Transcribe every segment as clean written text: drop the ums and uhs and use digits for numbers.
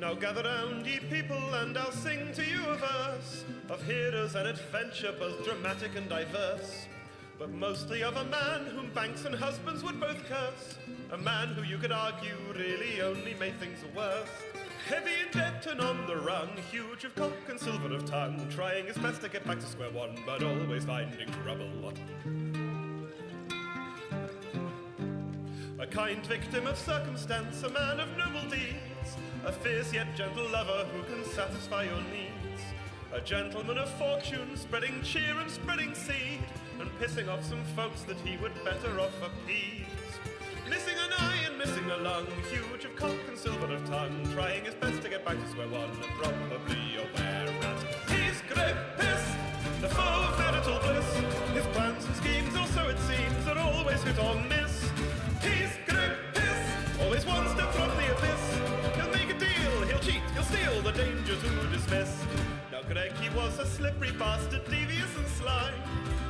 Now gather round, ye people, and I'll sing to you a verse of heroes and adventure, both dramatic and diverse, but mostly of a man whom banks and husbands would both curse, a man who you could argue really only made things worse. Heavy in debt and on the run, huge of cock and silver of tongue, trying his best to get back to square one, but always finding trouble. A kind victim of circumstance, a man of noble deeds, a fierce yet gentle lover who can satisfy your needs, a gentleman of fortune, spreading cheer and spreading seed, and pissing off some folks that he would better off appease. Missing an eye and missing a lung, huge of cock and silver of tongue, trying his best to get back to square one, and probably aware that he's Greg Piss, the foe of marital bliss. His plans and schemes, or so it seems, are always hit or miss. He's Greg Piss, always one step from the abyss. He'll make a deal, he'll cheat, he'll steal, the danger to dismiss. Now Greg, he was a slippery bastard, devious and sly,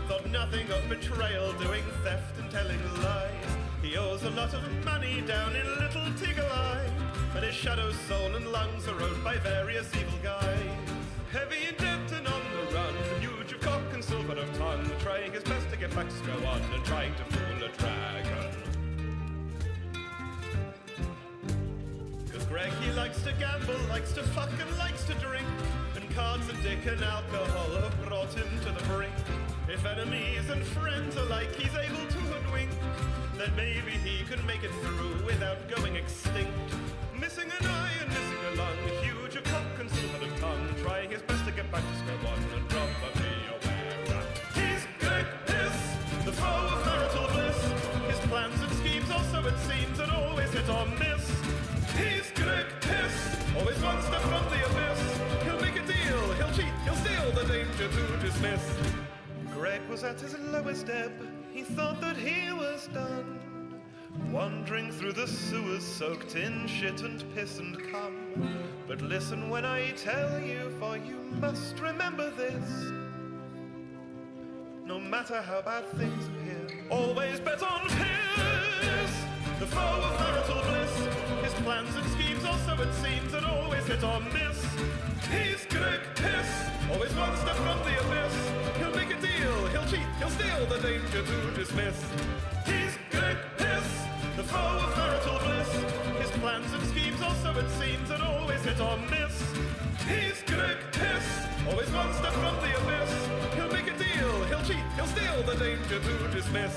thought nothing of betrayal, doing theft and telling lies. He owes a lot of money down in Little Tiggle-Eye, and his shadow's soul and lungs are rode by various evil guys. Heavy in debt and on the run, huge of cock and silver of tongue, trying his best to get back to square one, and trying to fool a dragon. Cause Greg, he likes to gamble, likes to fuck and likes to drink, and cards and dick and alcohol have brought him to the brink. If enemies and friends alike he's able to hoodwink, then maybe he can make it through without going extinct. Missing an eye and missing a lung, huge of cock and silver of tongue, trying his best to get back to square one, and probably aware that he's Greg Piss, the foe of marital bliss. His plans and schemes, also it seems, are always hit or miss. He's Greg Piss, always one step from the abyss. He'll make a deal, he'll cheat, he'll steal, the danger to dismiss. Greg was at his lowest ebb, he thought that he was done, wandering through the sewers soaked in shit and piss and cum. But listen when I tell you, for you must remember this: no matter how bad things appear, always bet on Piss, the foe of marital bliss. His plans and schemes, also it seems, are always hit or miss. He's Greg Piss, always one step from the abyss. He'll make a deal, he'll cheat, he'll steal, the danger to dismiss. He's Greg Piss, the foe of marital bliss. His plans and schemes, also it seems, are always hit or miss. He's Greg Piss, always one step from the abyss. He'll make a deal, he'll cheat, he'll steal, the danger to dismiss.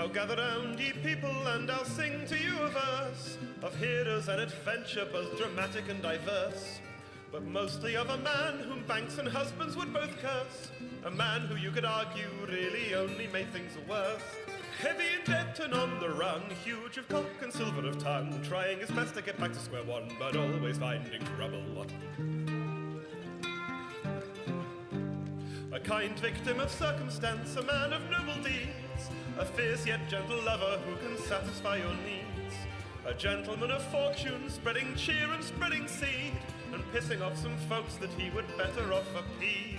Now gather round, ye people, and I'll sing to you a verse of heroes and adventure, both dramatic and diverse, but mostly of a man whom banks and husbands would both curse, a man who you could argue really only made things worse. Heavy in debt and on the run, huge of cock and silver of tongue, trying his best to get back to square one, but always finding trouble. A kind victim of circumstance, a man of noble deeds, a fierce yet gentle lover who can satisfy your needs, a gentleman of fortune, spreading cheer and spreading seed, and pissing off some folks that he would better off appease.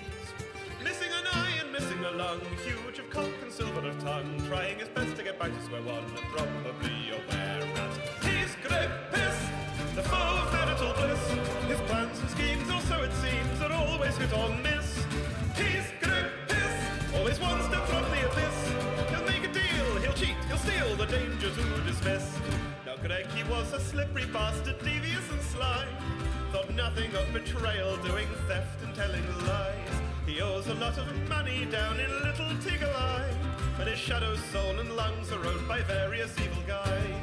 Missing an eye and missing a lung, huge of cock and silver of tongue, trying his best to get back to square one, and probably aware that he's Greg Piss, the foe of marital bliss. His plans and schemes, or so it seems, are always hit or miss. He's Greg Piss, always one step from the abyss. He'll make a deal, he'll cheat, he'll steal, the danger to dismiss. Now Greg, he was a slippery bastard, devious and sly, thought nothing of betrayal, doing theft and telling lies. He owes a lot of money down in Little Tiggle-Eye, and his shadow, soul and lungs are owned by various evil guys.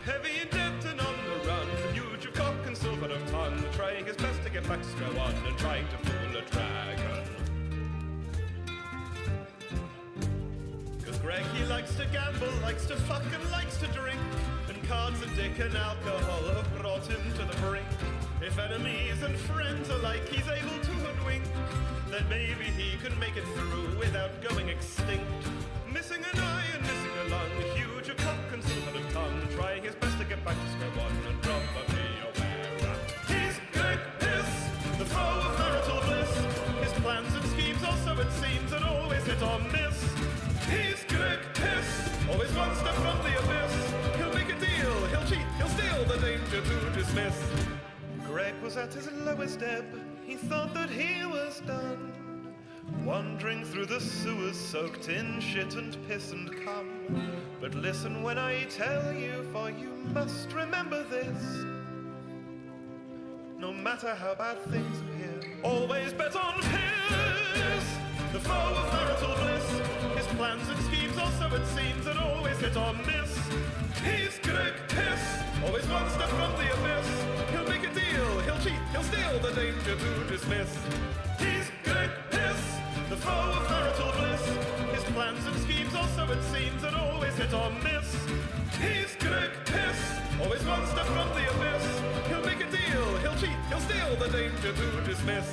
Heavy in debt and on the run, huge of cock and silver of tongue, trying his best to get back to square one, and trying to fool a dragon. 'Cause Greg, he likes to gamble, likes to fuck and likes to drink, and cards and dick and alcohol have brought him to the brink. If enemies and friends alike he's able to hoodwink, then maybe he can make it through without going extinct. Missing an eye and missing a lung, huge of cock and silver of tongue, trying his best to get back to square one, and probably aware that he's Greg Piss, the foe of marital bliss. His plans and schemes, also it seems, are always hit or miss. He's Greg Piss, always one step from the abyss. He'll make a deal, he'll cheat, he'll steal, the danger to dismiss. Greg was at his lowest ebb, he thought that he was done, wandering through the sewers soaked in shit and piss and cum. But listen when I tell you, for you must remember this: no matter how bad things appear, always bet on Piss, the foe of marital bliss. His plans and schemes, also it seems, are always hit or miss. He's Greg Piss, always one step from the abyss. He'll make a deal, he'll cheat, he'll steal, the danger to dismiss. He's Greg Piss, the foe of marital bliss. His plans and schemes, also it seems, are always hit or miss. He's Greg Piss, always one step from the abyss. He'll make a deal, he'll cheat, he'll steal, the danger to dismiss.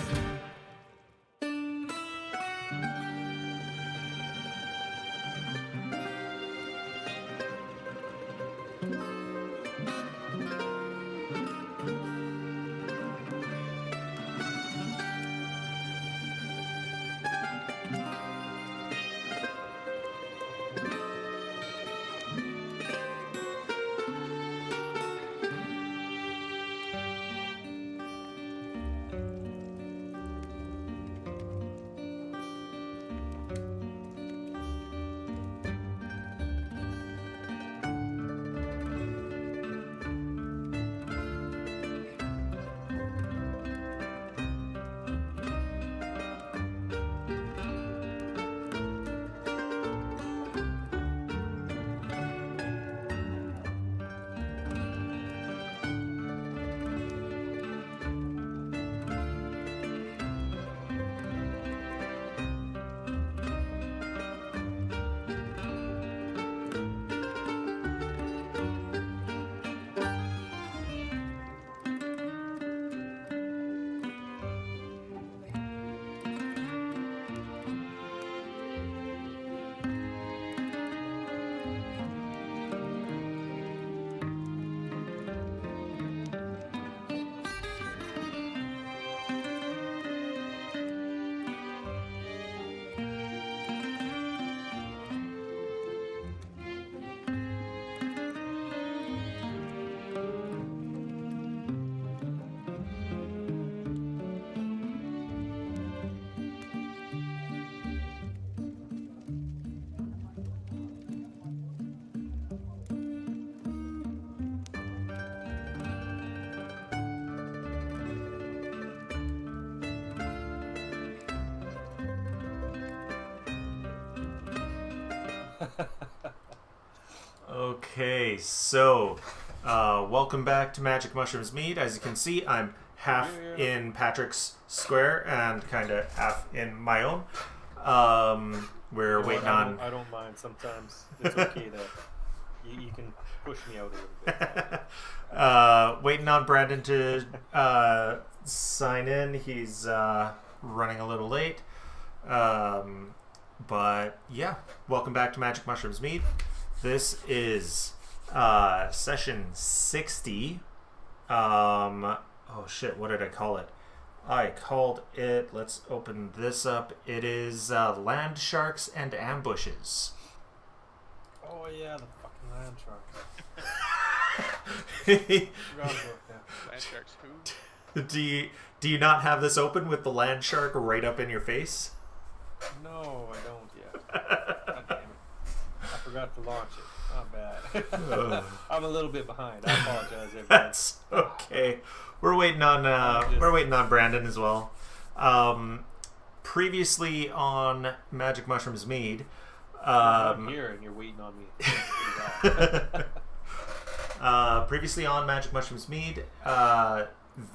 Okay, so welcome back to Magic Mushrooms Mead. As you can see, I'm half in Patrick's square and kind of half in my own. We're waiting on. I don't mind sometimes. It's okay to. You can push me out a little bit. Waiting on Brandon to sign in. He's running a little late. But yeah, welcome back to Magic Mushrooms Mead. This is session 60. Oh shit, what did I call it? I called it, let's open this up. It is Land Sharks and Ambushes. Oh yeah, the fucking land sharks. Land sharks who? Do you not have this open with the land shark right up in your face? No, I don't yet. God damn it. I forgot to launch it. Not bad. I'm a little bit behind. I apologize, everybody. That's okay. We're waiting on Brandon as well. Previously on Magic Mushrooms Mead. I'm here and you're waiting on me. Previously on Magic Mushrooms Mead,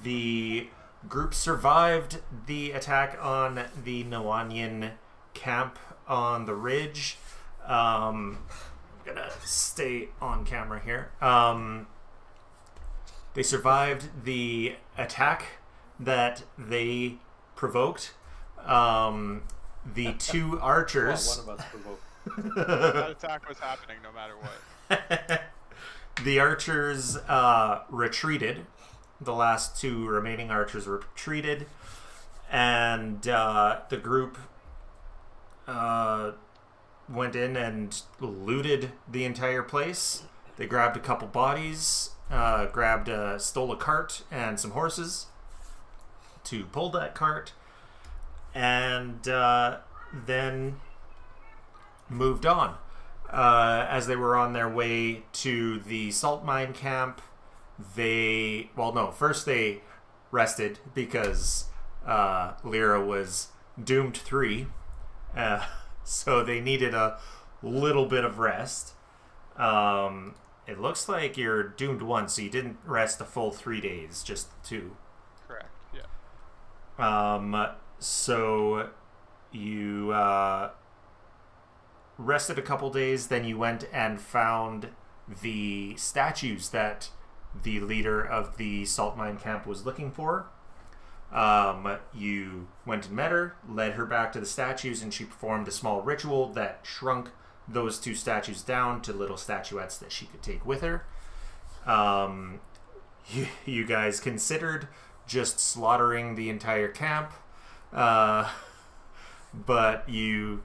the group survived the attack on the Noanyan camp on the ridge. I'm gonna stay on camera here. They survived the attack that they provoked. The two archers. Well, one of us provoked. That attack was happening no matter what. The archers retreated. The last two remaining archers retreated, and the group went in and looted the entire place. They grabbed a couple bodies, stole a cart and some horses to pull that cart, and then moved on. As they were on their way to the salt mine camp, first they rested because Lyra was doomed 3. So they needed a little bit of rest. It looks like you're doomed 1, so you didn't rest a full 3 days, just 2. Correct, yeah. So you rested a couple days, then you went and found the statues that the leader of the salt mine camp was looking for. You went and met her, led her back to the statues, and she performed a small ritual that shrunk those 2 statues down to little statuettes that she could take with her. You guys considered just slaughtering the entire camp, but you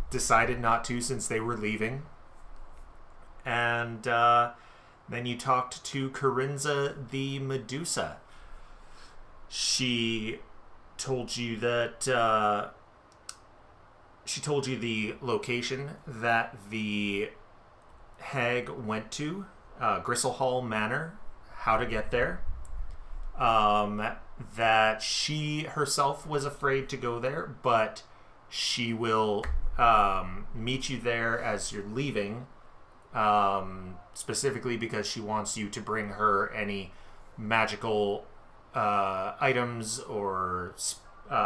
decided not to since they were leaving. And then you talked to Corinza the Medusa. She told you that she told you the location that the hag went to, Gristlehall Manor, how to get there. That she herself was afraid to go there, but she will meet you there as you're leaving. Specifically because she wants you to bring her any magical items or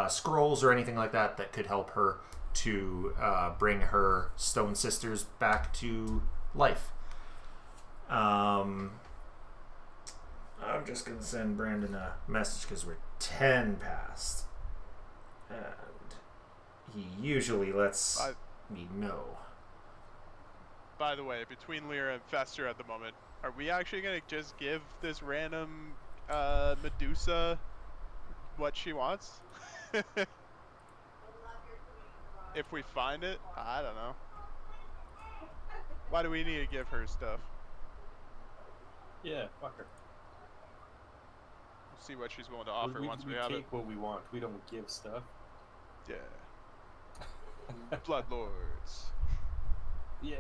scrolls or anything like that that could help her to bring her stone sisters back to life. I'm just going to send Brandon a message because we're 10 past. And he usually lets me know. By the way, between Lyra and Fester at the moment, are we actually going to just give this random Medusa what she wants? If we find it? I don't know. Why do we need to give her stuff? Yeah, fuck her. We'll see what she's willing to offer once we have it. We take what we want. We don't give stuff. Yeah. Blood Lords. Yeah.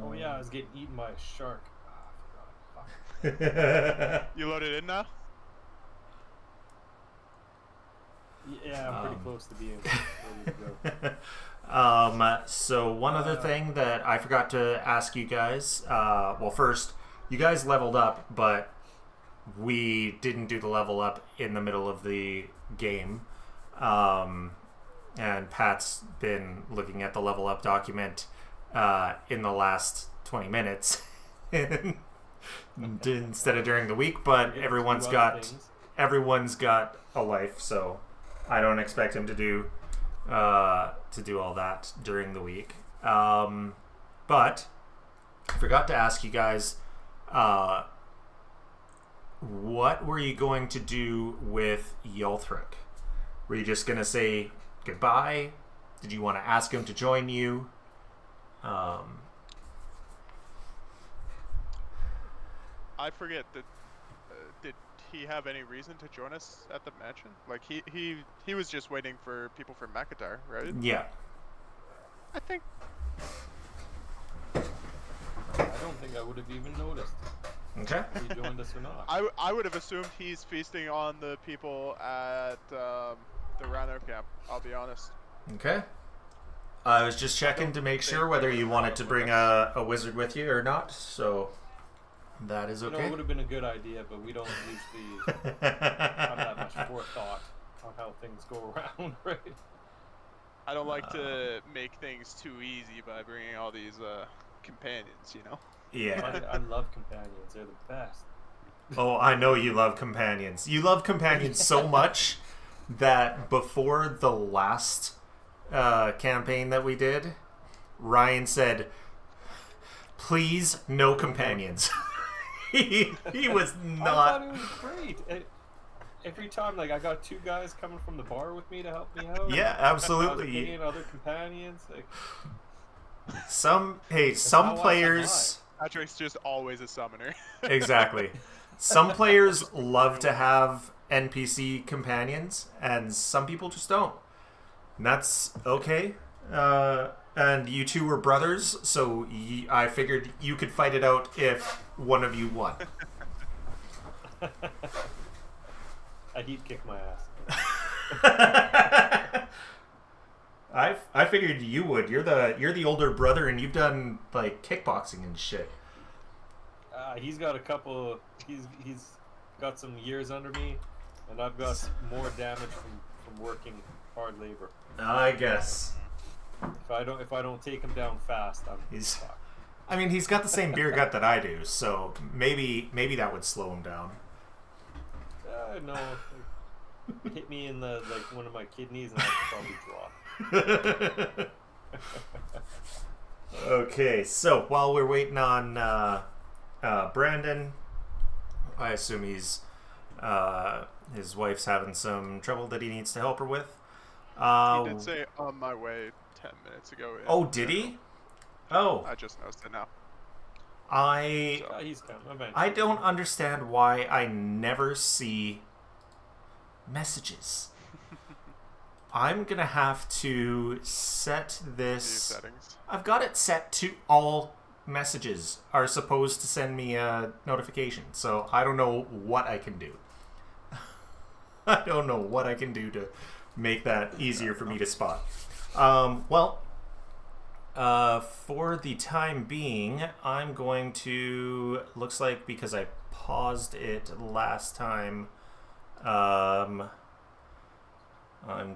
Oh yeah, I was getting eaten by a shark. Oh, I forgot. Fuck. You loaded in now? Yeah, Yeah, I'm pretty close to being ready to go. So one other thing that I forgot to ask you guys. Well, first, you guys leveled up, but we didn't do the level up in the middle of the game. And Pat's been looking at the level up document in the last 20 minutes instead of during the week, but everyone's got a life, so I don't expect him to do all that during the week. But I forgot to ask you guys, what were you going to do with Yolthric? Were you just going to say goodbye? Did you want to ask him to join you? I forget that. Did he have any reason to join us at the mansion? Like he was just waiting for people from Makatar, right? Yeah. I think. I don't think I would have even noticed Okay. if he joined us or not. I would have assumed he's feasting on the people at the Rhino camp. I'll be honest. Okay. I was just checking to make sure whether you wanted to bring a wizard with you or not, so that is okay. It would have been a good idea, but we don't usually have that much forethought on how things go around, right? I don't like to make things too easy by bringing all these companions, you know? Yeah. I love companions. They're the best. Oh, I know you love companions. You love companions so much that before the last campaign that we did, Ryan said, please, no companions. he was not... I thought it was great. Every time, like, I got 2 guys coming from the bar with me to help me out. Yeah, absolutely. I was paying other companions. Like, some players... Patrick's just always a summoner. Exactly. Some players love to have NPC companions, and some people just don't. And that's okay. And you two were brothers, so I figured you could fight it out if one of you won. He'd kick my ass. I figured you would. You're the older brother, and you've done like kickboxing and shit. He's got a couple. He's got some years under me, and I've got more damage from working hard labor. I guess. If I don't take him down fast, He's fucked. I mean, he's got the same beer gut that I do, so maybe that would slow him down. No, hit me in the one of my kidneys, and I'd probably drop. Okay, so while we're waiting on Brandon, I assume his wife's having some trouble that he needs to help her with. He did say on my way 10 minutes ago. Oh, did he? Oh. I just noticed it now. He's coming eventually. I don't understand why I never see messages. I'm gonna have to set this. New settings. I've got it set to all messages are supposed to send me a notification, so I don't know what I can do. I don't know what I can do to make that easier for me to spot. For the time being, I'm going to, looks like because I paused it last time, I'm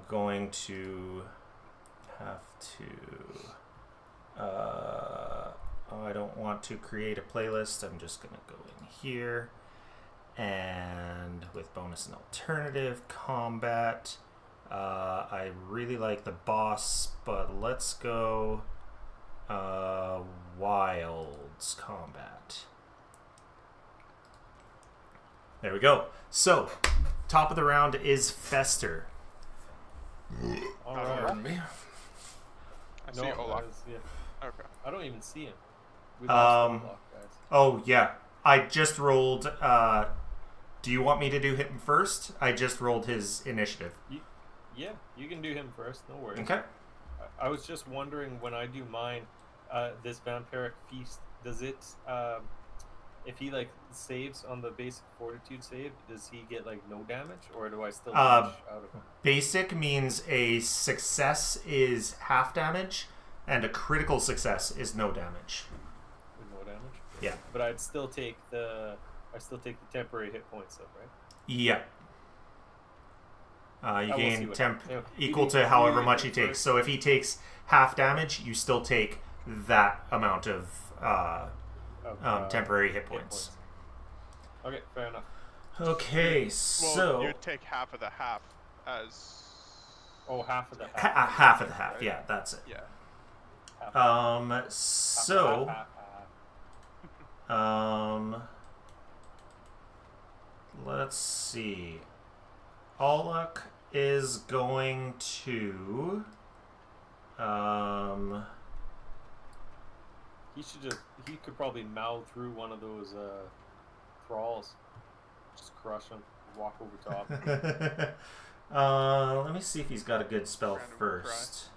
going to have to, I don't want to create a playlist. I'm just going to go in here, and with bonus and alternative combat, I really like the boss, but let's go wilds combat. There we go. So, top of the round is Fester. All right. I see Olaf. Yeah. Okay. I don't even see him. We lost Olaf, guys. Oh, yeah. I just rolled... do you want me to do him first? I just rolled his initiative. Yeah, you can do him first. No worries. Okay. I was just wondering, when I do mine, this vampiric feast, does it if he like saves on the basic fortitude save, does he get like no damage, or do I still Uh, leech out of him? Basic means a success is half damage, and a critical success is no damage. With no damage? Yeah. But I'd still take the temporary hit points though, right? Yeah. You I will see gain what temp happens. equal You- to however you much hit he takes. first. So if he takes half damage, you still take that amount of temporary hit points. Okay, fair enough. Okay, Well, so you'd take half of the half as. Oh, half of the half. half of the half. Right? Yeah, that's it. Yeah. Half, So half, half. let's see. Alok is going to He could probably mow through one of those thralls. Just crush him, walk over top. let me see if he's got a good spell Random first.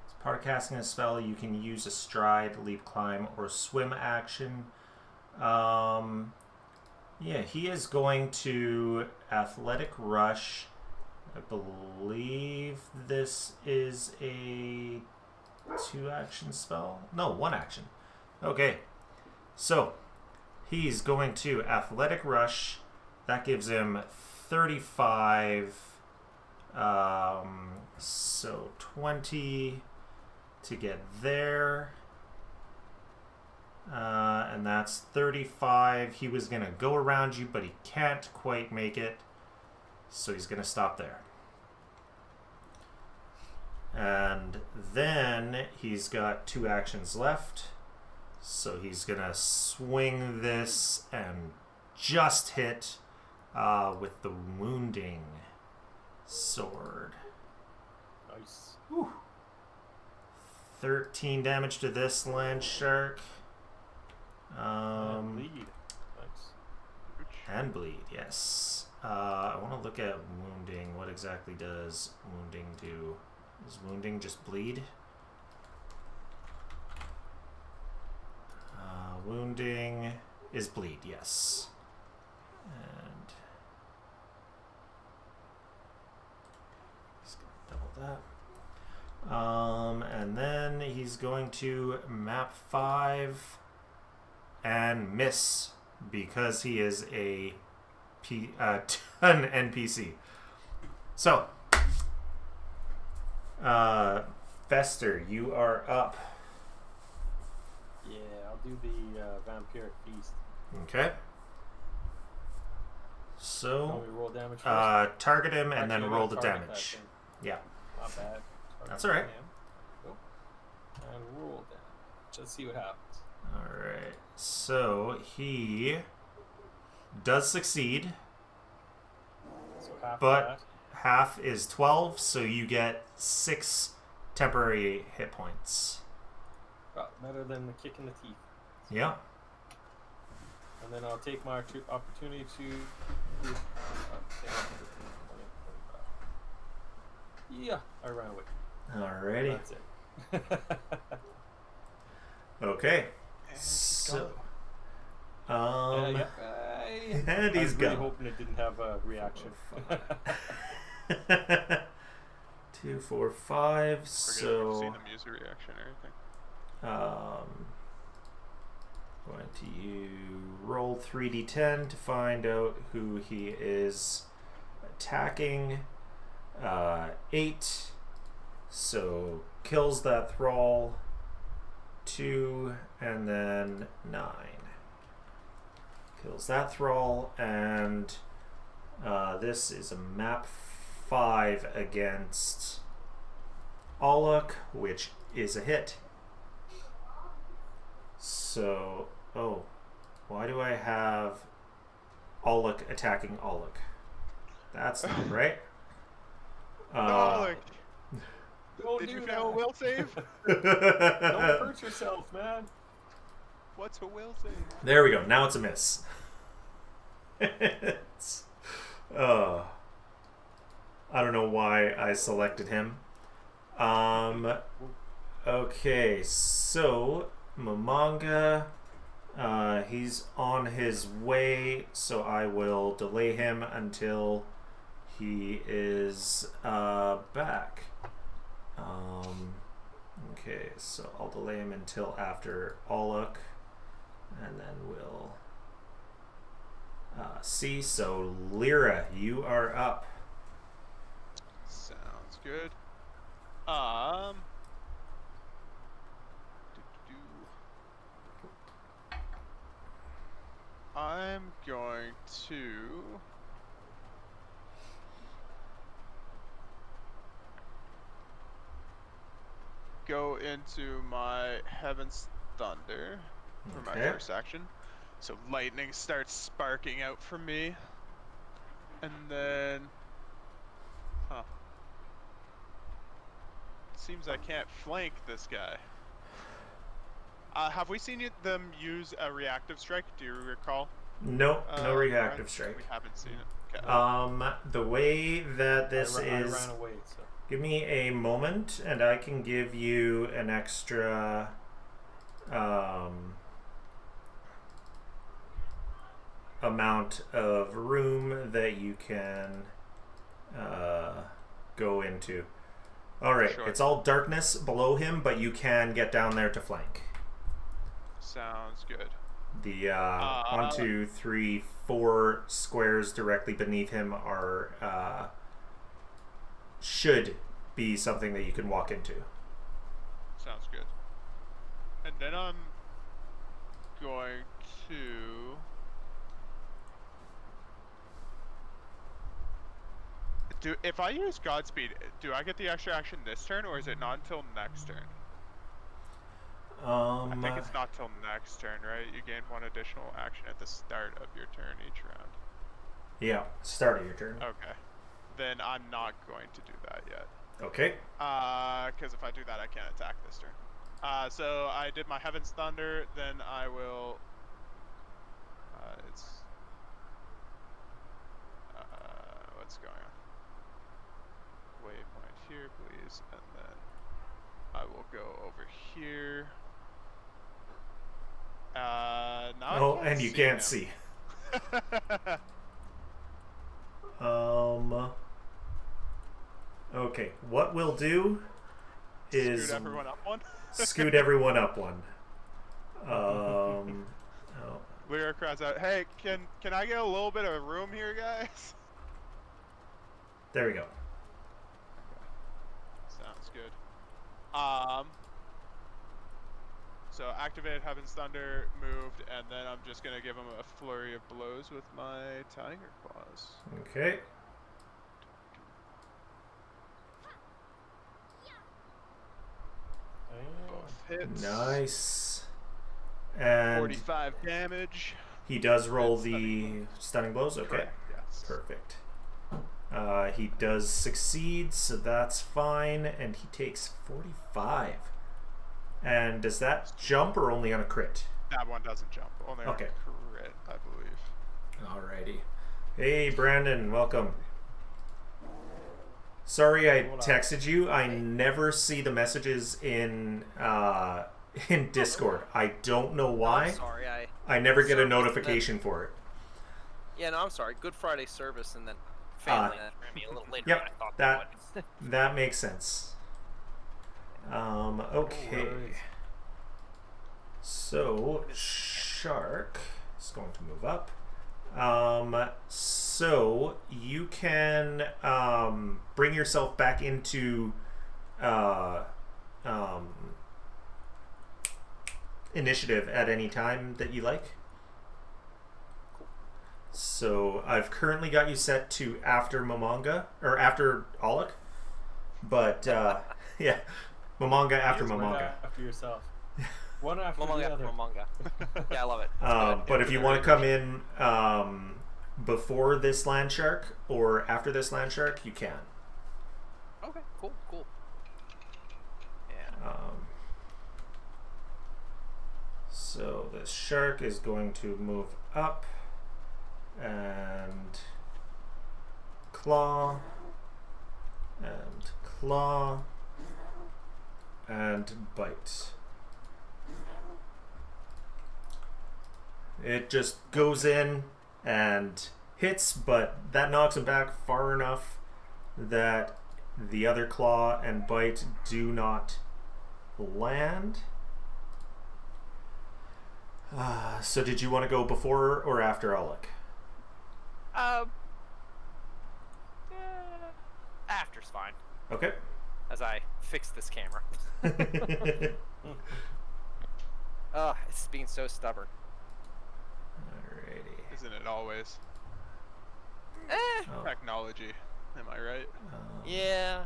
As part of casting a spell, you can use a stride, leap, climb, or swim action. Yeah, he is going to athletic rush. I believe this is a 2-action spell. No, 1 action. Okay, so he's going to athletic rush. That gives him 35. So 20 to get there. And that's 35. He was going to go around you, but he can't quite make it. So he's going to stop there. And then he's got 2 actions left. So he's going to swing this and just hit with the wounding sword. Nice. Whew. 13 damage to this land shark. Lead. Nice. And bleed, yes. I want to look at wounding. What exactly does wounding do? Is wounding just bleed? Wounding is bleed, yes. And just double that. And then he's going to map 5 and miss because he is an NPC. So, Fester, you are up. Yeah, I'll do the vampiric feast. Okay. Want So, me to roll damage first? target him and Actually, then I'm roll gonna the target that damage. thing. Yeah. Not bad. That's alright. Cool. And roll damage. Let's see what happens. Alright. So, he does succeed, So half But- of that. half is 12, so you get 6 temporary hit points. Better than the kick in the teeth. Yeah. And then I'll take my opportunity to. Yeah, I ran away. Alrighty. That's it. Okay. And he's So, gone. and I he's was really gone. hoping it didn't have a reaction. 2, 4, 5. Forget I've So, seen him use a reaction or anything. going to roll 3d10 to find out who he is attacking. 8. So kills that thrall. 2 and then 9. Kills that thrall, and this is a map 5 against Aluk, which is a hit. So, why do I have Aluk attacking Aluk? That's not right. Oh, look. Don't Did do you that. fail a will save? Don't hurt yourself, man. What's a will save? There we go. Now it's a miss. It's, I don't know why I selected him. Okay, so Mamanga, he's on his way, so I will delay him until he is back. Okay, so I'll delay him until after Aluk, and then we'll see. So Lyra, you are up. Sounds good. I'm going to go into my Heaven's Thunder for my Okay. first action. So lightning starts sparking out from me. And then... Seems I can't flank this guy. Have we seen them use a reactive strike? Do you recall? Nope, no reactive strike. We haven't seen it. Okay. The way that this I is... ran away, so. Give me a moment, and I can give you an extra... amount of room that you can go into. Alright, Sure. It's all darkness below him, but you can get down there to flank. Sounds good. The 1, 2, 3, 4 squares directly beneath him are should be something that you can walk into. Sounds good. And then I'm going to... if I use Godspeed, do I get the extra action this turn, or is it not until next turn? I think it's not till next turn, right? You gain 1 additional action at the start of your turn each round. Yeah, start of your turn. Okay. Then I'm not going to do that yet. Okay. Because if I do that, I can't attack this turn. So I did my Heaven's Thunder, then I will... what's going on? Waypoint here, please, and then I will go over here. Now and you can't see. Okay, what we'll do is scoot everyone up one. scoot everyone up one. Lyra cries out, "Hey, can I get a little bit of room here, guys?" There we go. Sounds good. So activated Heaven's Thunder, moved, and then I'm just gonna give him a flurry of blows with my Tiger Claws. Okay. Both hits. Nice. And 45 damage. he does roll That's the stunning blows. Okay. Correct, yes. Perfect. He does succeed, so that's fine, and he takes 45. And does that jump or only on a crit? That one doesn't jump. Only on Okay. crit, I believe. Alrighty. Hey, Brandon, welcome. Sorry I texted you. I never see the messages in Discord. I don't know why. I'm sorry, I never get a service notification for it. Yeah, no, I'm sorry. Good Friday service and then family ran me a little later Yep, than I thought that they would. that makes sense. Okay. So Shark is going to move up. So you can bring yourself back into initiative at any time that you like. So I've currently got you set to after Mamanga, or after Aluk, but yeah, Mamanga after One Mamanga. after yourself. One after Mamanga the after other. Mamanga. Yeah, I love it. But if you want to come in before this land shark or after this land shark, you can. Okay, cool. Yeah. So the shark is going to move up and claw. and claw and bite. It just goes in and hits, but that knocks him back far enough that the other claw and bite do not land. So did you want to go before or after Alec? After's fine. Okay. As I fix this camera. It's being so stubborn. Alrighty. Isn't it always? Oh. Technology. Am I right? Yeah.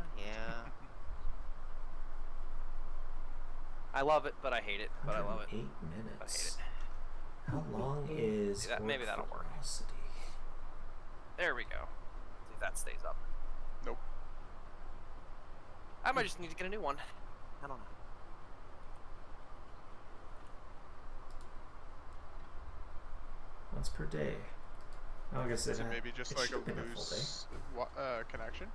I love it, but I hate it. But I love it. 8 minutes. How long is maybe that'll work. velocity? There we go. See if that stays up. Nope. I might just need to get a new one. I don't know. Once per day. Oh, I guess Is it maybe just it like should've a been full loose connection?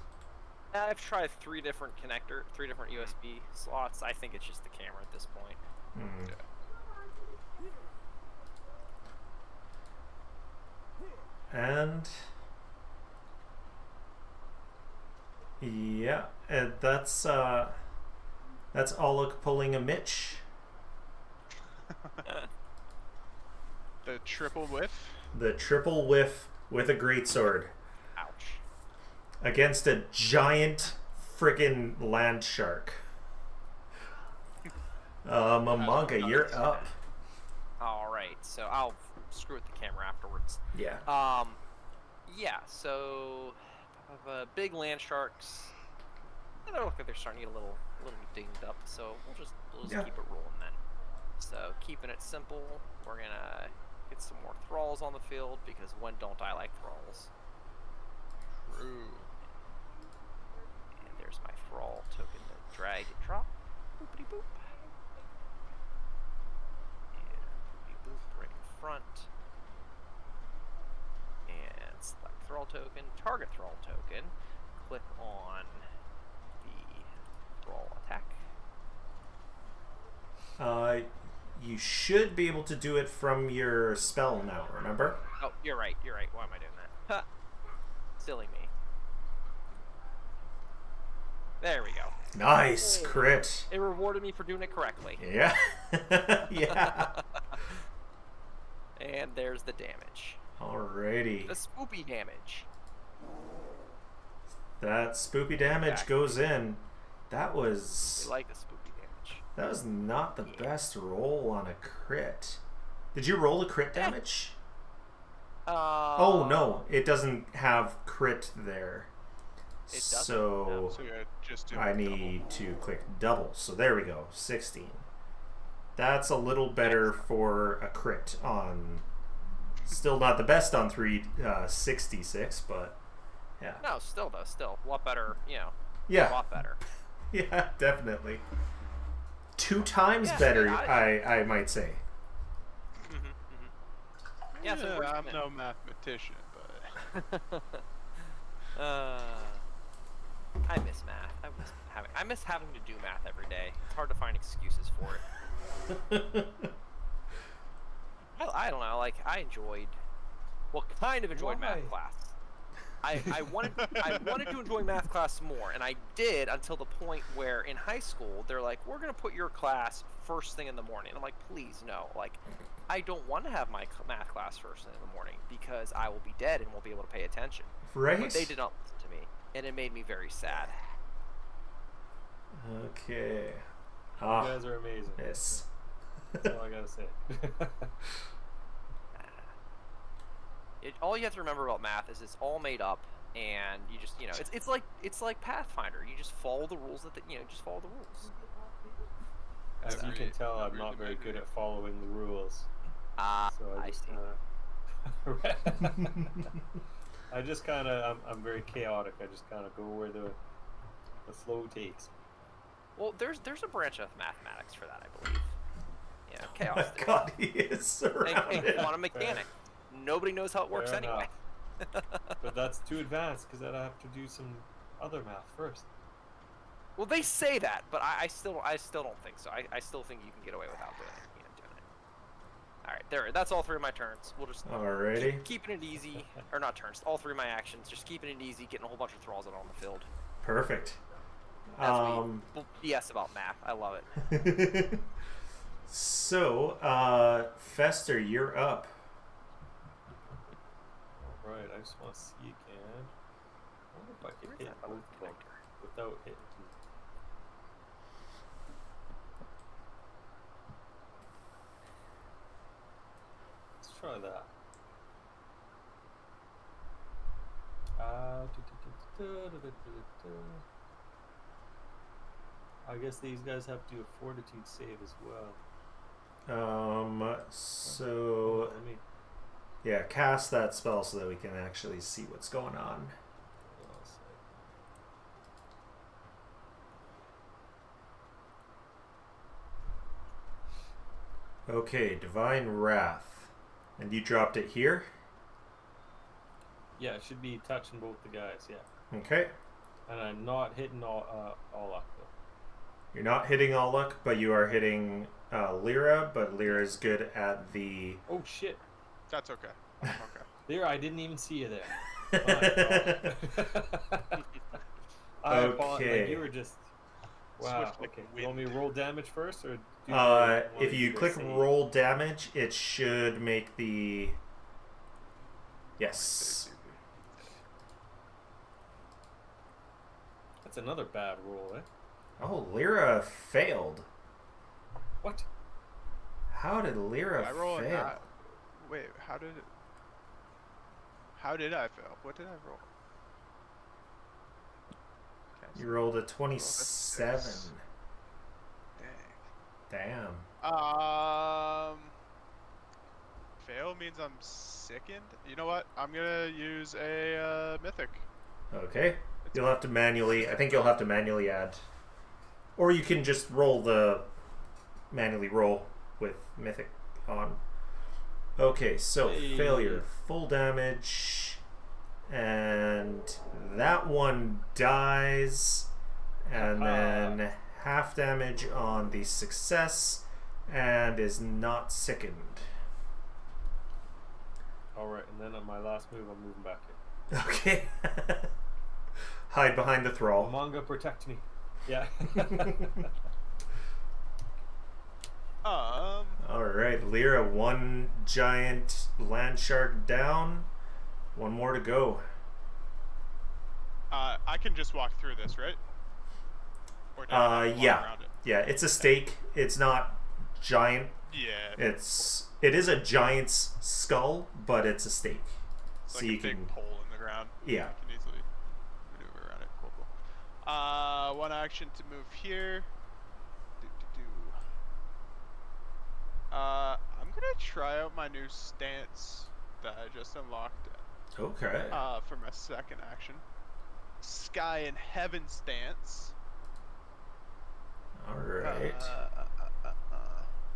I've tried three different USB slots. I think it's just the camera at this point. Hmm. Yeah. And yeah, and that's Alec pulling a Mitch. The triple whiff? The triple whiff with a greatsword Ouch. against a giant freaking land shark. Manga, you're up. All right, so I'll screw with the camera afterwards. Yeah. Yeah. So, big land sharks. They look like they're starting to get a little dinged up. So we'll just Yeah. keep it rolling then. So keeping it simple, we're gonna get some more thralls on the field because when don't I like thralls? True. And there's my thrall token to drag and drop. Boopity boop. And boopity boop right in front. And select thrall token, target thrall token. Click on the thrall attack. You should be able to do it from your spell now, remember? Oh, you're right. Why am I doing that? Ha! Silly me. There we go. Nice, Hey. crit. It rewarded me for doing it correctly. Yeah. Yeah. And there's the damage. Alrighty. The spoopy damage. That spoopy damage Back. goes in. That We was like the spoopy damage. not the best roll on a crit. Did you roll a crit damage? Oh no, it doesn't have crit there. It doesn't? So No. So you gotta just do I a double. need to click double. So there we go, 16. That's a little better for a crit on. Still not the best on 366, but yeah. No, still though, a lot better. A Yeah, lot better. yeah, definitely. 2 times Yeah, better, I- I might say. Yeah, so we're I'm even. no mathematician, but I miss math. I miss having to do math every day. It's hard to find excuses for it. I don't know. Like I kind of enjoyed Why? math class. I wanted to enjoy math class more, and I did until the point where in high school they're like, we're gonna put your class first thing in the morning. I'm like, please no. Like, I don't want to have my math class first thing in the morning because I will be dead and won't be able to pay attention. Right? But they did not listen to me, and it made me very sad. Okay. You Ah, guys are amazing. yes. That's all I gotta say. All you have to remember about math is it's all made up, and you just it's like Pathfinder. You just follow the rules just follow the rules. As you can tell, I'm not very good at following the rules. So I see. I just kind of, I'm very chaotic. I just kind of go where the flow takes. Well, there's a branch of mathematics for that, I believe. Yeah, chaos. theory. God, he is surrounded. and quantum mechanics. Nobody knows how it works Fair anyway. But that's too advanced because I'd have to do some other math first. Well, they say that, but I still don't think so. I still think you can get away without doing it. All right, there. That's all 3 of my turns. We'll just Alrighty. keeping it easy, or not turns. All 3 of my actions. Just keeping it easy, getting a whole bunch of thralls out on the field. Perfect. As we BS about math. I love it. So, Fester, you're up. Alright, I just want to see again. I wonder if I can hit both of them without hitting. Let's try that. I guess these guys have to do a fortitude save as well. So Let me. yeah, cast that spell so that we can actually see what's going on. Hold on a sec. Okay, Divine Wrath. And you dropped it here? Yeah, it should be touching both the guys. Yeah, Okay. and I'm not hitting all luck though. You're not hitting all luck, but you are hitting Lyra, but Lyra's good at the... Oh shit! That's okay. Okay. There, I didn't even see you there. My God. Okay. Like you were just. Wow. Swift like Okay. wind. You want me to roll damage first, or? if you click roll damage, it should make the... Yes. That's another bad roll, eh? Oh, Lyra failed. What? How did Lyra I roll a fail? nat. Wait, how did I fail? What did I roll? Okay, You rolled a rolled a 27. 6. Dang. Damn. Fail means I'm sickened. You know what? I'm gonna use a mythic. Okay. You'll have to manually... I think you'll have to manually add... Or you can just manually roll with Mythic on. Okay, so Hey. failure. Full damage. And that one dies. And then half damage on the success. And is not sickened. All right, and then on my last move, I'm moving back here. Okay. Hide behind the thrall. Manga, protect me. Yeah. Alright, Lyra, one giant land shark down. One more to go. I can just walk through this, right? Or do I have to walk Yeah. around it? Yeah, it's a stake. It's not giant. Yeah. It is a giant's skull, but it's a stake. It's So like you a big can... hole in the ground. Yeah. I can easily maneuver around it. Cool. One action to move here. I'm gonna try out my new stance that I just unlocked Okay. for my second action. Sky and Heaven stance. Alright.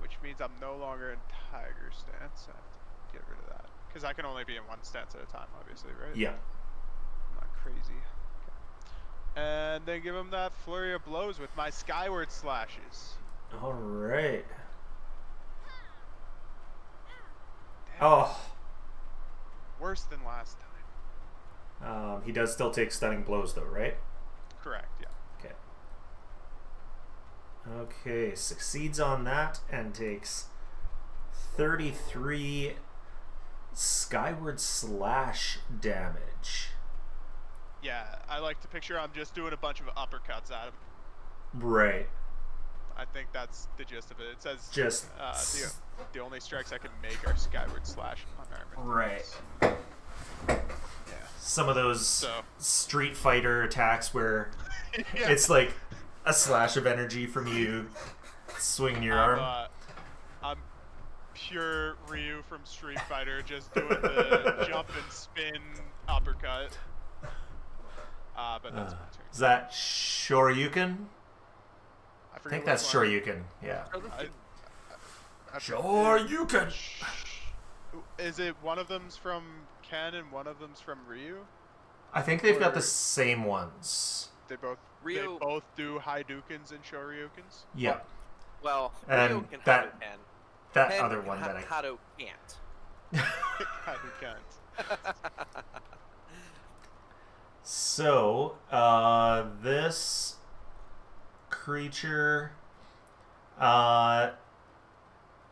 Which means I'm no longer in Tiger stance. I have to get rid of that. Because I can only be in one stance at a time, obviously, right? Yeah. I'm not crazy. Okay. And then give him that flurry of blows with my skyward slashes. Alright. Damn, Oh. worse than last time. He does still take stunning blows, though, right? Correct, yeah. Okay. Okay, succeeds on that and takes 33 skyward slash damage. Yeah, I like to picture I'm just doing a bunch of uppercuts at him. Right. I think that's the gist of it. It says Just the only strikes I can make are skyward slash unarmed. right. Yeah. Some of those So Street Fighter attacks where yeah. it's like a slash of energy from you swinging your arm. I'm pure Ryu from Street Fighter, just doing the jump and spin uppercut. But that's my turn. Is that Shoryuken? I forget think what that's one. Shoryuken. Yeah. I- Shoryuken. Is it one of them's from Ken and one of them's from Ryu? I think they've got Or- the same ones. They both Ryu- they both do Hadoukens and Shoryukens. Yeah. Well, And Ryo can that- Hadouken. That Ken other can one that I... Hadou can't. Hadoukens. So, this creature,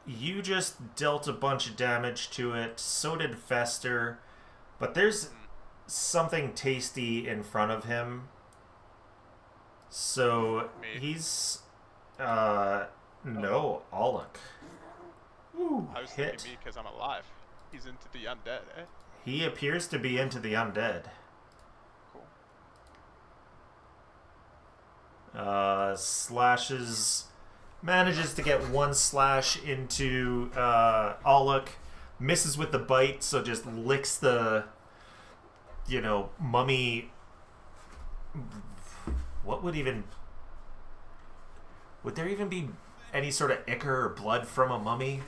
you just dealt a bunch of damage to it, so did Fester, but there's something tasty in front of him. So, Me. he's, no, Alec. Ooh, I was hit. thinking me because I'm alive. He's into the undead, eh? He appears to be into the undead. Cool. Slashes, manages to get one slash into Alec, misses with the bite, so just licks the, mummy. What would there even be any sort of ichor or blood from a mummy?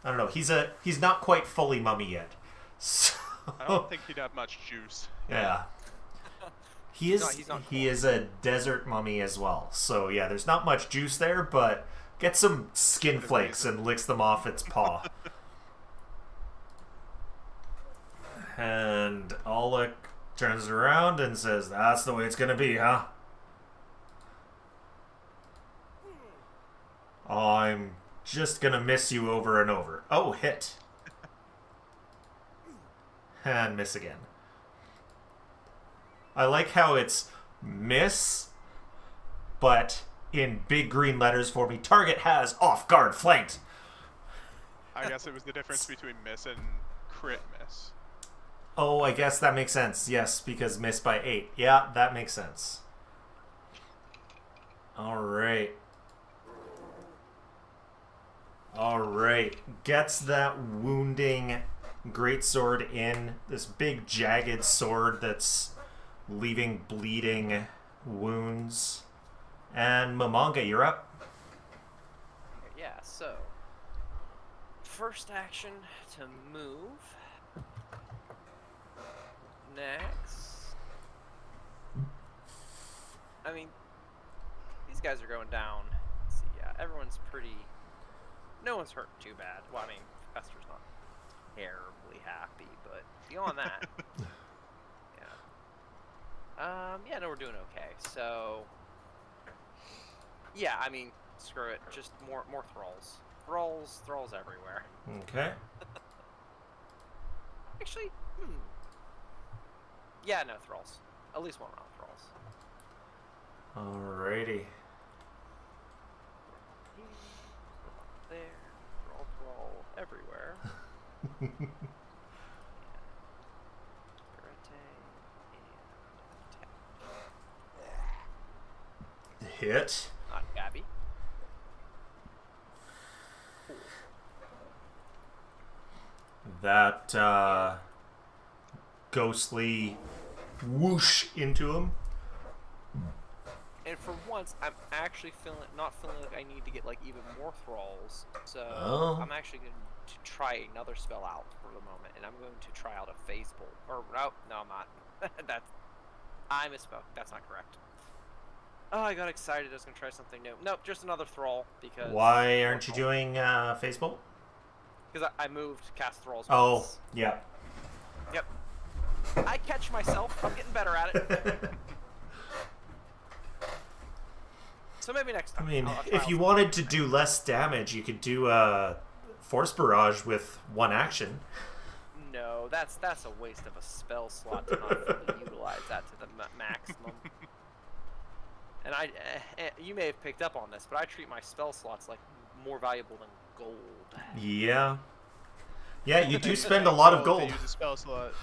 I don't know. He's not quite fully mummy yet. So, I don't think he'd have much juice. yeah. He is a desert mummy as well. So yeah, there's not much juice there, but get some skin flakes and licks them off its paw. And Alec turns around and says, "That's the way it's gonna be, huh? I'm just gonna miss you over and over." Oh, hit. And miss again. I like how it's miss, but in big green letters for me, target has off guard flanked. I guess it was the difference between miss and crit miss. Oh, I guess that makes sense. Yes, because miss by 8. Yeah, that makes sense. Alright. Gets that wounding greatsword in. This big jagged sword that's leaving bleeding wounds. And Momonga, you're up. Yeah, so first action to move. Next. I mean, these guys are going down. Let's see, yeah, everyone's pretty... No one's hurt too bad. Well, I mean, Fester's not terribly happy, but beyond that... yeah, no, we're doing okay. So, yeah, I mean, screw it. Just more thralls. Thralls everywhere. Okay. Actually, yeah, no thralls. At least one round thralls. Alrighty. There, thrall everywhere. Hit. Not Gabby. Cool. That ghostly whoosh into him. And for once, I'm actually not feeling like I need to get like even more thralls. So I'm actually going to try another spell out for the moment, and I'm going to try out a phase bolt. Or no, I'm not. I misspoke. That's not correct. Oh, I got excited. I was going to try something new. Nope, just another thrall because... Why aren't you doing phase bolt? Because I moved cast thralls Oh, once. yeah. Yep. I catch myself. I'm getting better at it. So maybe next time. I mean, I'll try if you out wanted to do less damage, you could do Force Barrage with one action. No, that's a waste of a spell slot to not fully utilize that to the maximum. And you may have picked up on this, but I treat my spell slots like more valuable than gold. Yeah. Yeah, you do spend a lot of gold. Use a spell slot.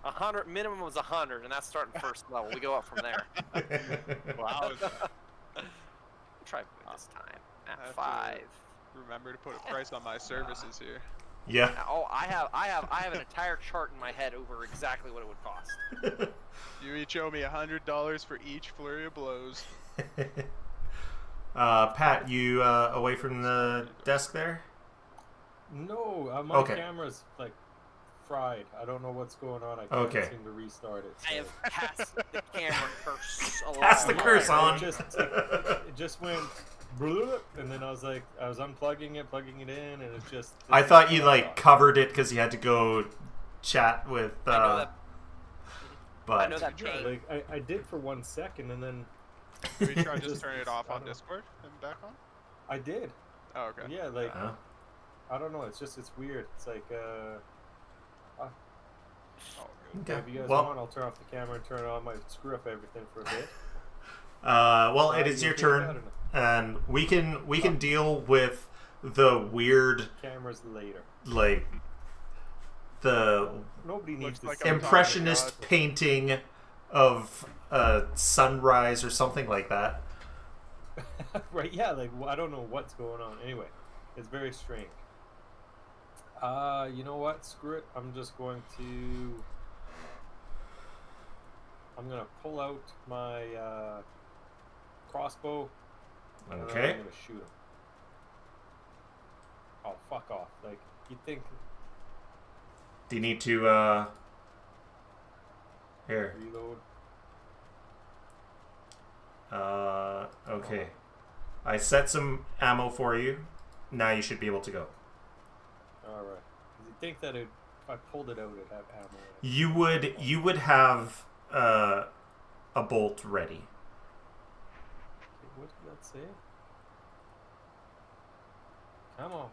100 minimum was 100, and that's starting first level. We go up from there. Wow. Try this time I at have to 5. Remember to put a price on my services here. Yeah. Oh, I have an entire chart in my head over exactly what it would cost. You each owe me $100 for each flurry of blows. Pat, you away from the desk there? No, my Okay. camera's like fried. I don't know what's going on. I can't Okay. seem to restart it. I have passed the camera curse a lot. Pass the curse on. It just went bloop, and then I was unplugging it, plugging it in, and it's just. I thought you like covered it because you had to go chat with. I know that. But I know that Yeah, pain. like I did for 1 second, and then We try to just Just- turn it off I on don't know. Discord and back on. I did. Oh, okay. Yeah, like uh, I don't know. It's weird. It's like Oh, good. okay. if you guys Well, want, I'll turn off the camera and turn it on. Might screw up everything for a bit. well, it is You your okay with that turn, or no? and we can deal with the weird Cameras later. like the Nobody needs Looks to like see I'm impressionist God. painting of a sunrise or something like that. Right? Yeah. Like I don't know what's going on. Anyway, it's very strange. You know what? Screw it. I'm just going to. I'm gonna pull out my crossbow. And then Okay. I'm gonna shoot him. Oh, fuck off! Like you think? Do you need to here? Reload. Okay. I set some ammo for you. Now you should be able to go. All right. You think that if I pulled it out, it'd have ammo in it? You would have a bolt ready. Okay, what did that say? Come on.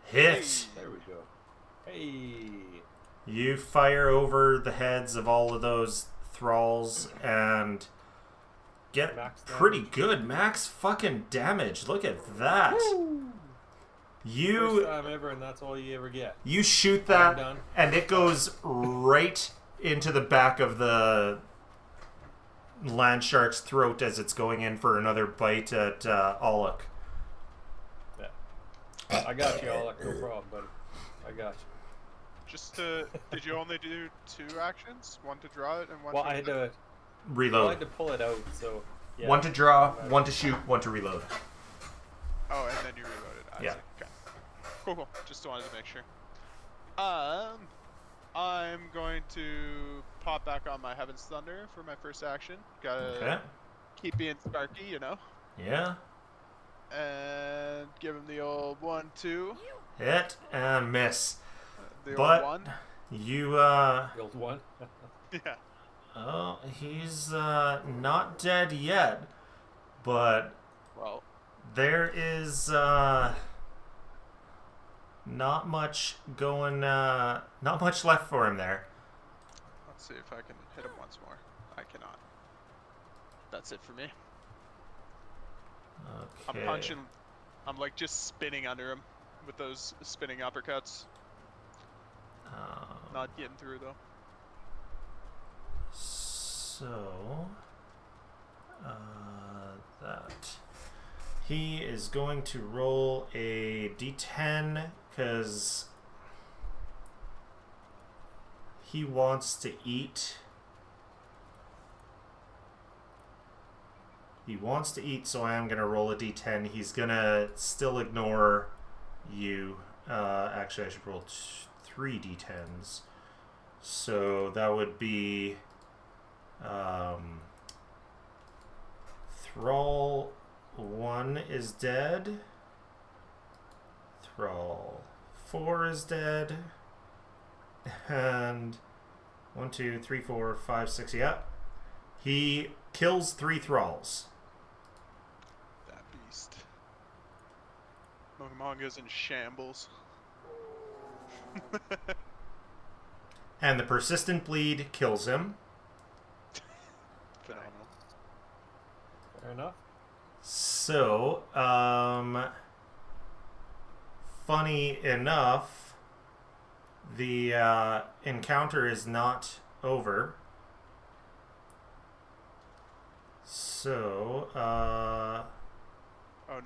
Hit. There we go. Hey. You fire over the heads of all of those thralls and get Max pretty damage. good max fucking damage. Look at that. First You time ever, and that's all you ever get. you shoot I'm that done. and it goes right into the back of the land shark's throat as it's going in for another bite at Olek. Yeah. I got you all. No problem, buddy. I got you. Just to, did you only do 2 actions? One to draw it and one Well, to I had shoot? to. Reload. Well, I had to pull it out, so. Yeah. One to draw, one to shoot, one to reload. Oh, and then you reloaded. I Yeah. see. Okay. Cool. Just wanted to make sure. I'm going to pop back on my Heaven's Thunder for my first action. Gotta Okay. keep being Sparky, you know. Yeah. And give him the old 1-2. Hit and miss. The But- old 1. You Build one. Yeah. oh, he's not dead yet. But Well, there is not much going not much left for him there. let's see if I can hit him once more. I cannot. That's it for me. Okay. I'm punching. I'm like just spinning under him with those spinning uppercuts. Not getting through though. So that he is going to roll a d10 because he wants to eat. He wants to eat, so I am going to roll a d10. He's going to still ignore you. Actually, I should roll 3 d10s. So that would be Thrall 1 is dead. Thrall 4 is dead. And 1, 2, 3, 4, 5, 6, yeah. He kills 3 thralls. That beast. Manga's in shambles. And the persistent bleed kills him. Phenomenal. Fair enough. So, funny enough, the encounter is not over. So, Oh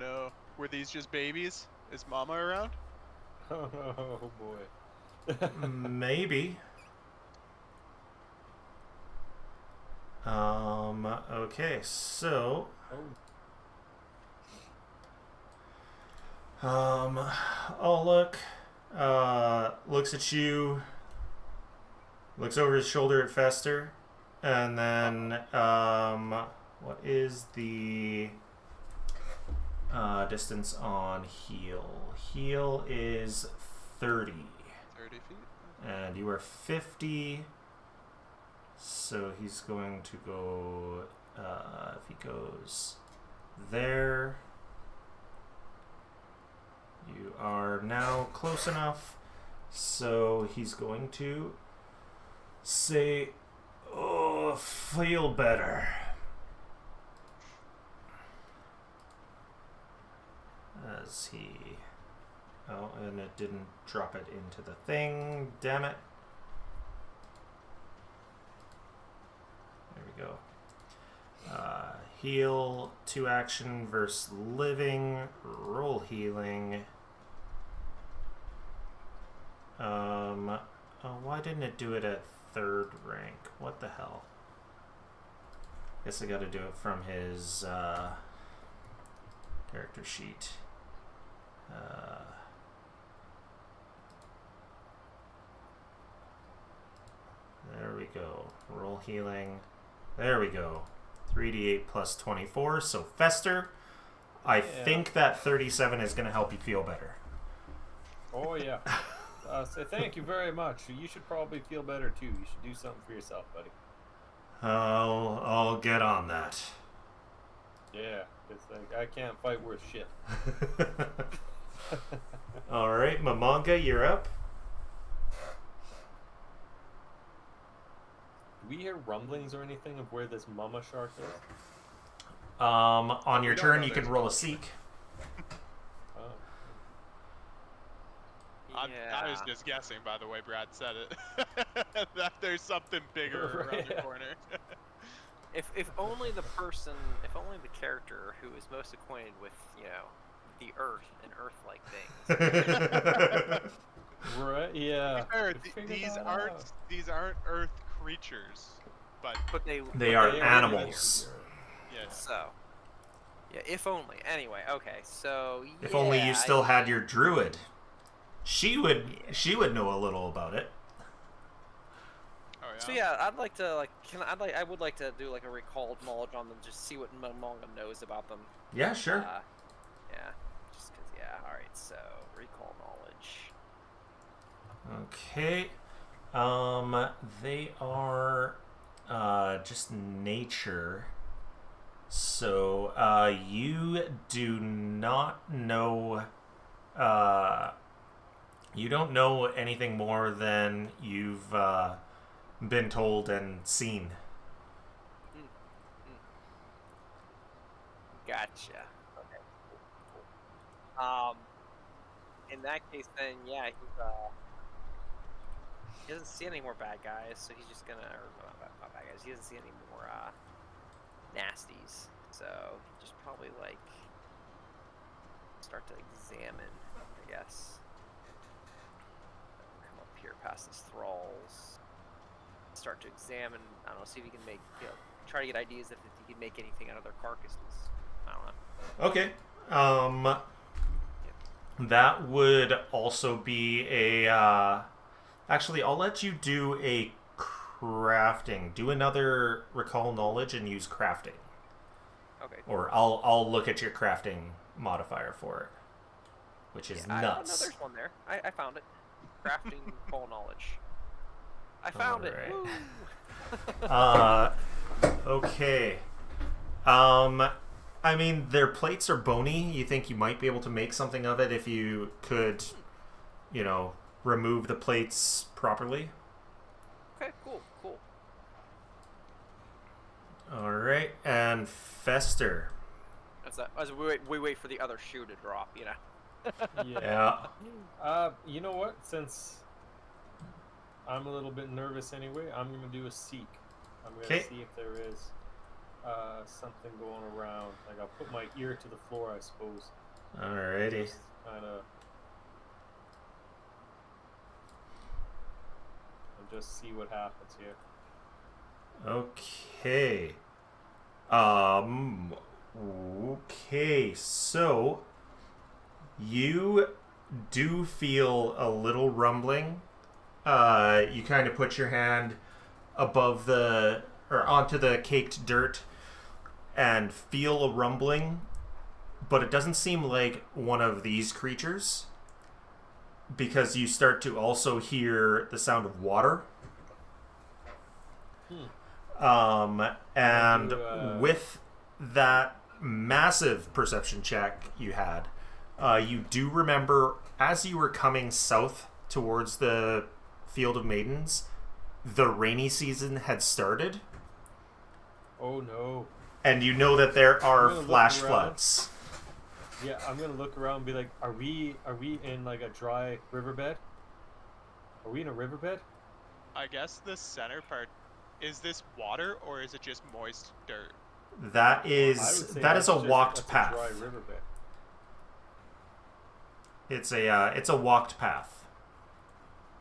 no. Were these just babies? Is Mama around? Oh boy. maybe. Okay, so Oh. Olek looks at you, Looks over his shoulder at Fester. And then, what is the distance on heal? Heal is 30. 30 feet. And you are 50. So he's going to go, if he goes there, you are now close enough. So he's going to say, "Oh, feel better." As he... Oh, and it didn't drop it into the thing. Damn it. There we go. Heal, 2 action versus living. Roll healing. Oh, why didn't it do it at 3rd rank? What the hell? Guess I gotta do it from his character sheet. There we go. Roll healing. There we go. 3d8 plus 24. So Fester, I think that 37 is going to help you feel better. Oh, yeah. Say thank you very much. You should probably feel better, too. You should do something for yourself, buddy. I'll get on that. Yeah, it's like, I can't fight worth shit. All right, Mamanga, you're up. Do we hear rumblings or anything of where this mama shark is? On your We don't turn, know you can there's roll a one. seek. Oh. I was just guessing, by the way Brad said it, that there's something bigger around the Right. corner. If only the person, if only the character who is most acquainted with, the earth and earth-like things. Right, yeah. Fair, We figured these that aren't out. these aren't Earth creatures, but But they They are They animals. yeah. So, yeah, if only. Anyway, okay, so If only you still I- had your druid. She would know a little about it. Oh yeah. So yeah, I'd like to I would like to do like a recalled knowledge on them, just see what Mamanga knows about them. Yeah, sure. Yeah, just cause all right. So recall knowledge. Okay. They are just nature. So you do not know you don't know anything more than you've been told and seen. Gotcha. Okay. Cool. In that case, then yeah, he doesn't see any more bad guys, so he's just gonna not bad guys. He doesn't see any more nasties, so he just probably like start to examine, I guess. Come up here past his thralls. Start to examine. I don't know. See if he can make try to get ideas if he can make anything out of their carcasses. I don't know. Okay. That would also be a actually, I'll let you do a crafting. Do another recall knowledge and use crafting. Okay. Or I'll look at your crafting modifier for it, which is No, nuts. there's one there. I found it. Crafting full knowledge. I found it. Alright. Woo! Okay. I mean, their plates are bony. You think you might be able to make something of it if you could, remove the plates properly? Okay, cool. All right, and Fester. As we wait for the other shoe to drop, Yeah. You know what? Since I'm a little bit nervous anyway, I'm gonna do a seek. I'm gonna 'Kay. see if there is something going around. Like I'll put my ear to the floor, I suppose. Alrighty. Just kind of, and just see what happens here. Okay. Okay, so you do feel a little rumbling you kind of put your hand above or onto the caked dirt and feel a rumbling, but it doesn't seem like one of these creatures, because you start to also hear the sound of water. And with that massive perception check you had, you do remember as you were coming south towards the Field of Maidens, the rainy season had started. Oh no. And you know that there are flash look around. floods. Yeah, I'm gonna look around and be like, are we in like a dry riverbed? Are we in a riverbed? I guess the center part, is this water or is it just moist dirt? That I would is say that is that's a walked that's path. A dry riverbed. It's a walked path.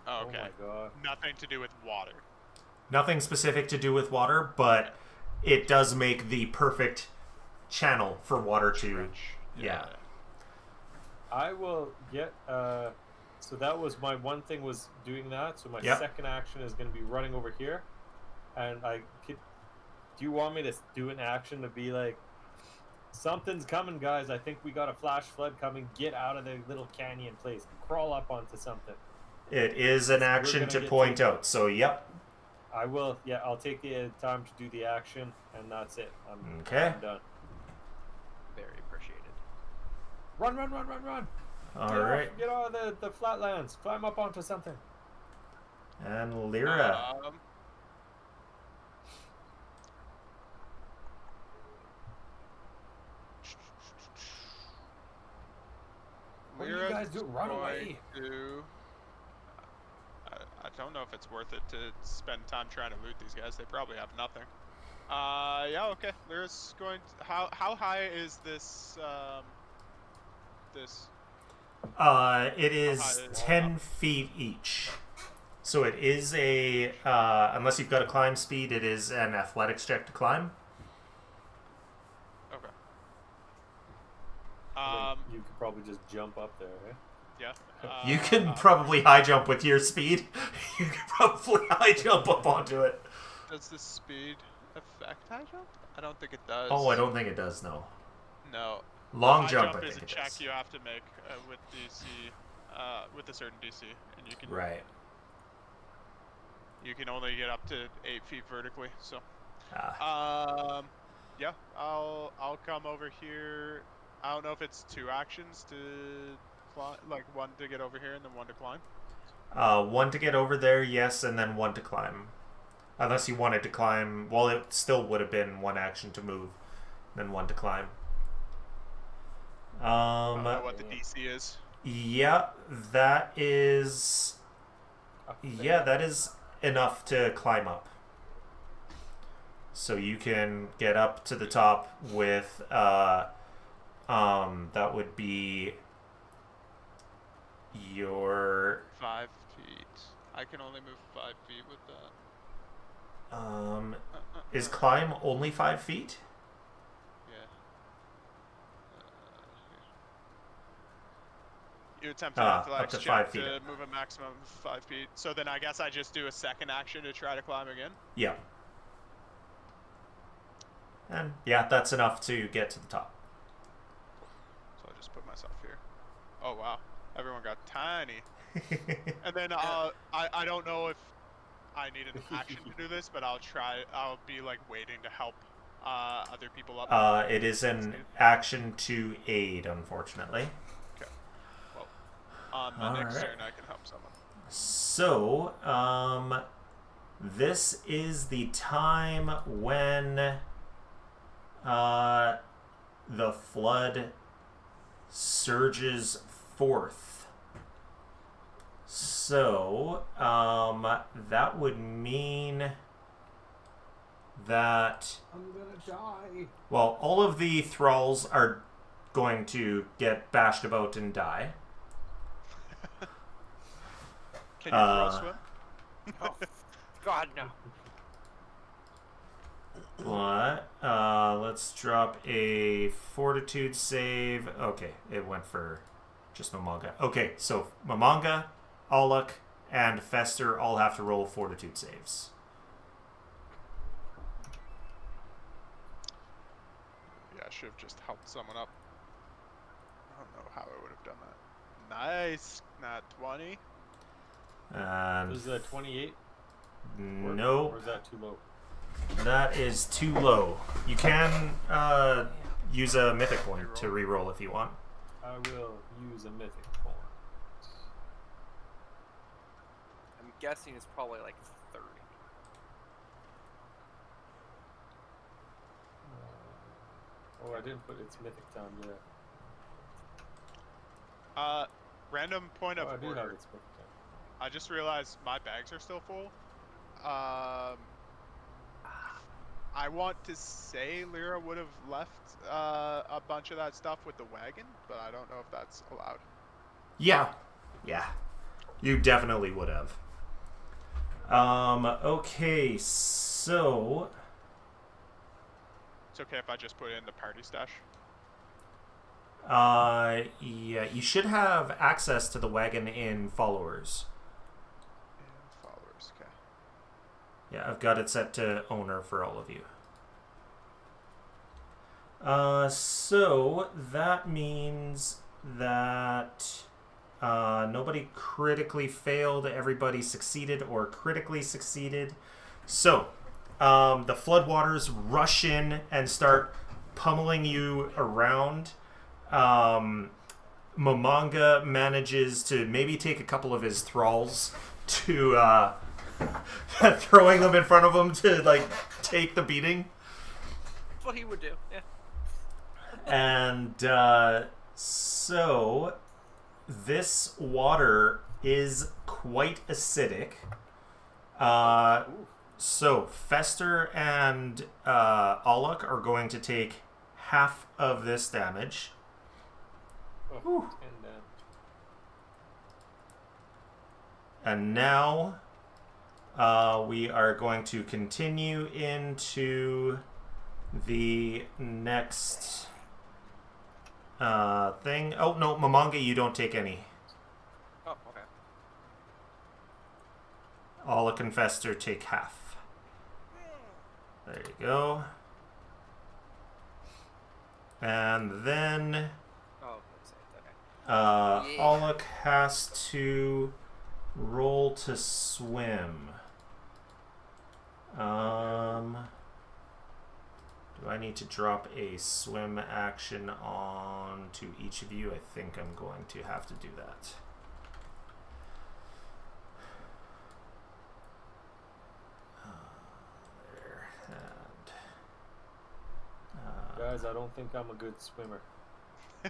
Oh, Oh okay. my god. Nothing to do with water. Nothing specific to do with water, but it does make the perfect channel for water to. Trench. Yeah. I will get so that was my one thing, was doing that. So my Yep. second action is gonna be running over here. And do you want me to do an action to be like, something's coming, guys, I think we got a flash flood coming, get out of the little canyon place, crawl up onto something? It is an We're action gonna to get point to- out. So yep. I will, yeah, I'll take the time to do the action, and that's it. I'm Okay. done. Very appreciated. Run, run, run, run, run! All Get right. off, get out of the flatlands, climb up onto something. And Lyra. What do you Lyra's guys do? Run going away. to- I don't know if it's worth it to spend time trying to loot these guys. They probably have nothing. Yeah, okay. Lyra's going to, how high is this, this? It high is is it? 10 feet each. So it is a unless you've got a climb speed, it is an athletics check to climb. Okay. I think you could probably just jump up there, eh? Yeah. You can probably high jump with your speed. You can probably high jump up onto it. Does the speed affect high jump? I don't think it does. Oh, I don't think it does. No. No. Long High jump, jump I is a think it check does. you have to make with DC, with a certain DC, and you can Right. you can only get up to 8 feet vertically. So, yeah, I'll come over here. I don't know if it's 2 actions to climb, like 1 to get over here and then 1 to climb. 1 to get over there, yes, and then 1 to climb. Unless you wanted to climb, well, it still would have been 1 action to move, then 1 to climb. I don't know what the DC is. Yeah, that is. Yeah, that is enough to climb up. So you can get up to the top with that would be your 5 feet. I can only move 5 feet with that. is climb only 5 feet? Yeah. You attempt an Up athletics to check 5 feet. to move a maximum of 5 feet. So then I guess I just do a second action to try to climb again. Yeah. And yeah, that's enough to get to the top. So I'll just put myself here. Oh wow, everyone got tiny. And then I don't know if I need an action to do this, but I'll try. I'll be like waiting to help other people up. It is an action to aid, unfortunately. Okay. Well, on my next Alright. turn, I can help someone. So, this is the time when the flood surges forth. So, that would mean that, I'm gonna die. well, all of the thralls are going to get bashed about and die. Can you throw swim? Oh, God, no. What? Let's drop a fortitude save. Okay, it went for just Mamanga. Okay, so Mamanga, Aluk, and Fester all have to roll fortitude saves. Yeah, I should have just helped someone up. I don't know how I would have done that. Nice. Not 20. And Is that 28? nope. Or is that too low? That is too low. You can use a mythic point to reroll if you want. I will use a mythic point. I'm guessing it's probably like 30. Oh, I didn't put its mythic down yet. Random point of Oh, I do have order. its mythic down. I just realized my bags are still full. I want to say Lyra would have left a bunch of that stuff with the wagon, but I don't know if that's allowed. Yeah. You definitely would have. Okay, so... It's okay if I just put it in the party stash. yeah, you should have access to the wagon in followers. And followers, okay. Yeah, I've got it set to owner for all of you. So that means that nobody critically failed, everybody succeeded or critically succeeded. So the floodwaters rush in and start pummeling you around. Momonga manages to maybe take a couple of his thralls to throwing them in front of him to like take the beating. That's what he would do. Yeah. And so this water is quite acidic. So Fester and Alok are going to take half of this damage. Oh, And now we are going to continue into the next thing. Oh, no, Momonga, you don't take any. Oh, okay. Alok and Fester take half. There you go. And then Oh, that's it. Okay. Yeah. Alok has to roll to swim. Do I need to drop a swim action on to each of you? I think I'm going to have to do that. There. And guys, I don't think I'm a good swimmer. I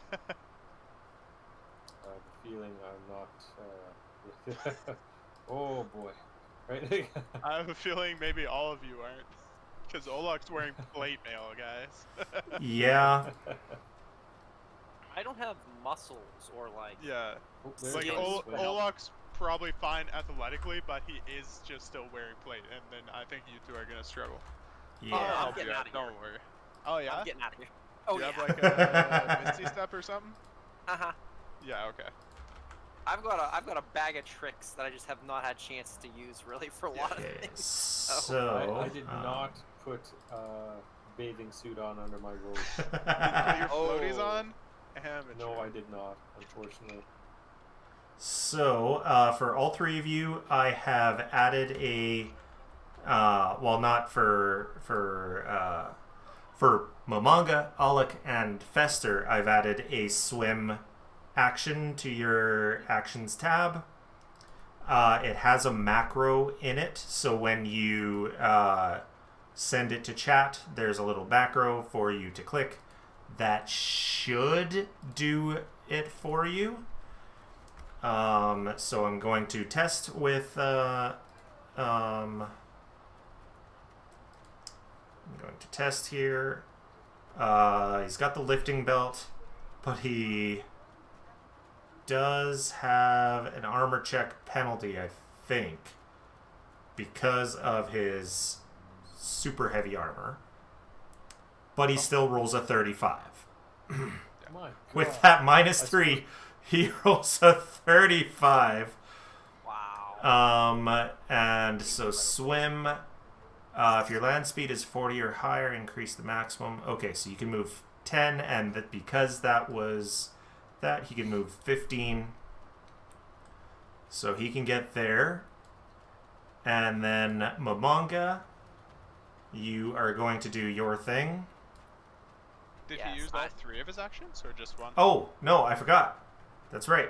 have a feeling I'm not. Oh boy. Right? I have a feeling maybe all of you aren't. Because Olok's wearing plate mail, guys. yeah. I don't have muscles or like. Yeah. Oh, there's Like, my swim. Olok's probably fine athletically, but he is just still wearing plate, and then I think you two are going to struggle. Yeah. I'm I'll help getting you out out, of here. don't worry. Oh, yeah? I'm getting out of here. Do Oh you yeah. have like a Misty Step or something? Uh-huh. Yeah, okay. I've got a bag of tricks that I just have not had chance to use really for a lot of Okay, things. so I did not put bathing suit on under my robe. Did you put your floaties Oh. on? Amateur. No, I did not, unfortunately. So, for all three of you, I have added a, well, not for Momonga, Alok, and Fester, I've added a swim action to your actions tab. It has a macro in it, so when you send it to chat, there's a little macro for you to click that should do it for you. So I'm going to test with I'm going to test here. He's got the lifting belt, but he does have an armor check penalty, I think, because of his super heavy armor. But he still rolls a 35. My With God. that -3, he rolls a 35. Wow. And so swim. If your land speed is 40 or higher, increase the maximum. Okay, so you can move 10, and because that was that, he can move 15. So he can get there. And then Momonga, you are going to do your thing. Did Yes, he use all 3 of his actions or just one? Oh, no, I forgot. That's right.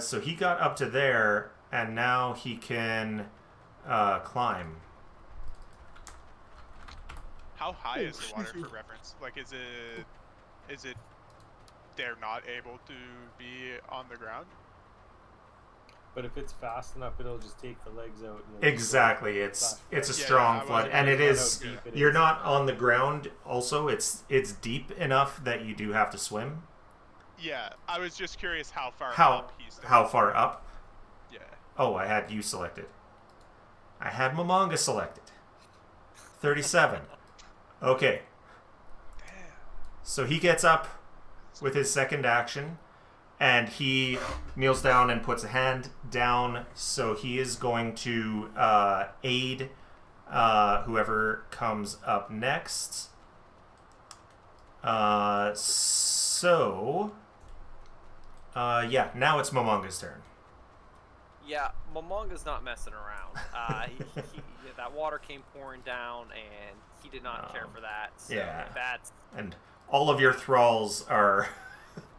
So he got up to there, and now he can climb. How high is the water for reference? Like, is it they're not able to be on the ground? But if it's fast enough, it'll just take the legs out. And Exactly. It's a Yeah, strong yeah, flood, I and it don't know is. how deep it You're is. not on the ground. Also, it's deep enough that you do have to swim. Yeah, I was just curious how far How up he's there. how far up? Yeah. Oh, I had you selected. I had Momonga selected. 37. Okay. Damn. So he gets up with his second action, and he kneels down and puts a hand down. So he is going to aid whoever comes up next. Yeah, now it's Momonga's turn. Yeah, Momonga's not messing around. That water came pouring down, and he did not care for that. So yeah. that's And all of your thralls are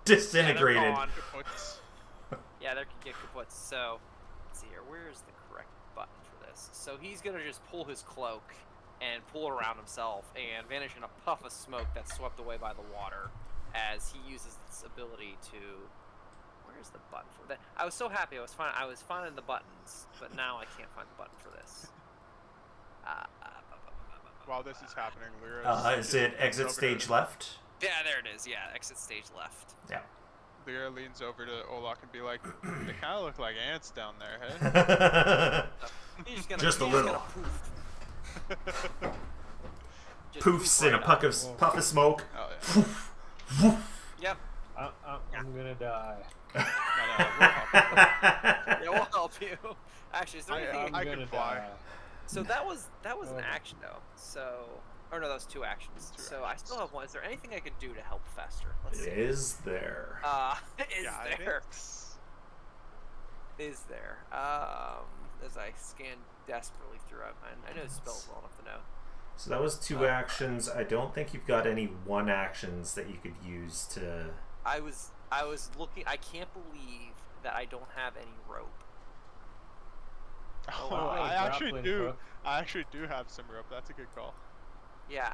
disintegrated. Yeah, they're gone. Kaputs. Yeah, they could get kaputs. So, let's see here. Where's the correct button for this? So he's gonna just pull his cloak and pull it around himself and vanish in a puff of smoke that's swept away by the water as he uses this ability to. Where's the button for that? I was so happy. I was finding the buttons, but now I can't find the button for this. While this is happening, Lyra Is it exit stage left? Yeah, there it is. Yeah, exit stage left. Yeah. Lyra leans over to Olak and be like, "They kind of look like ants down there, hey?" He's gonna, Just a he's little. gonna poof. Just Poofs poof in a right puff up. of smoke. Oh yeah. Yep. I'm gonna die. No, we'll help you. Yeah, we'll help you. Actually, is there anything? I can fly. So that was an action though. So, or no, that was 2 actions. Two So I still have 1. Is there anything I could do to help Fester? Let's see. Is there? Yeah, Is there? As I scan desperately throughout mine, I know spells well enough to know. So that was 2 actions. I don't think you've got any 1 actions that you could use to. I was looking. I can't believe that I don't have any rope. Oh, wow. I actually Grappling do. hook. I actually do have some rope. That's a good call. Yeah,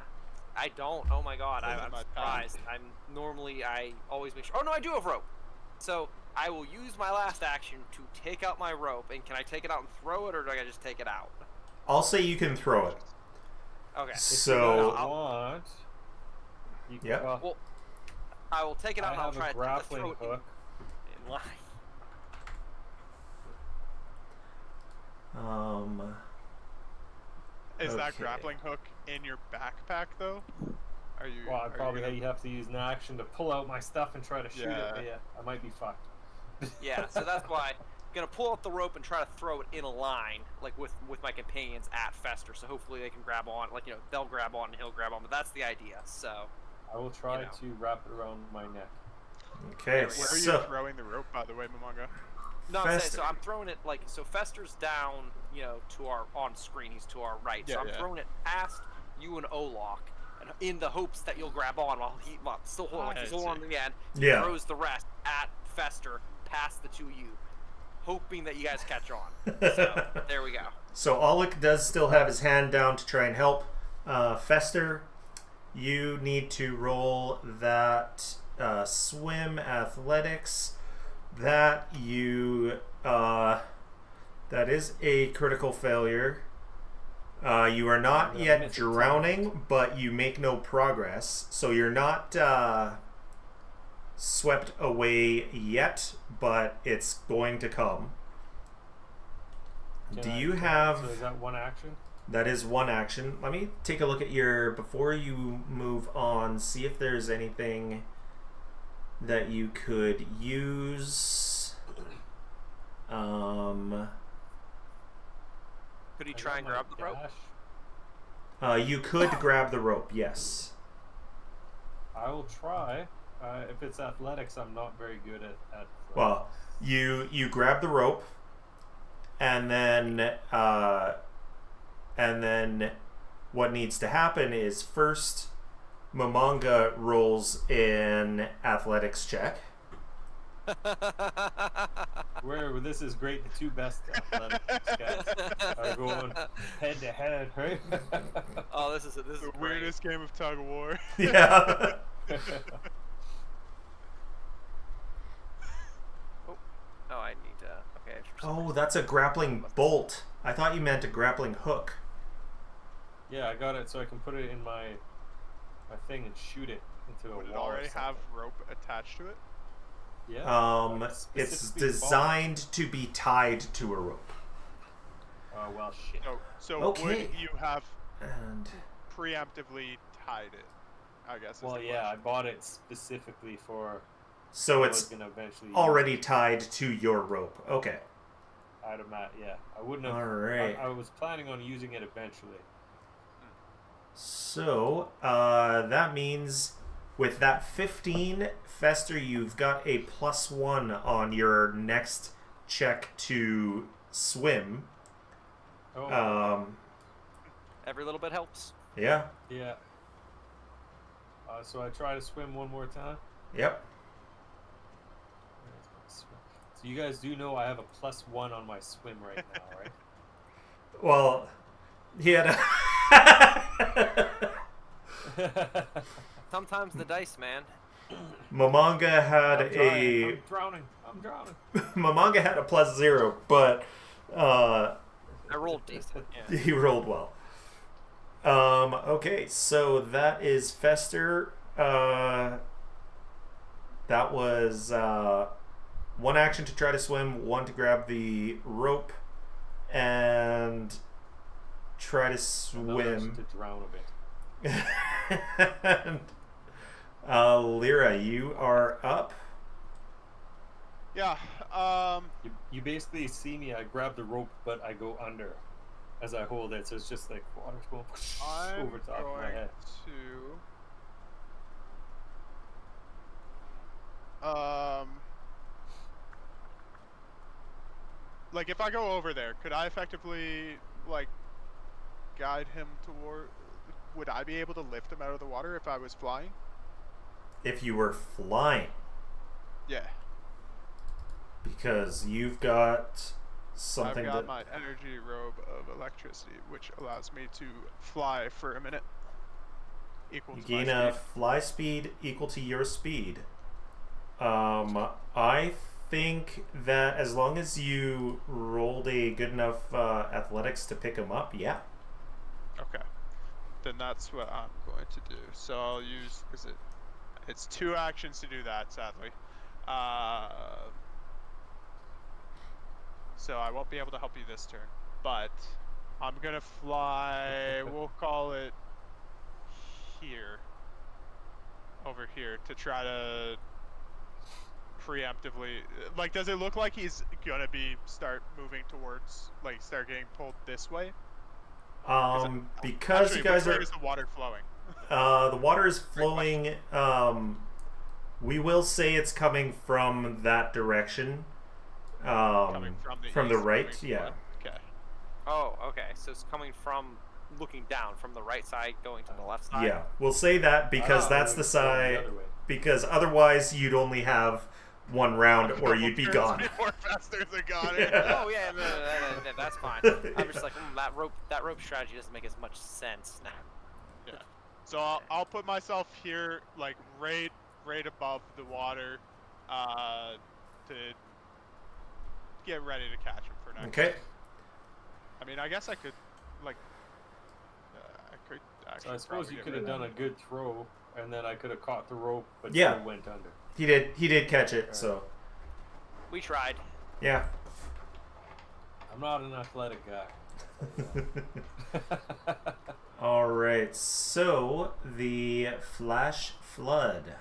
I don't. Oh my god, Those are I'm my surprised. I always make sure. Oh no, I do have rope. So I will use my last action to take out my rope. And can I take it out and throw it, or do I just take it out? I'll say you can throw it. Okay. So. Want? You can, Yeah. Well, I will take it out I and I'll have try a to grappling throw it hook. in line. Is that Okay. grappling hook in your backpack though? Are you? Well, are probably you you have to use an action to pull out my stuff and try to shoot it. But yeah, I might be fucked. Yeah, so that's why I'm gonna pull out the rope and try to throw it in a line, like with my companions at Fester. So hopefully they can grab on, like they'll grab on and he'll grab on. But that's the idea. So I will try You know. to wrap it around my neck. Okay. Where are you So. throwing the rope, by the way, Momonga? no, I'm saying, Fester. so I'm throwing it so Fester's down, to our on screen. He's to our right. So Yeah, I'm yeah. throwing it past you and Olak, and in the hopes that you'll grab on while he's still holding. I He's holding on see. to the end. Yeah. Throws the rest at Fester past the 2 of you, hoping that you guys catch on. So there we go. So Oleg does still have his hand down to try and help. Fester, you need to roll that swim athletics. That is a critical failure. You are not Yeah, yet missed it. drowning, but you make no progress. So you're not swept away yet, but it's going to come. Can Do I- you have... So is that 1 action? That is 1 action. Let me take a look at before you move on, see if there's anything that you could use. Could he try and grab the rope? You could grab the rope, yes. I will try. If it's athletics, I'm not very good at Well, you grab the rope, and then what needs to happen is first Momonga rolls an athletics check. Where this is great, the two best athletics guys are going head to head, right? Oh, this is The great. weirdest game of tug of war. Yeah. Oh, I need to. Okay. Oh, that's a grappling bolt. I thought you meant a grappling hook. Yeah, I got it, so I can put it in my thing and shoot it into a Would it wall. already or have something. rope attached to it? Yeah. It's specifically designed to be tied to a rope. Oh well, shit. So Okay. would you have And preemptively tied it? I guess. Is Well, the yeah, I question. bought it specifically for. so I it's was gonna eventually already tied to your rope. Okay. Out of that, yeah. I wouldn't have. All right. I was planning on using it eventually. So, that means with that 15, Fester, you've got a +1 on your next check to swim. Oh. Every little bit helps. Yeah. Yeah. So I try to swim one more time. Yep. So you guys do know I have a +1 on my swim right now, right? Well, he had a... Sometimes the dice, man. Momonga had I'm drowning. Momonga had a +0, but I rolled decent. Yeah. he rolled well. Okay, so that is Fester. That was 1 action to try to swim, 1 to grab the rope, and try to swim. To drown a bit. And, Lyra, you are up. Yeah. You basically see me. I grab the rope, but I go under as I hold it. So it's just like water's going I'm over top of my going head. to. Like, if I go over there, could I effectively, like, guide him toward... Would I be able to lift him out of the water if I was flying? If you were flying, Yeah. because you've got something I've got that... my energy robe of electricity, which allows me to fly for a minute. Equal You to my gain a speed. fly speed equal to your speed. I think that as long as you rolled a good enough athletics to pick him up, yeah. Okay. Then that's what I'm going to do. So I'll use... It's 2 actions to do that, sadly. So I won't be able to help you this turn. But I'm going to fly... we'll call it... here. Over here. To try to... preemptively... Like, does it look like he's going to start moving towards... Like, start getting pulled this way? Because Actually, you guys which way are... is the water flowing? The water is flowing. We will say it's coming from that direction. Coming from the east, right, coming yeah. north? Okay. Oh, okay. So it's coming from looking down from the right side, going to the left side. Yeah, we'll say that because that's the side. Because otherwise, you'd only have 1 round, or you'd be gone. Before Festers are gone. Yeah. Oh yeah, no, that's fine. I'm just like that rope strategy doesn't make as much sense now. Yeah. So I'll put myself here, like right above the water, to get ready to catch him for next. Okay. I mean, I guess I could, like, I could actually. So I suppose probably you get could rid have of done a good throw, and then I could have caught the rope, but Yeah. still went under. He did catch it, so We tried. yeah. I'm not an athletic guy. All right, so the flash flood,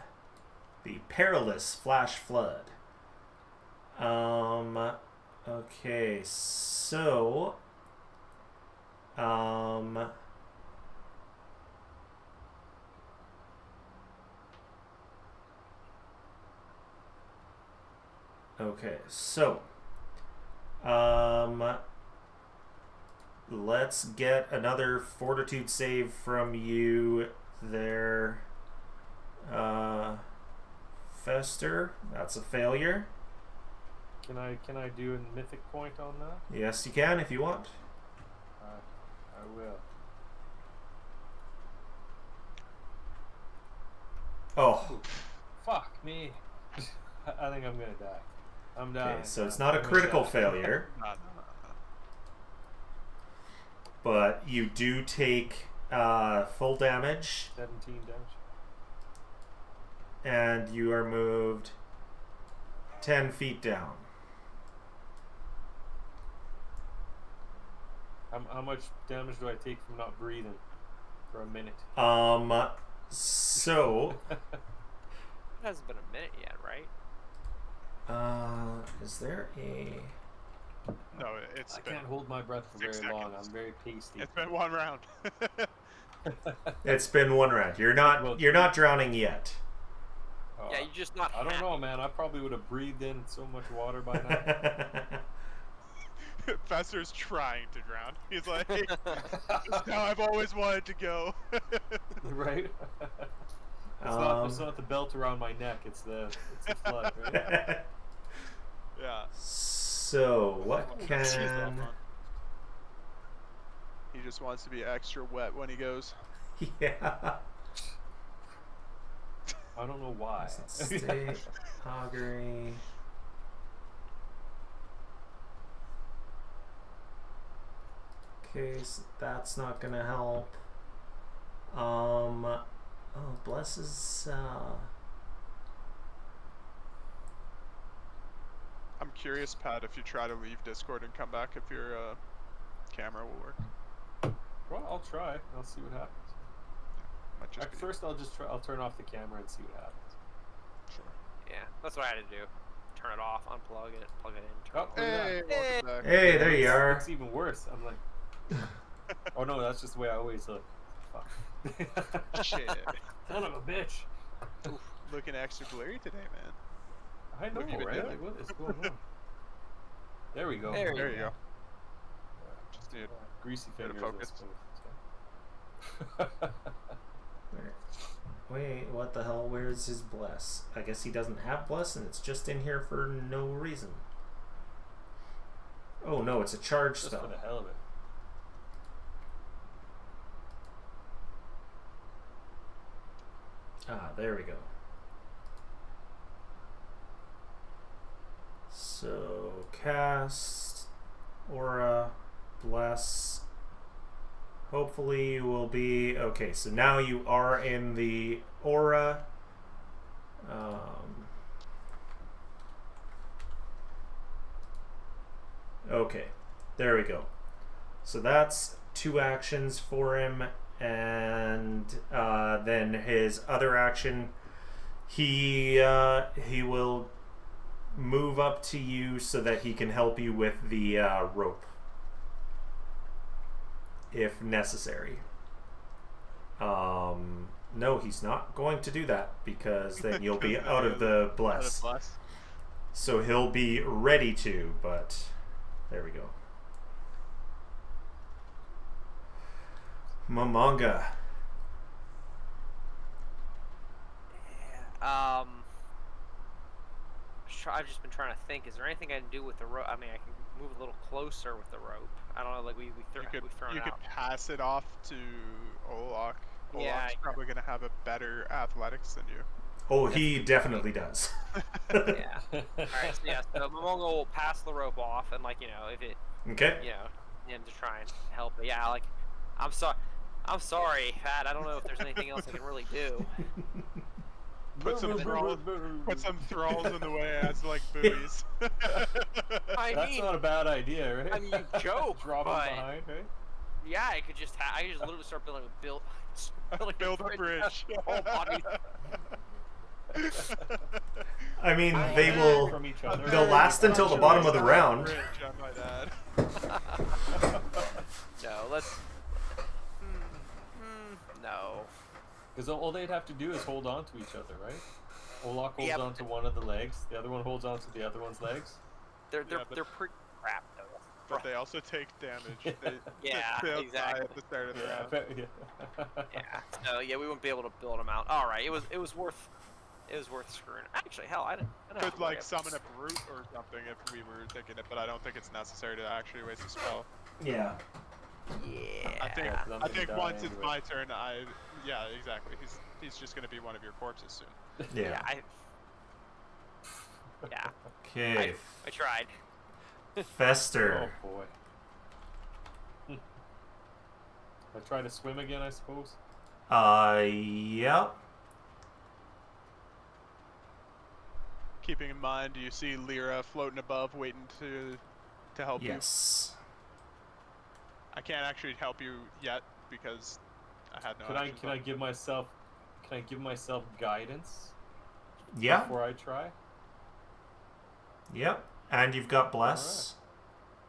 the perilous flash flood. Okay, Okay, so okay, so let's get another fortitude save from you there, Fester. That's a failure. Can I do a mythic point on that? Yes, you can if you want. I will. Oh, Ooh, fuck me. I think I'm gonna die. I'm dying. okay, so it's not a critical failure, No. but you do take full damage, 17 damage. and you are moved 10 feet down. How much damage do I take from not breathing for a minute? So, It hasn't been a minute yet, right? is there a... No, it's I been can't hold my breath for 6 very long. seconds. I'm very pasty. it's been 1 round. It's been 1 round. You're not drowning yet. Oh, Yeah, you just not. I don't happy. know, man. I probably would have breathed in so much water by now. Fester's trying to drown. He's like, "This is how I've always wanted to go." Right? It's not the belt around my neck. It's the flood, right? Yeah. So, what She's can... not fun. He just wants to be extra wet when he goes. Yeah. I don't know why. State, augury... Okay, so that's not gonna help. Oh, bless is, I'm curious, Pat, if you try to leave Discord and come back, if your camera will work. Well, I'll try. I'll see what happens. Might just At be first, I'll turn off the camera and see what happens. sure. Yeah, that's what I had to do. Turn it off, unplug it, plug it in, turn Oh, it on. Hey, welcome back. hey, there you are. It's even worse. I'm like, oh no, that's just the way I always look. Fuck. Shit. Son of a bitch. Looking extra blurry today, man. I know, What have you been right? doing? Like, what is going on? There we go. There There you go. Just need Greasy Gotta fingers. focus. I suppose. Wait, what the hell? Where's his bless? I guess he doesn't have bless and it's just in here for no reason. Oh no, it's a charge Just spell. for the hell of it. Ah, there we go. So, cast, aura, bless. Hopefully you will be... Okay, so now you are in the aura. Okay, there we go. So that's 2 actions for him, and then his other action, he will move up to you so that he can help you with the rope, if necessary. No, he's not going to do that because then you'll be out of the bless. So he'll be ready to, but there we go. Mamanga. Yeah, I've just been trying to think. Is there anything I can do with the rope? I mean, I can move a little closer with the rope. I don't know. Like we've thrown You it could out. pass it off to Olak. Olak's Yeah, probably gonna have a better athletics than you. Oh, he definitely does. Yeah. All right. So yeah. So Momongo will pass the rope off, and like if it, Okay. him to try and help. But yeah, like I'm sorry, Pat. I don't know if there's anything else I can really do. Put some thralls in the way as like buoys. That's not a bad idea, right? I mean, you joke, Drop him but behind, right? yeah, I could just literally start building Build a bridge. The whole body. I mean, they will. From each other. They'll last until the bottom of the round. Bridge, I'm let's. No. Because all they'd have to do is hold on to each other, right? Olak holds Yep. on to one of the legs, the other one holds on to the other one's legs. They're but- pretty crap though. But they also take damage. They, Yeah, they'll die exactly. at the start of the round. Yeah. So yeah, we wouldn't be able to build them out. All right. It was worth screwing. Actually, hell, I don't Could have to like worry summon a brute or something if we were thinking it, but I don't think it's necessary to actually waste a spell. Yeah. Yeah. I think Yeah, 'cause I'm I gonna think die once it's anyway. my turn, yeah, exactly. He's just gonna be one of your corpses soon. Yeah. Yeah. Yeah. Okay. I tried. Fester. Oh boy. I try to swim again, I suppose. Yep. Keeping in mind, do you see Lyra floating above, waiting to help you? Yes. I can't actually help you yet because I had no. Can I action can I give myself guidance Yeah. before I try? Yep. And you've got bless.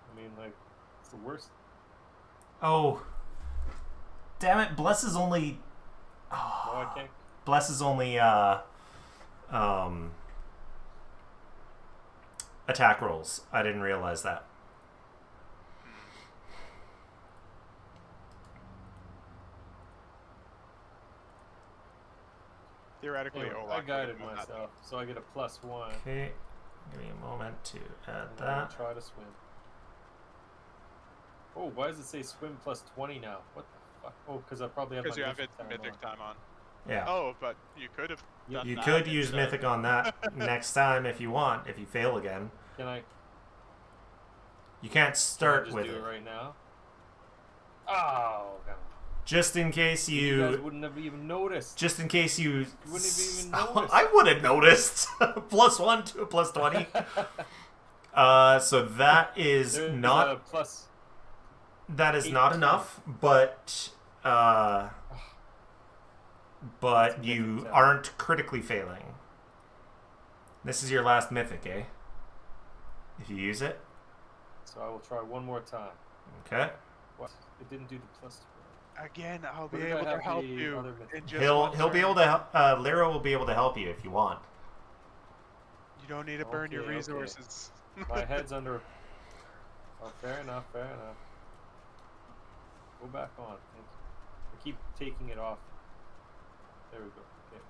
I mean, like, it's the worst. Oh. Damn it! Bless is only. No, I can't. Bless is only attack rolls. I didn't realize that. Theoretically, Anyway, Olak I would've guided done that. myself, so I get a +1. Okay. Give me a moment to add And I'm that. gonna try to swim. Oh, why does it say swim +20 now? What the fuck? Oh, because I probably have my Because you have mythic it time mythic on. time on. Yeah. Oh, but you could have done You that could use instead. Mythic on that next time if you want, if you fail again. Can I You can't start just with do it. it right now? Oh, God. Just in case You guys you... wouldn't have even noticed. Just in case you... You wouldn't have even noticed. I would have noticed. +1 to a +20. So that is There's not... a plus. That is 8 not to- enough, but That's you mythic time. aren't critically failing. This is your last mythic, eh? If you use it. So I will try one more time. Okay. What? It didn't do the +2. Again, I'll Where be did I able to have help the you. other mythic? In just He'll one be turn. able to Lyra will be able to help you if you want. You don't need to burn your Okay, okay. resources. My head's under. Oh, fair enough, fair enough. Go back on. Thank you. I keep taking it off. There we go. Okay.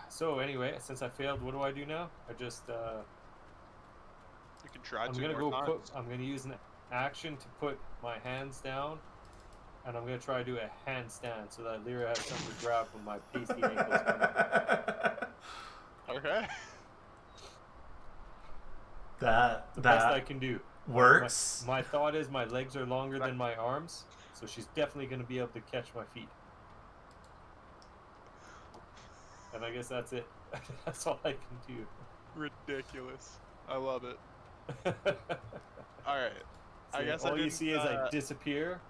So anyway, since I failed, what do I do now? I just You can try I'm two gonna more go times. I'm gonna use an action to put my hands down, and I'm gonna try to do a handstand so that Lyra has something to grab when my pasty ankles come up. Okay. That The best I that can do. works. My thought is my legs are longer than my arms, so she's definitely gonna be able to catch my feet. And I guess that's it. That's all I can do. Ridiculous. I love it. All right. I So guess all you didn't, see is I disappear.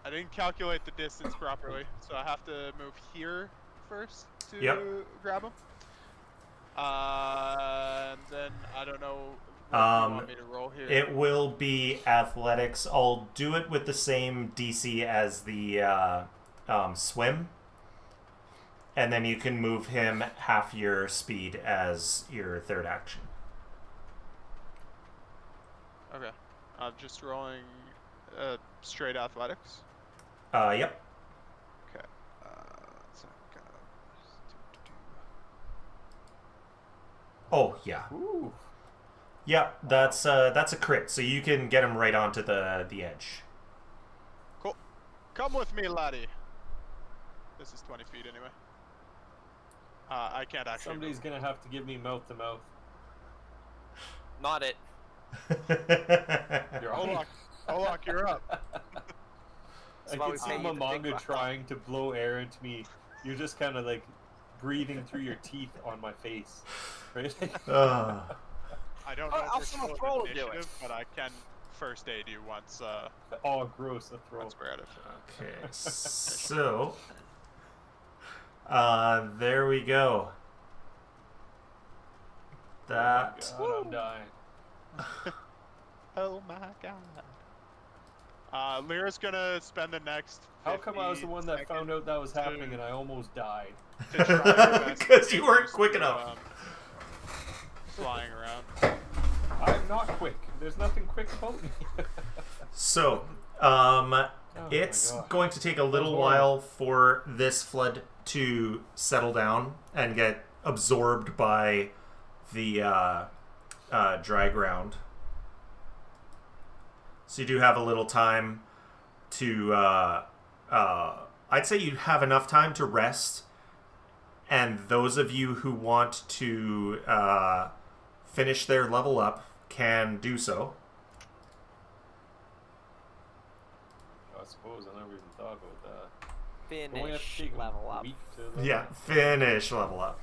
I didn't calculate the distance properly, so I have to move here first to Yep. grab him. And then I don't know what you want me to roll here. It will be athletics. I'll do it with the same DC as the swim. And then you can move him half your speed as your third action. Okay. I'm just rolling straight athletics. Yep. Okay. So Oh, yeah. Ooh. Yeah, that's a crit, so you can get him right onto the edge. cool. Come with me, laddie. This is 20 feet anyway. I can't actually. Somebody's move. gonna have to give me mouth to mouth. Not it. You're Olak, Olak, you're up. I why can we see pay you to Mamanga think about- trying to blow air into me. You're just kind of like breathing through your teeth on my face, right? Ugh. I don't know I'll if send we're a still throw in to do it. initiative, but I can first aid you once Oh, gross! A throw. once we're at it. Okay, so there we go. That Oh my God, I'm dying. Oh my god. Lyra's gonna spend the next. How come I was the one that 50 found out that was happening to- and I almost died? to try her best Because to you get weren't used quick to, enough. Flying around. I'm not quick. There's nothing quick about me. So, it's my gosh. going to take a little while for this flood to settle down and get absorbed by the dry ground. So you do have a little time to, I'd say you have enough time to rest. And those of you who want to finish their level up can do so. I suppose I never even thought about that. Don't we have to Finish take a level up. week to level Yeah, up? finish level up.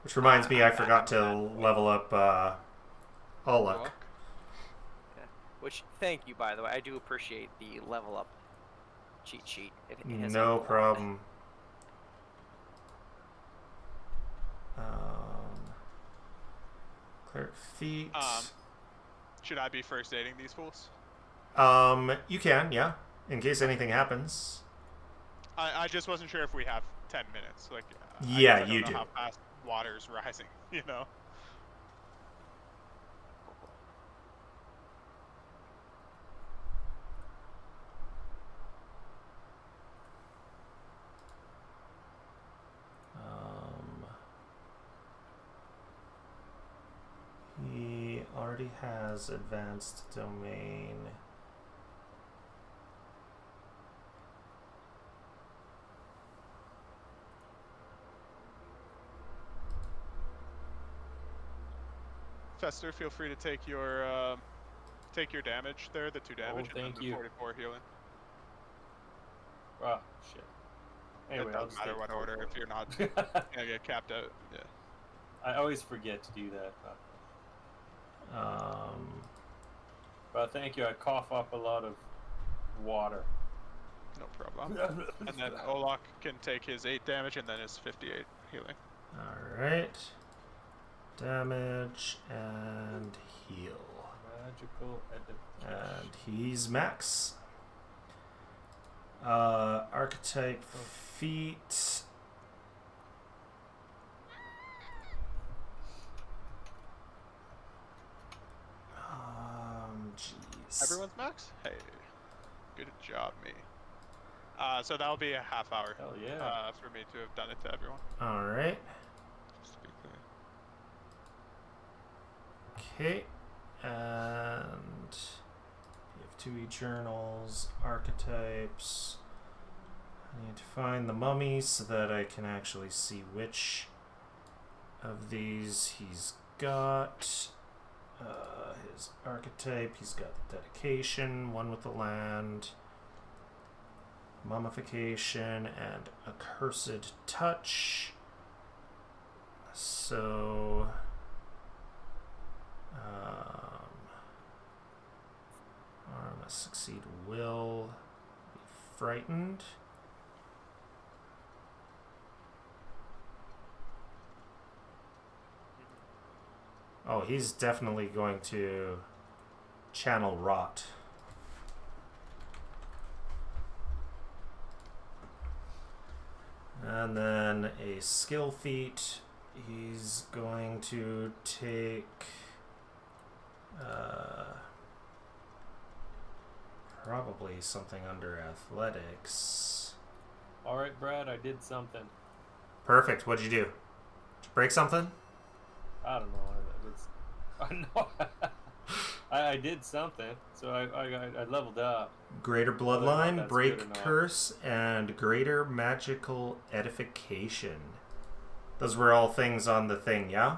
Which reminds me, I forgot to level up all luck. Which, thank you, by the way. I do appreciate the level up cheat sheet. It has No helped a lot. problem. Cleric feat. Should I be first aiding these fools? You can, yeah. In case anything happens. I just wasn't sure if we have 10 minutes. Like, Yeah, I don't you know do. how fast water's rising, you know? He already has advanced domain. Fester, feel free to take your damage there, the 2 damage, and thank then the you. 44 healing. Ah, shit. Anyway, It I'll doesn't just matter take what the order if 44. you're not gonna get capped out. Yeah. I always forget to do that. But thank you. I cough up a lot of water. No problem. And then Olak can take his 8 damage and then his 58 healing. Alright. Damage and heal. Magical edification. And he's max. Archetype feat. Jeez. Everyone's max? Hey. Good job, me. So that'll be a half hour. Hell yeah. For me to have done it to everyone. Alright. Just to be clear. Okay. And you have 2 e-journals, archetypes. I need to find the mummies so that I can actually see which of these he's got. His archetype, he's got the dedication, one with the land, mummification, and accursed touch. So, Arma succeed will be frightened. Oh, he's definitely going to channel rot. And then a skill feat. He's going to take probably something under athletics. Alright, Brad, I did something. Perfect. What'd you do? Did you break something? I don't know. I did something, so I leveled up. Greater Whether or not bloodline, that's break good or not. curse, and greater magical edification. Those were all things on the thing, yeah?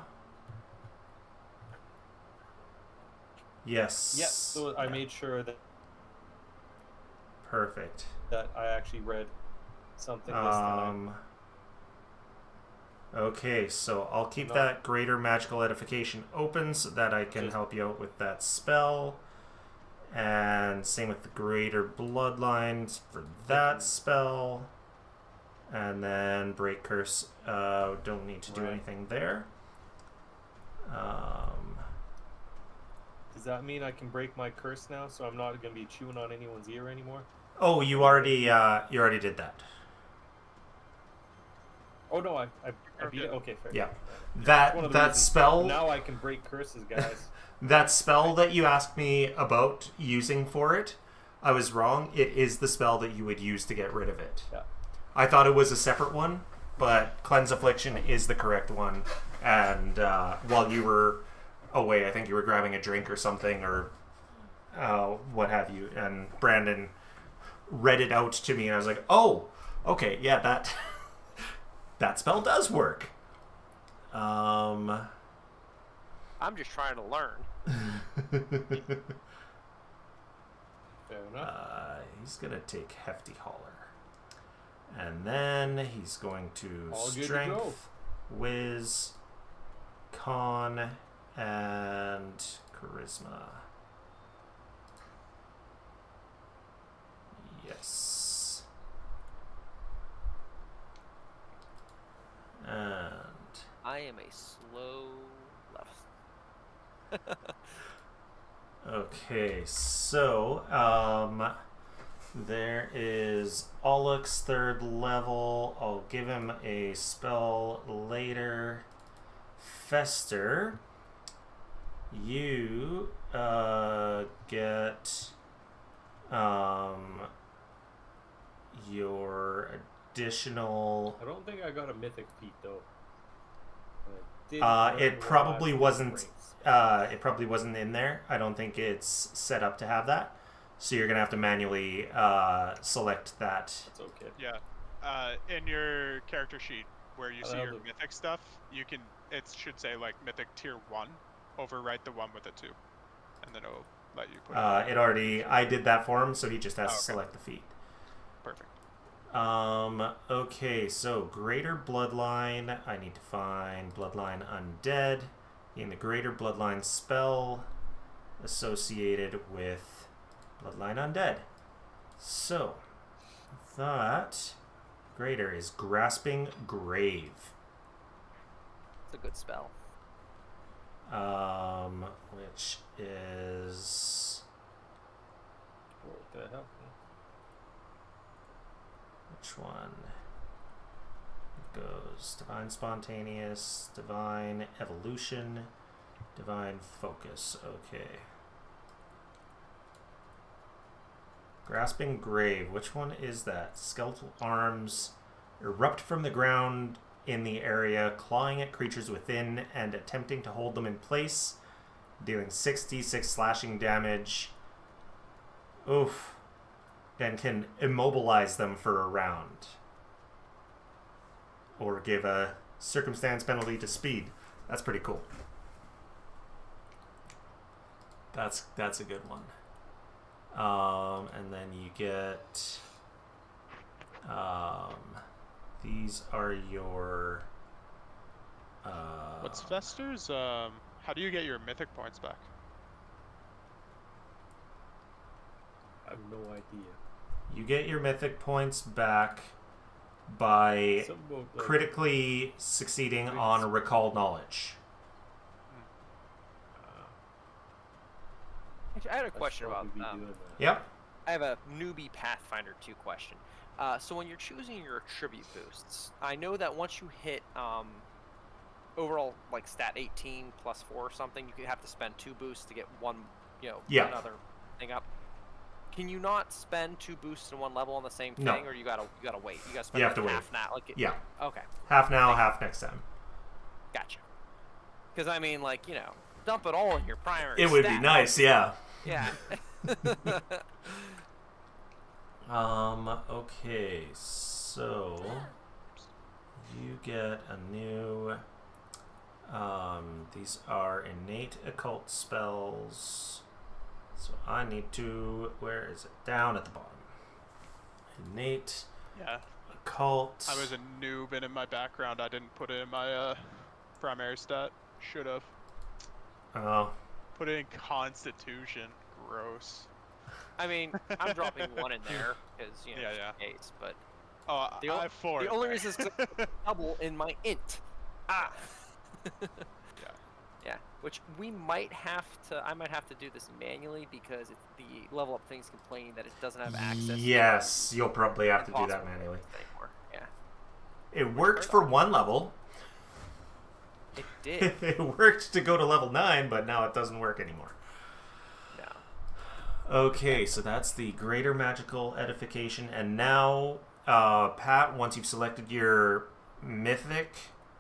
Yes. Yes, so I made sure Perfect. that I actually read something this time. Okay, so I'll keep No. that greater magical edification open so that I can Just- help you out with that spell. And same with the greater bloodlines for that spell. And then break curse. Don't need to do Right. anything there. Does that mean I can break my curse now, so I'm not gonna be chewing on anyone's ear anymore? Oh, you already did that. Oh no, I beat it. Okay, fair. Yeah. That's one of the That reasons. spell. Now I can break curses, guys. That spell that you asked me about using for it, I was wrong. It is the spell that you would use to get rid of it. Yeah. I thought it was a separate one, but Cleanse Affliction is the correct one. And while you were away, I think you were grabbing a drink or something, or what have you, and Brandon read it out to me, and I was like, oh, okay, yeah, that spell does work. I'm just trying to learn. Fair enough. He's gonna take Hefty Holler, and then he's going to All good to go. Strength, Whiz, Con, and Charisma. Yes. And I am a slow level. okay, so there is Olix, 3rd level. I'll give him a spell later. Fester, you get your additional. I don't think I got a mythic feat though. It probably wasn't. It probably wasn't in there. I don't think it's set up to have that. So you're gonna have to manually select that. That's okay. Yeah. In your character sheet where you see I'll your do- mythic stuff, you can. It should say like mythic tier 1. Overwrite the 1 with a 2, and then it'll let you put it. It already. I did that for him, so he just has to Okay. select the feat. Perfect. Okay, so Greater Bloodline. I need to find Bloodline Undead. In the Greater Bloodline spell associated with Bloodline Undead. So, that Greater is Grasping Grave. It's a good spell. Which is... What the hell? Which one? It goes Divine Spontaneous, Divine Evolution, Divine Focus. Okay. Grasping Grave. Which one is that? Skeletal arms erupt from the ground in the area, clawing at creatures within and attempting to hold them in place, dealing 6d6 slashing damage. Oof. And can immobilize them for a round. Or give a circumstance penalty to speed. That's pretty cool. That's a good one. And then you get... these are your... What's Fester's? How do you get your mythic points back? I have no idea. You get your mythic points back by Something about, like, critically succeeding on recalled knowledge. Actually, I had a I should question about probably be doing that. Yep. I have a newbie Pathfinder 2 question. So when you're choosing your attribute boosts, I know that once you hit overall like stat 18 plus 4 or something, you could have to spend 2 boosts to get one, Yeah. another thing up. Can you not spend 2 boosts in one level on the same thing, No. or you gotta wait? You gotta spend You have like to wait. half now. Yeah. Okay, Half now, half next time. gotcha. Because I mean, like dump it all in your primary. It would be stat. nice, yeah. Yeah. Okay, so you get a new these are innate occult spells. So I need to, where is it? Down at the bottom. Innate Yeah. occult. I was a noob, and in my background, I didn't put it in my primary stat. Should have. Oh, Put it in Constitution. Gross. I mean, I'm dropping 1 in there because Yeah, just yeah. in case, but Oh, The I have 4. the in only there. reason is 'cause I double in my int. Ah. Yeah, which we might have to. I might have to do this manually because the level up thing's complaining that it doesn't have access. Yes, you'll probably have to do that impossible manually. anymore. Yeah, It worked for one level. it did. It worked to go to level 9, but now it doesn't work anymore. No. Okay, so that's the greater magical edification. And now, Pat, once you've selected your mythic,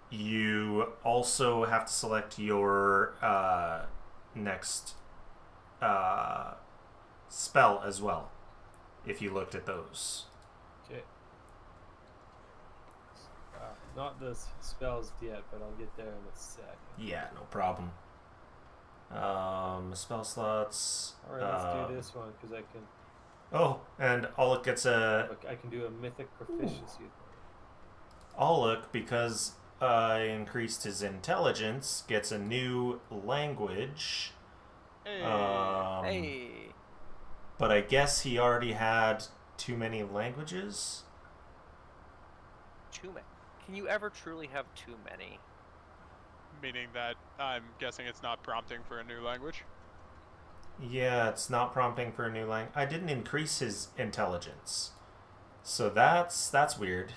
you also have to select your next spell as well, if you looked at those. Okay. Not the spells yet, but I'll get there in a sec. Yeah, no problem. Spell slots. Alright, let's do this one, because I can... Oh, and Alec gets a... Look, I can do a mythic proficiency. Alec, because I increased his intelligence, gets a new language. Hey. Hey. But I guess he already had too many languages? Too many. Can you ever truly have too many? Meaning that I'm guessing it's not prompting for a new language. Yeah, it's not prompting for a new language. I didn't increase his intelligence. So that's weird.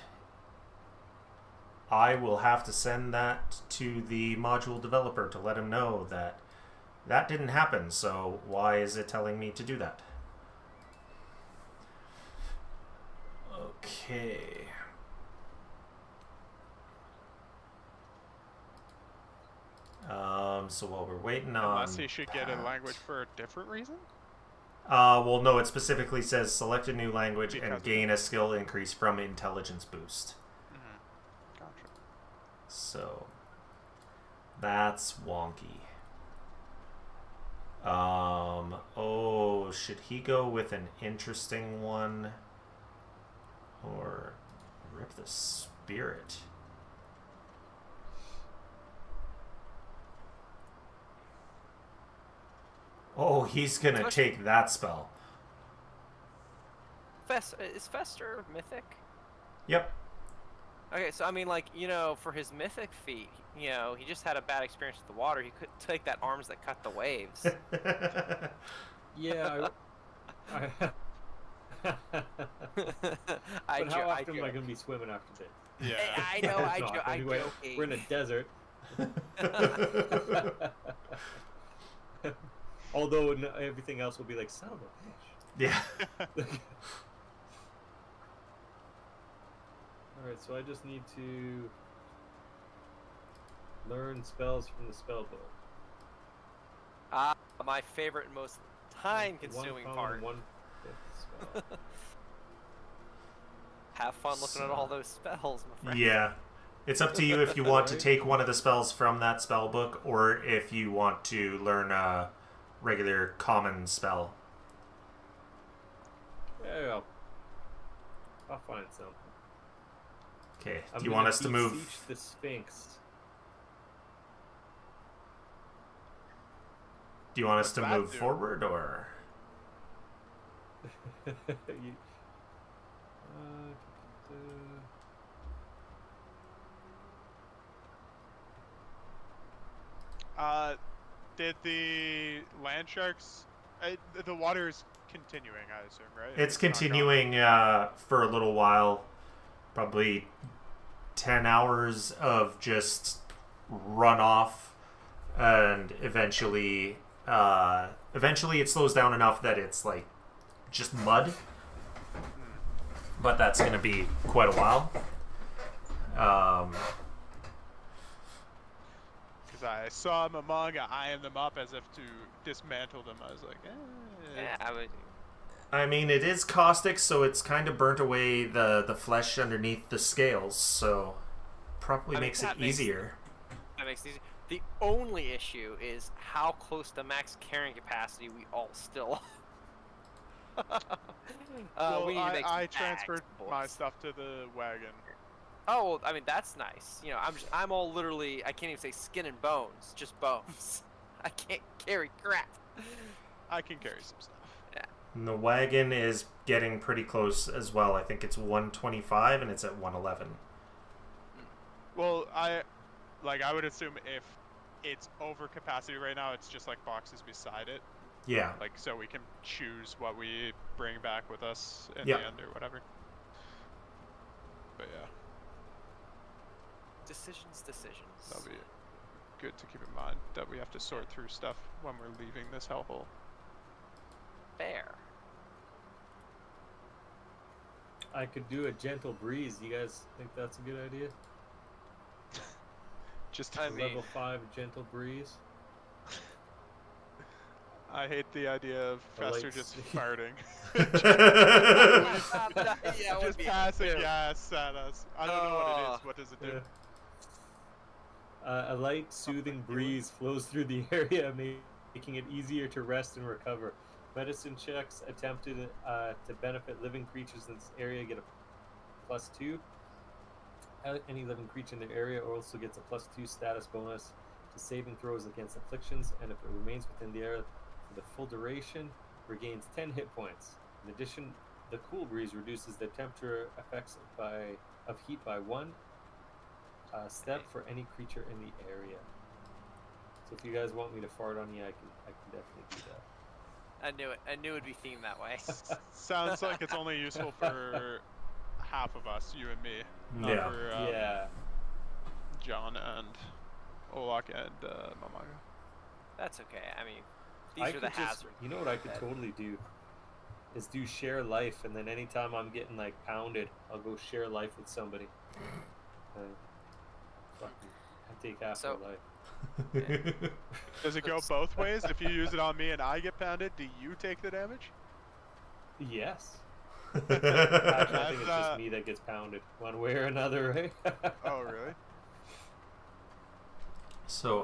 I will have to send that to the module developer to let him know that that didn't happen, so why is it telling me to do that? Okay. So while we're waiting on... Unless he should get a language for a different reason? Well, no, it specifically says select a new language and Because- gain a skill increase from intelligence boost. Gotcha. So that's wonky. Oh, should he go with an interesting one or rip the spirit? Oh, he's gonna take that spell. Is Fester mythic? Yep. Okay, so I mean, like, you know, for his mythic feat, you know, he just had a bad experience with the water. He could take that arms that cut the waves. Yeah, But how often am I going to be swimming after this? Yeah. I know, It's not. Anyway, joking. we're in a desert. Although everything else will be like, son of a bitch. Yeah. Alright, so I just need to learn spells from the spell book. My favorite and most time-consuming One common part. and one fifth spell. Have fun looking at all those spells, my friend. Yeah. It's up to you if you want to take one of the spells from that spell book or if you want to learn a regular common spell. Yeah, I'll find something. Okay. I'm Do you gonna want us to move? beseech the Sphinx. Do you want us to What's that move do? forward or? You- Did the land sharks? The water is continuing, I assume, right? It's not gone. continuing for a little while. Probably 10 hours of just runoff, and eventually it slows down enough that it's like just mud. But that's going to be quite a while. Because I saw them among, eyeing them up as if to dismantle them. I was like, Yeah, I mean, it is caustic, so it's kind of burnt away the flesh underneath the scales, so probably I mean, makes it that makes- easier. that makes it easy. The only issue is how close to max carrying capacity we all still. well, we need to make some I bags, transferred my boys. stuff to the wagon. Oh, well, I mean that's nice. You know, I'm all literally, I can't even say skin and bones, just bones. I can't carry crap. I can carry some stuff. And the wagon is getting pretty close as well. I think it's 125 and it's at 111. Well, I would assume if it's over capacity right now. It's just like boxes beside it. Yeah. Like, so we can choose what we bring back with us in Yep. the end or whatever. But yeah, Decisions. that'll be good to keep in mind that we have to sort through stuff when we're leaving this hellhole. Fair. I could do a gentle breeze. You guys think that's a good idea? Just I A mean- level 5 gentle breeze. I hate the idea of I like Fester just farting. Yeah, it would Just be passing ew. gas at us. I don't know what it is. What does it do? A light, soothing breeze flows through the area, making it easier to rest and recover. Medicine checks attempted to benefit living creatures in this area get a +2. Any living creature in the area also gets a +2 status bonus to saving throws against afflictions, and if it remains within the area for the full duration, regains 10 hit points. In addition, the cool breeze reduces the temperature effects of heat by 1 step for any creature in the area. So if you guys want me to fart on you, I can definitely do that. I knew it. I knew it'd be themed that way. Sounds like it's only useful for half of us, you and me. Not Yeah. for Yeah. John and Olak and Mamaga. That's okay. I mean, these I are the could just, hazards. you know what I could totally do is do share life, and then anytime I'm getting like pounded, I'll go share life with somebody. Fuck you. I take half So- their life. Does it go both ways? If you use it on me and I get pounded, do you take the damage? Yes. Actually, I think That's, it's just me that gets pounded one way or another, right? Oh, really? So,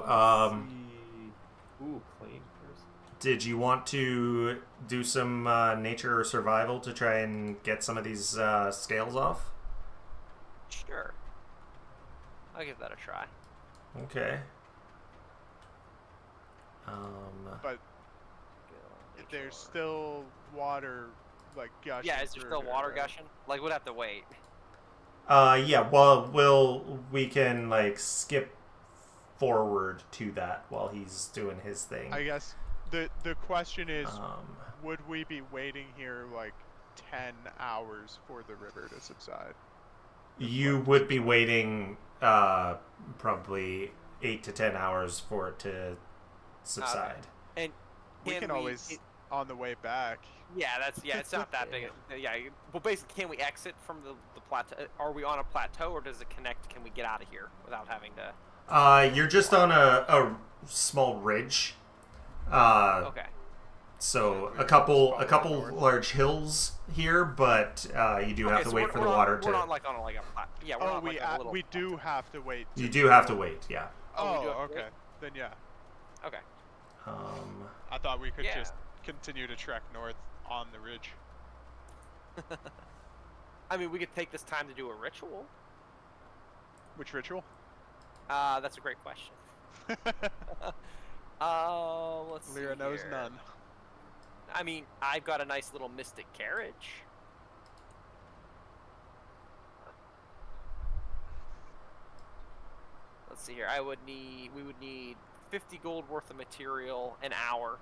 Ooh, claim person. did you want to do some nature or survival to try and get some of these scales off? Sure. I'll give that a try. Okay. But there's still water, like, gushing. Yeah, is there through still here, water right? gushing? Like, we'd have to wait. Yeah, well, we can, like, skip forward to that while he's doing his thing. I guess the question is, Um, would we be waiting here, like, 10 hours for the river to subside? you would be waiting probably 8 to 10 hours for it to subside. And We can can always, on the way back. it's not that big. Yeah, well, basically, can we exit from the plateau? Are we on a plateau, or does it connect? Can we get out of here without having to? You're just on a small ridge. Okay. So Should we a couple just follow north? large hills here, but you do have Okay, to so wait we're- for the we're not- water We're not to. like on a plateau. Yeah, we're Oh, not like on a little. we do have to wait. You to do have go. to wait, yeah. Oh, we do Oh, have to okay. Then yeah. Okay. I thought we could Yeah. just continue to trek north on the ridge. I mean, we could take this time to do a ritual. Which ritual? That's a great question. Let's see. Lyra knows here. none. I mean, I've got a nice little mystic carriage. Let's see here. We would need 50 gold worth of material an hour.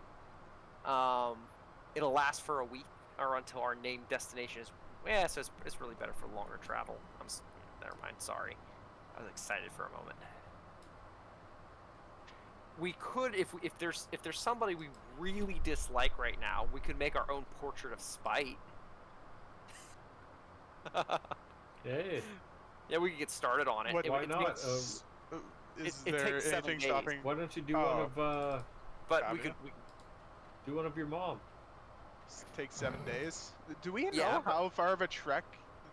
It'll last for a week or until our named destination is. Yeah, so it's really better for longer travel. Never mind. Sorry, I was excited for a moment. We could, if there's somebody we really dislike right now, we could make our own portrait of spite. Hey, Yeah, we could get started on it. What- why not? Is it there takes 7 anything days. stopping? Why don't you do one Oh. of But we Fabio? could. do one of your mom? Take 7 days. Do we know Yeah, but- how far of a trek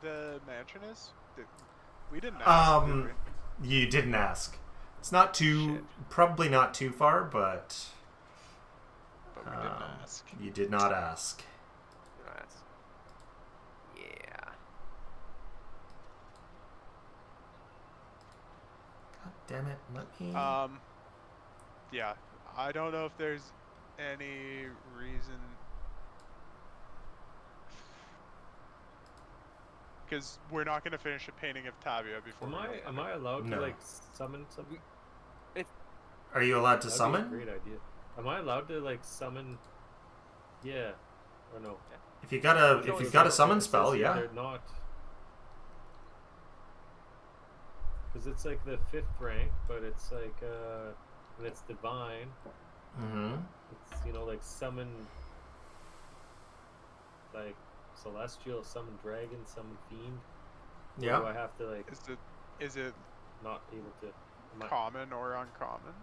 the mansion is? We didn't ask. Did we? You didn't ask. It's not too, probably not too far, but But we didn't ask. you did not ask. Yeah. God damn it! Let me. Yeah. I don't know if there's any reason. Because we're not going to finish a painting of Tavia before. Am we go I back. allowed No. to like summon something? Are you allowed to That'd summon? be a great idea. Am I allowed to like summon? Yeah, or no? If you've got a summon spell, yeah. They're not. Because it's like the 5th rank, but it's like and it's divine. Mm-hmm. It's like summon, like celestial, summon dragon, summon fiend. Or Yeah. do I have to like Is it not able to? common or uncommon?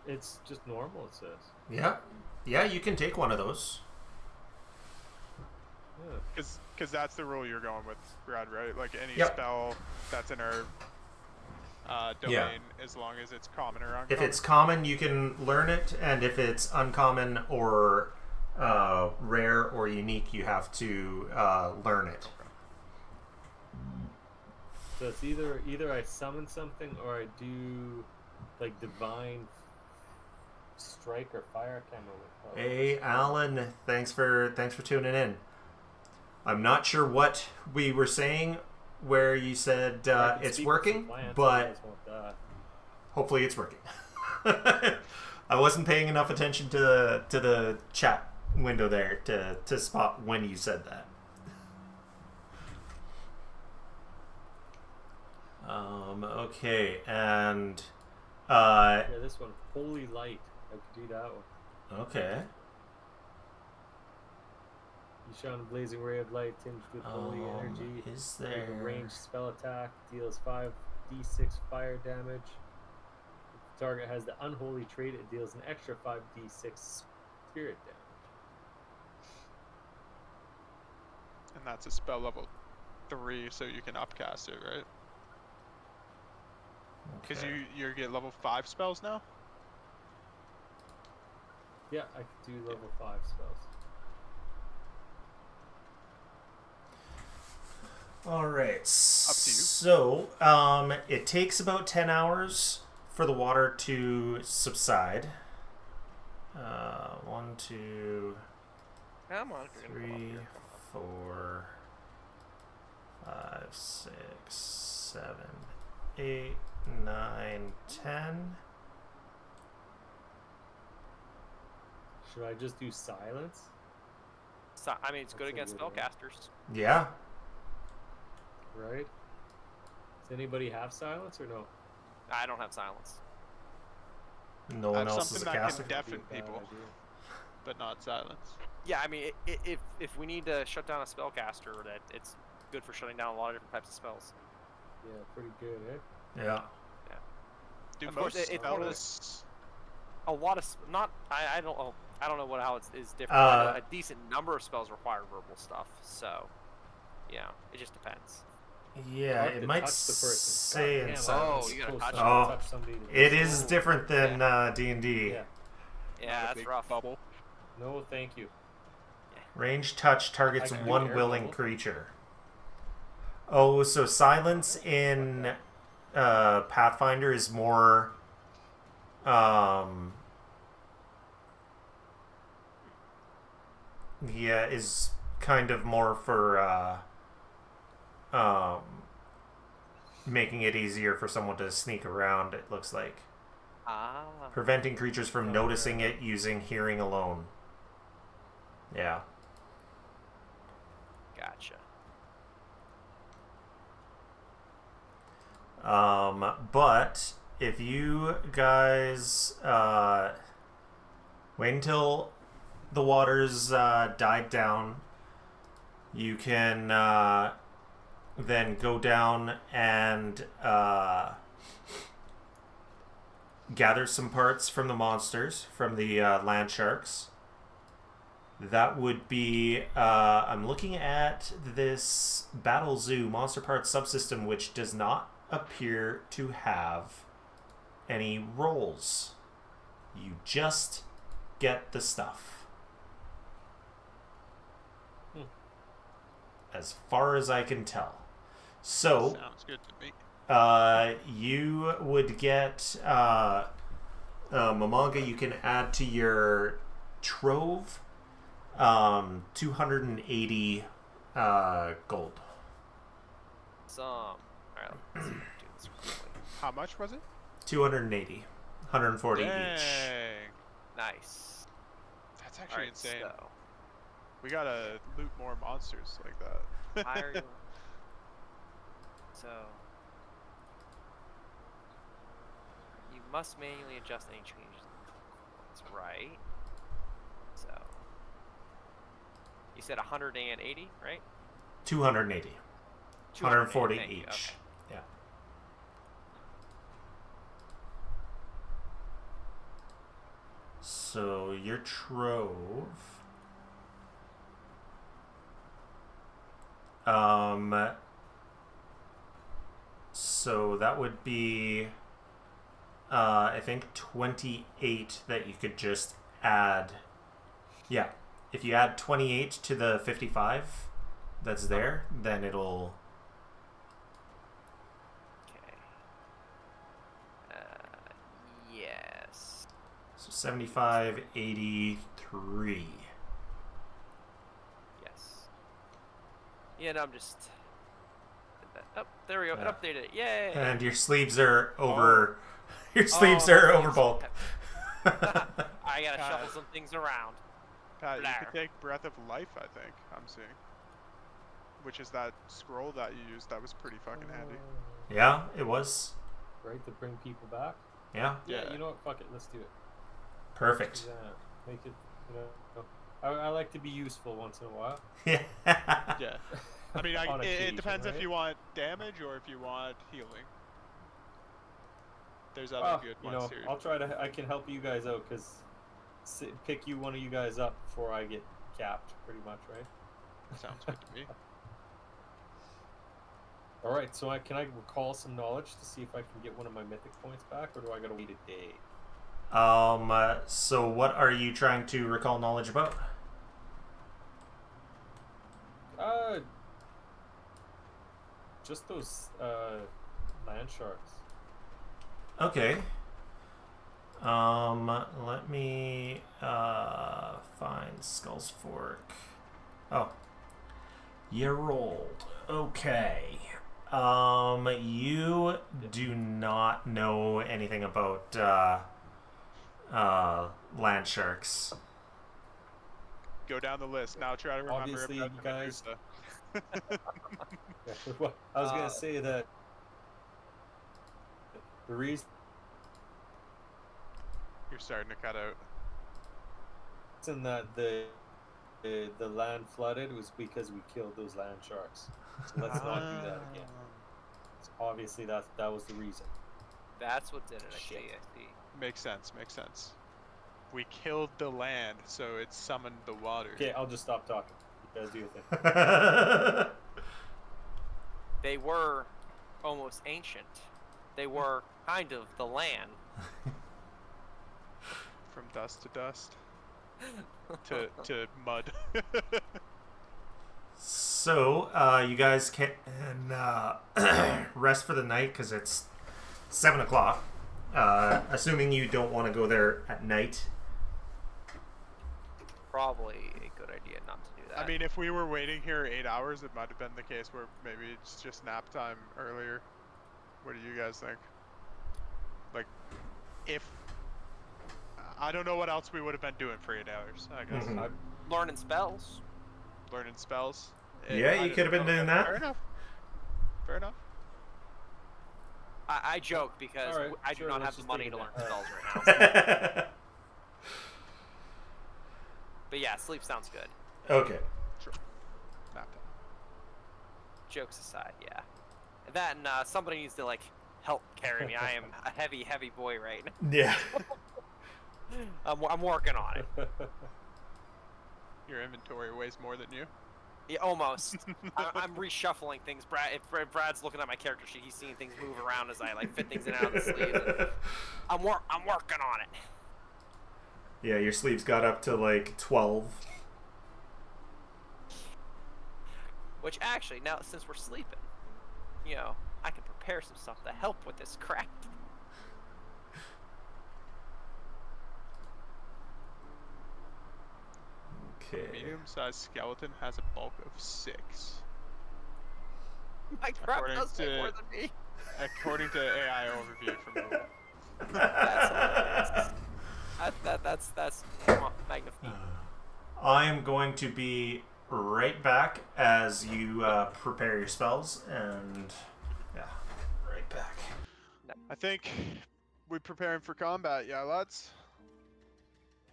It's just normal. It says. Yeah. Yeah, you can take one of those. Yeah. Because that's the rule you're going with, Brad, right? Like any Yep. spell that's in our domain, Yeah. as long as it's common or uncommon. If it's common, you can learn it, and if it's uncommon or rare or unique, you have to learn it. So it's either I summon something or I do like divine strike or fire. I can't remember what it's called. Hey, Alan, thanks for tuning in. I'm not sure what we were saying where you said I can it's speak working, with some plants, but I just want that. hopefully it's working. I wasn't paying enough attention to the chat window there to spot when you said that. Okay, and Yeah, this one, holy light. I could do that one. okay. You shine a blazing ray of light tinged with holy energy. Is Make there a ranged spell attack, deals 5d6 fire damage. If the target has the unholy trait, it deals an extra 5d6 spirit damage. And that's a spell level 3, so you can upcast it, right? Because okay. you get level 5 spells now? Yeah, I could do level 5 spells. All right. Up to you. So, it takes about 10 hours for the water to subside. 1, 2, Come on, you're gonna come up 3, here. 4, 5, 6, 7, 8, 9, 10. Should I just do silence? So, I mean, it's good That's a against good one. spellcasters. Yeah. Right? Does anybody have silence or no? I don't have silence. No one That's else is a something that caster. can deafen Bad people, idea. but not silence. Yeah, I mean, if we need to shut down a spellcaster, that it's good for shutting down a lot of different types of spells. Yeah, pretty good, eh? Yeah. Do Of course, most it's spells... A lot of not. I don't know. I don't know how it's different. I know a decent number of spells require verbal stuff, so yeah, it just depends. Yeah, have it to might touch the person. say God in damn, silence. Oh, you gotta Close touch enough them. to touch somebody to do It so. is different than D&D. Yeah. Yeah, not a that's big rough. bubble. No, thank you. Range touch targets I can do one air willing bubble. creature. Oh, so silence in Pathfinder is more is kind of more for making it easier for someone to sneak around, it looks like. Ah. Preventing creatures from noticing it using hearing alone. Yeah. Gotcha. But if you guys wait until the waters died down, you can then go down and gather some parts from the monsters, from the land sharks. That would be, I'm looking at this Battle Zoo monster parts subsystem, which does not appear to have any rolls. You just get the stuff. As far as I can tell. So, Sounds good to me. you would get Mamanga you can add to your trove 280 gold. Some. All right. Let's do this quickly. How much was it? 280. 140 each. Dang. Nice. That's All actually right, insane. so We gotta loot more monsters like that. higher. So you must manually adjust any changes. That's right. So you said 180, right? 280. 140 each. Okay. Yeah. So your trove. So that would be, I think 28 that you could just add. Yeah, if you add 28 to the 55 that's there, then it'll. Okay. Yes. So 75, 83. Yes. Yeah, no, I'm just. Oh, there we go. It Yeah. updated it. Yay! And your sleeves are over. Your Oh, sleeves my are sleeves. over bulk. I gotta God. shuffle some things around. Pat, you Blar. could take Breath of Life, I think, I'm seeing. Which is that scroll that you used that was pretty fucking handy. Yeah, it was. Right, to bring people back. Yeah, Yeah, Yeah. you know what? Fuck it. Let's do it. perfect. Make it, you know. I like to be useful once in a while. Yeah. Yeah. I mean, On it occasion, depends if right? you want damage or if you want healing. There's other good you ones know, here. I'll try to. I can help you guys out because pick one of you guys up before I get capped, pretty much, right? Sounds good to me. All right. So can I recall some knowledge to see if I can get one of my mythic points back, or do I gotta wait a day? So what are you trying to recall knowledge about? Just those land sharks. Okay. Let me find Skull's Fork. Oh. You rolled. Okay. You do not know anything about land sharks. Go down the list. Now try to remember Obviously, about you the guys- Medusa. Yeah, well, I was gonna say that the reason You're starting to cut out. that the land flooded was because we killed those land sharks. So let's not do that again. So obviously, that was the reason. That's what did it. I see. Shit. I see. Makes sense, makes sense. We killed the land, so it summoned the water. Okay, I'll just stop talking. You guys do your thing. They were almost ancient. They were kind of the land. From dust to dust. to mud. So, you guys can rest for the night because it's 7 o'clock. Assuming you don't want to go there at night. Probably a good idea not to do that. I mean, if we were waiting here 8 hours, it might have been the case where maybe it's just nap time earlier. What do you guys think? Like, if... I don't know what else we would have been doing for 8 hours, I guess. Mhm. learning spells. Learning spells. Yeah, you I could have been don't know. doing that. Fair enough. Fair enough. I joke because All right, I do sure, not let's have the just money take to it learn down. spells right now. But yeah, sleep sounds good. Okay. Sure. Nap time. Jokes aside, yeah. That and somebody needs to like help carry me. I am a heavy, heavy boy right now. Yeah. I'm working on it. Your inventory weighs more than you. Yeah, almost. I'm reshuffling things. If Brad's looking at my character sheet, he's seeing things move around as I like fit things in and out of the sleeves. And I'm working on it. Yeah, your sleeves got up to like 12. Which actually, now since we're sleeping, you know, I can prepare some stuff to help with this craft. Okay. Medium-sized skeleton has a bulk of 6. My craft According does way to- more than me. According to AI overview from That's magnifique. I am going to be right back as you prepare your spells, and yeah, right back. I think we're preparing for combat, yeah, lads.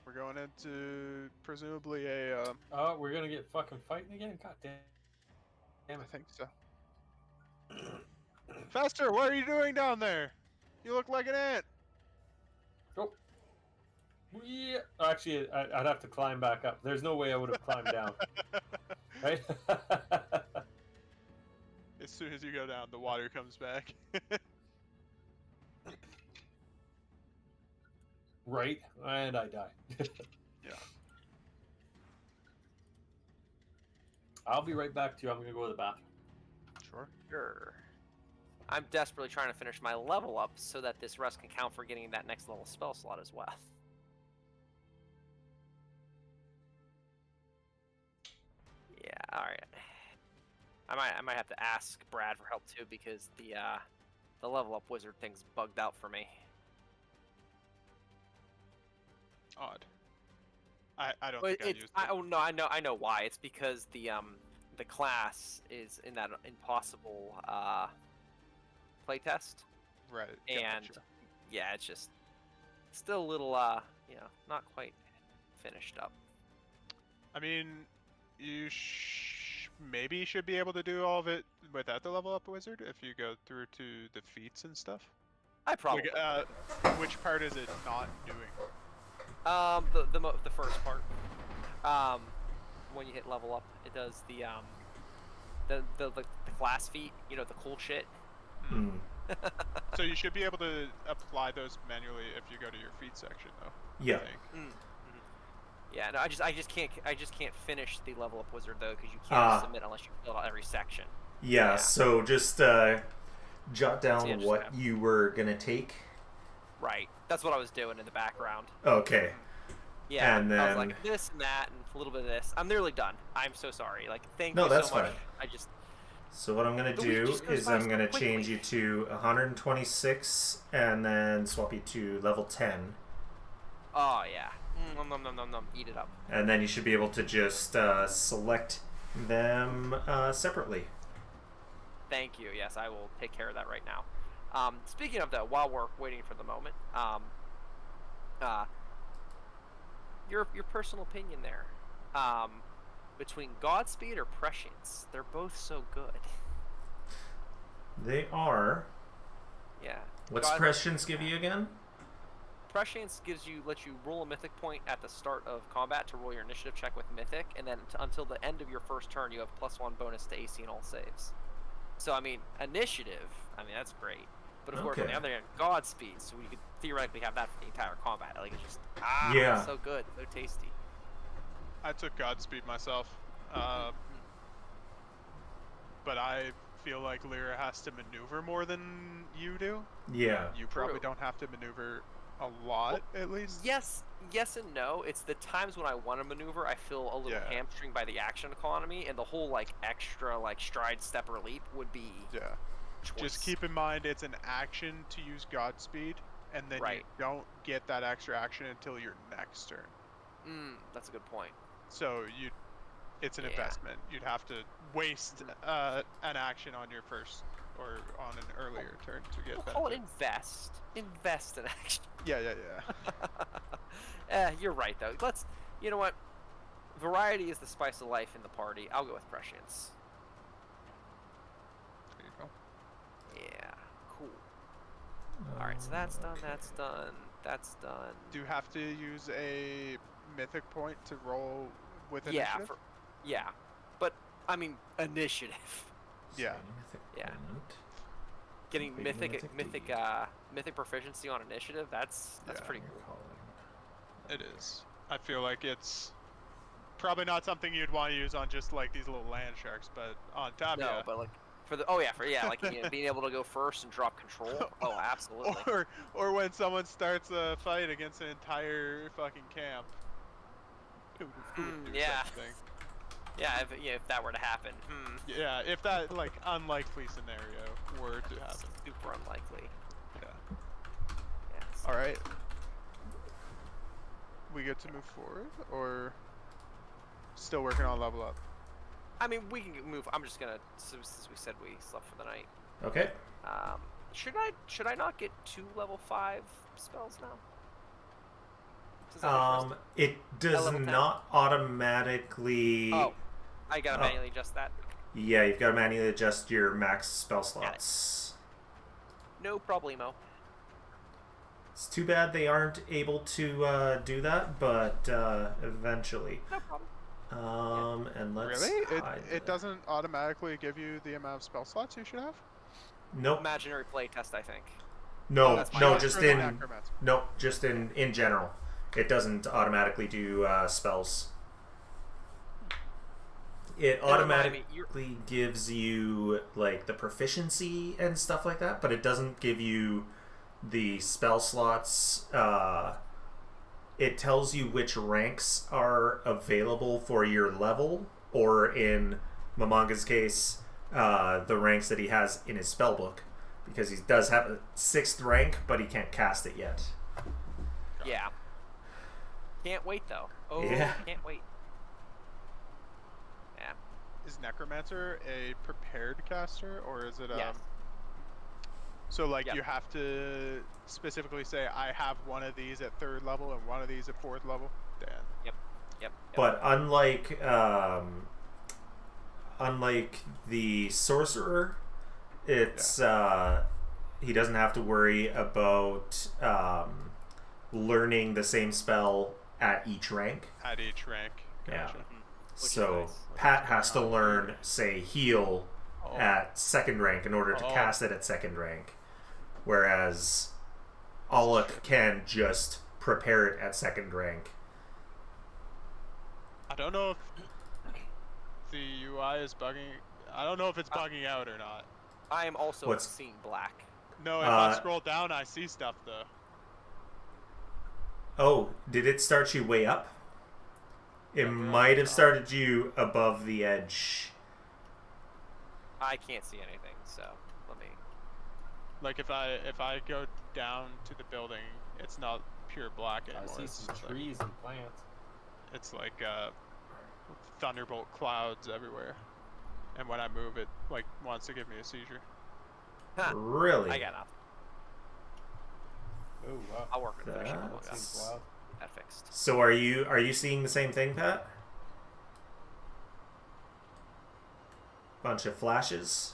We're going into presumably a. Oh, we're gonna get fucking fighting again? God damn I it. think so. Fester, what are you doing down there? You look like an ant. Oh. Yeah. Actually, I'd have to climb back up. There's no way I would have climbed down. Right? As soon as you go down, the water comes back. Right? And I die. Yeah. I'll be right back to you. I'm gonna go to the bathroom. Sure. Sure. I'm desperately trying to finish my level up so that this rest can count for getting that next level spell slot as well. Yeah, alright. I might have to ask Brad for help too because the level up wizard thing's bugged out for me. Odd. I don't Well, think I used it. oh no, I know why. It's because the class is in that impossible playtest. Right. And gotcha. yeah, it's just still a little not quite finished up. I mean, you maybe should be able to do all of it without the level up wizard if you go through to the feats and stuff. I probably Which part is it not doing? the first part. When you hit level up, it does the class feat, you know, the cool shit. Mm. So you should be able to apply those manually if you go to your feat section, though. Yeah. I think. Yeah, no, I just can't finish the level up wizard though because you can't submit unless you fill out every section. Yeah. So just jot down just what you were gonna take. Right. That's what I was doing in the background. Okay. Yeah. And I was then- like this and that and a little bit of this. I'm nearly done. I'm so sorry. Like thank No, you that's so much. fine. I just So what I'm gonna The week do just goes is by I'm so gonna quickly. change you to 126 and then swap you to level 10, oh yeah. Nom. Eat it up. and then you should be able to just select them separately. Thank you. Yes, I will take care of that right now. Speaking of that, while we're waiting for the moment, your personal opinion there, between Godspeed or Prescience, they're both so good. They are. Yeah. What's prescience give you again? Prescience lets you roll a mythic point at the start of combat to roll your initiative check with mythic, and then until the end of your first turn, you have +1 bonus to AC and all saves. So I mean, initiative. I mean that's great. But of course, on the other hand, Godspeed, so we could theoretically have that for the entire combat. Like it's just so good, so tasty. I took Godspeed myself, but I feel like Lyra has to maneuver more than you do. Yeah. You probably True. don't have to maneuver a lot, at least. Yes and no. It's the times when I want to maneuver, I feel a little hamstringed by the action economy, and the whole like extra like stride, step, or leap would be. Yeah. Choice. Just keep in mind it's an action to use Godspeed, and then you don't get that extra action until your next turn. That's a good point. So it's an investment. You'd have to waste an action on your first or on an earlier turn to get benefit. Call it invest. Invest in action. Yeah. You're right though. You know what? Variety is the spice of life in the party. I'll go with Prescience. There you go. Yeah, cool. Alright, so that's done, that's done. Do you have to use a mythic point to roll with Yeah, initiative? but I mean initiative. Yeah. Yeah. Getting mythic proficiency on initiative, that's pretty cool. Calling. It is. I feel like it's probably not something you'd want to use on just like these little land sharks, but on top, No, but like like being able to go first and drop control. Oh, absolutely. or when someone starts a fight against an entire fucking camp. Who would do yeah. such a thing? Yeah, if that were to happen. Yeah, if that like unlikely scenario were to happen. Super unlikely. Yeah. Yes. All right. we get to move forward, or still working on level up? I mean, we can move. I'm just gonna, since we said we slept for the night. Okay. Should I not get 2 level 5 spells now? Since I'm the first- It does level 10? not automatically. Oh, I gotta manually adjust that. Yeah, you've got to manually adjust your max spell slots. No problemo. It's too bad they aren't able to do that, but eventually. No problem. And let's Really? hide It that. doesn't automatically give you the amount of spell slots you should have? Nope. Imaginary playtest, I think. No, that's my no, guess. just For the in necromancer. no, just in general. It doesn't automatically do spells. It Never mind me, automatically gives you like the proficiency and stuff like that, but it doesn't give you the spell slots. It tells you which ranks are available for your level, or in Mamanga's case, the ranks that he has in his spell book, because he does have a 6th rank, but he can't cast it yet. Yeah. Can't wait though. Oh, Yeah. can't wait. Yeah. Is Necromancer a prepared caster, or is it Yes. So like Yep. you have to specifically say, I have one of these at 3rd level and one of these at 4th level? Damn. Yep. But unlike the sorcerer, it's he doesn't have to worry about learning the same spell at each rank. At each rank. Yeah. Gotcha. Which is So nice. Pat has to learn, say, heal Oh. at 2nd rank in order to cast it at 2nd rank, whereas Alec can just prepare it at 2nd rank. I don't know if the UI is bugging. I don't know if it's bugging out or not. I am also What's- seeing black. No, if I scroll down, I see stuff though. Oh, did it start you way up? It might have started you above the edge. I can't see anything, so let me. Like if I go down to the building, it's not pure black I anymore. see It's some just like, trees and plants. it's like thunderbolt clouds everywhere. And when I move, it like wants to give me a seizure. Huh, Really? I got nothing. Oh wow. I'll work with That finishing That that seems wild. fixed. So are you seeing the same thing, Pat? Bunch of flashes.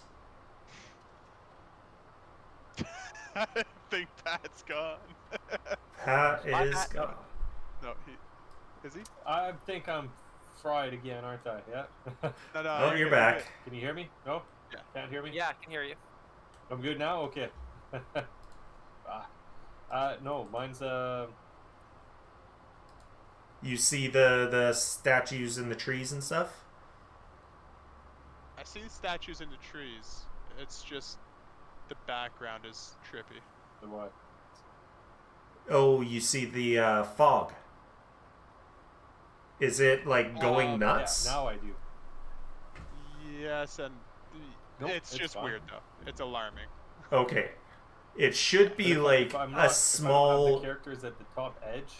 I think Pat's gone. Pat Bye, is Pat. gone. No, is he? I think I'm fried again, aren't I? Yeah. No, no. Oh, you're back. Can you hear me? No? Yeah. Can't hear me? Yeah, I can hear you. I'm good now? Okay. No, mine's You see the statues in the trees and stuff? I see statues in the trees. It's just the background is trippy. the what? Oh, you see the fog. Is it like going nuts? Yeah, now I do. Yes, and Nope, it's just fine. weird though. It's alarming. Okay. It should be But like if I'm a not- if I don't have small. the characters at the top edge.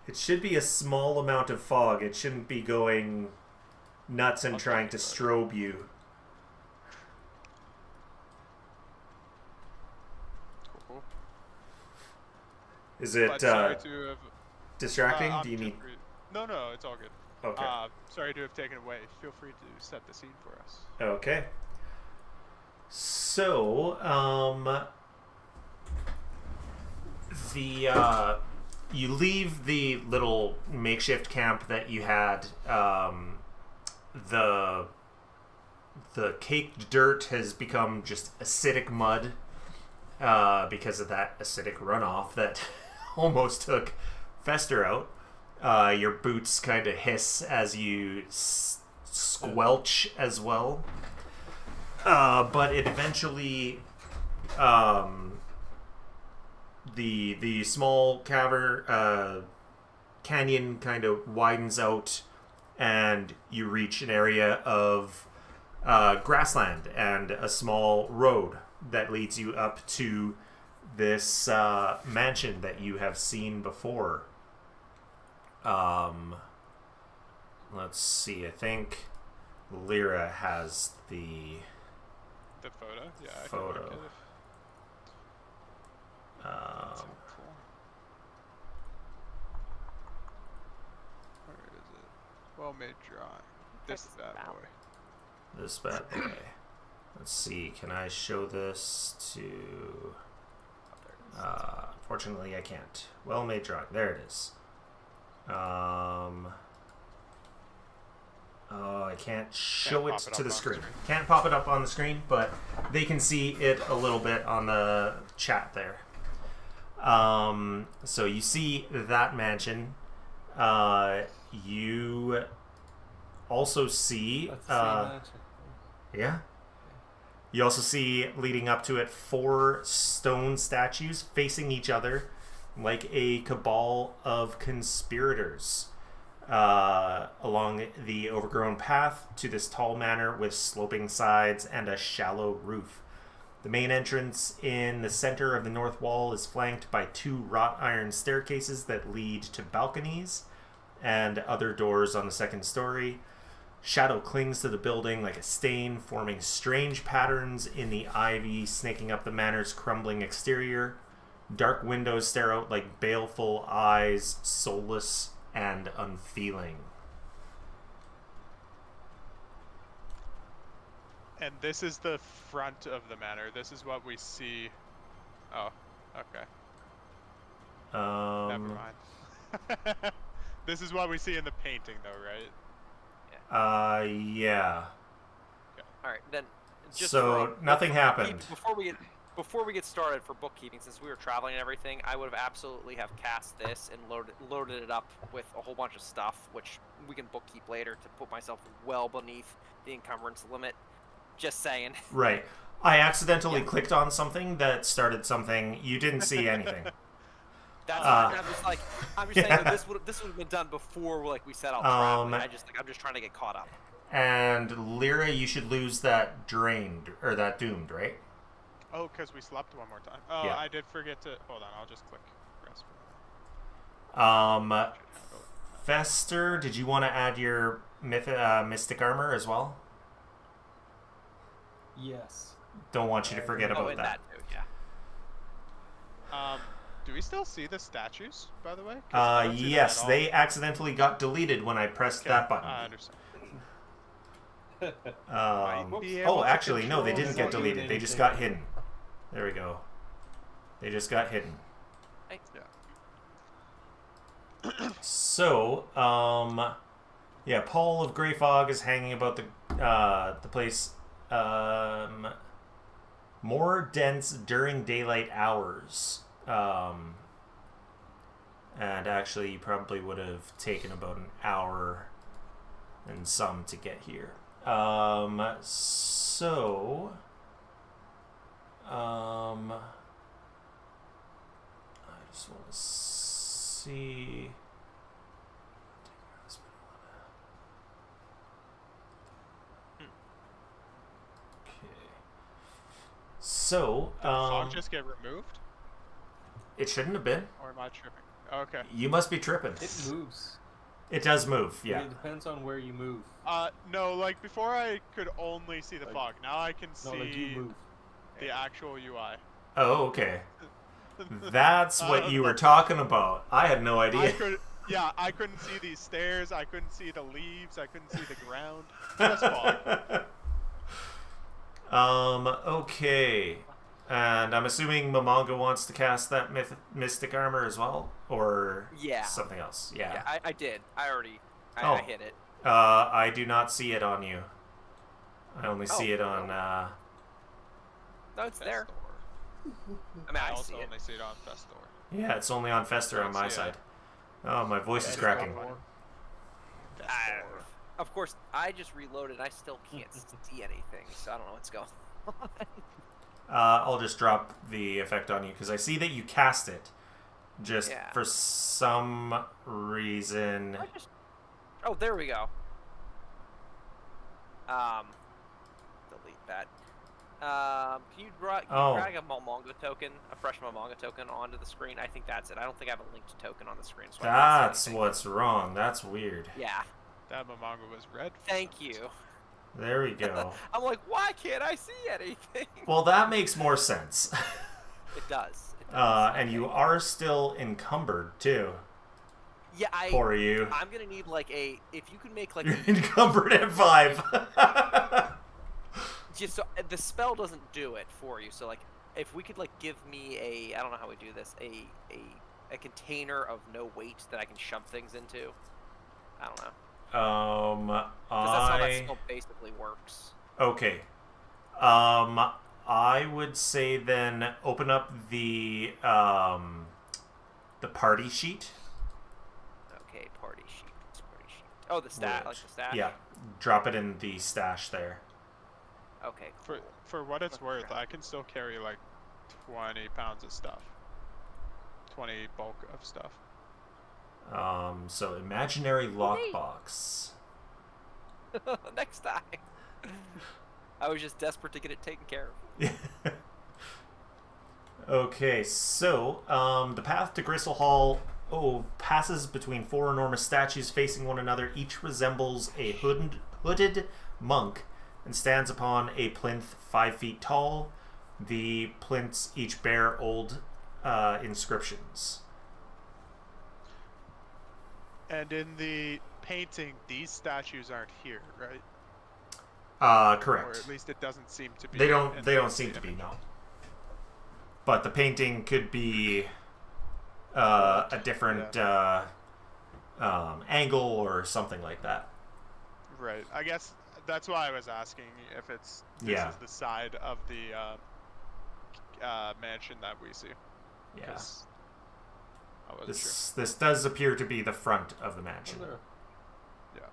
It should be a small amount of fog. It shouldn't be going nuts and I'll trying check to it out. strobe you. Cool. Is it But sorry to have. distracting? I'm Do you need? free. No, no, it's all good. Okay. Sorry to have taken away. Feel free to set the scene for us. Okay. So, you leave the little makeshift camp that you had. The caked dirt has become just acidic mud because of that acidic runoff that almost took Fester out. Your boots kind of hiss as you squelch as well. But it eventually, the small canyon kind of widens out, and you reach an area of grassland and a small road that leads you up to this mansion that you have seen before. Let's see. I think Lyra has the photo. Yeah. I can photo. look at it. That's helpful. Where is it? Well-made drawing. This bad boy. This bad boy. Let's see. Can I show this to? Fortunately, I can't. Well-made drawing. There it is. Oh, I can't show it to the screen. Can't pop it up on the screen, but they can see it a little bit on the chat there. So you see that mansion. You also see... That's the same mansion. Yeah. You also see, leading up to it, 4 stone statues facing each other like a cabal of conspirators along the overgrown path to this tall manor with sloping sides and a shallow roof. The main entrance in the center of the north wall is flanked by 2 wrought iron staircases that lead to balconies and other doors on the second story. Shadow clings to the building like a stain, forming strange patterns in the ivy snaking up the manor's crumbling exterior. Dark windows stare out like baleful eyes, soulless and unfeeling. And this is the front of the manor. This is what we see. Oh, okay. Never mind. This is what we see in the painting, though, right? Yeah. Okay. All right, then. Just So nothing happened. Before we get started for bookkeeping, since we were traveling and everything, I would have absolutely have cast this and loaded it up with a whole bunch of stuff, which we can bookkeep later to put myself well beneath the encumbrance limit. Just saying. Right. I accidentally clicked on something that started something. You didn't see anything. That's I'm just saying that this would have been done before we set out traveling. I'm just trying to get caught up. And Lyra, you should lose that drained or that doomed, right? Oh, because we slept one more time. Oh, Yeah. I did forget to. Hold on, I'll just click rest for that. Fester, did you want to add your mystic armor as well? Yes. Don't want you to forget about and that. too, yeah. Do we still see the statues, by the way? 'Cause I don't see them Yes, at all. they accidentally got deleted when I pressed that button. I understand. Be able Oh, to actually, no, they control didn't get without doing deleted. They just anything. got hidden. There we go. They just got hidden. Yeah. So, yeah, Paul of Grey Fog is hanging about the place. More dense during daylight hours. And actually, you probably would have taken about an hour and some to get here. So, I just want to see. So, Did the fog just get removed? it shouldn't have been. Or am I tripping? Okay. You must be tripping. It moves. It does move, But yeah. It depends on where you move. No, like before I could only see the Like- fog. Now I can No, like you see move. the actual UI. Oh, okay. That's what you were talking about. I had no idea. I couldn't see these stairs. I couldn't see the leaves. I couldn't see the ground. Just fog. Okay. And I'm assuming Momonga wants to cast that mystic armor as well? Or Yeah. something else? Yeah. Yeah, I did. I Oh. hit it. I do not see it on you. I only Oh. see it on... No, it's there. Festor. I mean, I also see it. only see it on Festor. Yeah, it's only on Fester I on don't my see side. it. Oh, my voice is cracking. Of course, I just reloaded. I still can't see anything, so I don't know what's going on. I'll just drop the effect on you because I see that you cast it. Just Yeah. for some reason. Oh, there we go. Delete that. Can you drag a Momonga token, a fresh Momonga token, onto the screen? I think that's it. I don't think I have a linked token on the screen. So That's what's wrong. That's weird. Yeah. That Momonga was red. Thank you. There we go. I'm like, why can't I see anything? Well, that makes more sense. It does. And you are still encumbered too. Yeah, Poor you. I'm gonna need like if you can make like You're encumbered at 5. just so the spell doesn't do it for you. So like, if we could like give me I don't know how we do this, a container of no weight that I can shove things into. I don't know. Because that's how that spell basically works. Okay. I would say then open up the party sheet. Okay, party sheet. Oh, the stash, like the stash. Yeah, drop it in the stash there. Okay. Cool. For what it's worth, I can still carry like 20 pounds of stuff. 20 bulk of stuff. So imaginary lockbox. Next time. I was just desperate to get it taken care of. Okay, so the path to Gristle Hall passes between 4 enormous statues facing one another. Each resembles a hooded monk and stands upon a plinth 5 feet tall. The plinths each bear old inscriptions. And in the painting, these statues aren't here, right? Correct. Or at least it doesn't seem to be. They don't seem to be, no. But the painting could be a different angle or something like that. Right. I guess that's why I was asking if this is the side of the mansion that we see. Yeah. I wasn't sure. This does appear to be the front of the mansion. Yeah.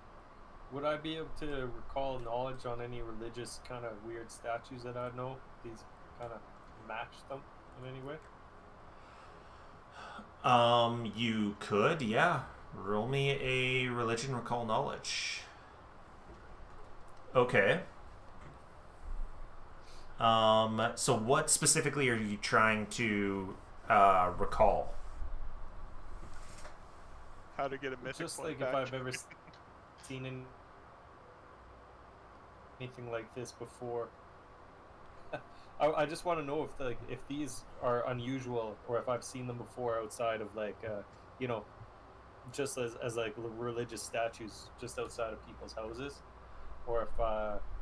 Would I be able to recall knowledge on any religious kind of weird statues that I know? These kind of match them in any way? You could, yeah. Roll me a religion recall knowledge. Okay. So what specifically are you trying to recall? How to get a mythic Just point like if back. I've ever seen anything like this before. I just want to know if these are unusual or if I've seen them before outside of just as like religious statues just outside of people's houses, or if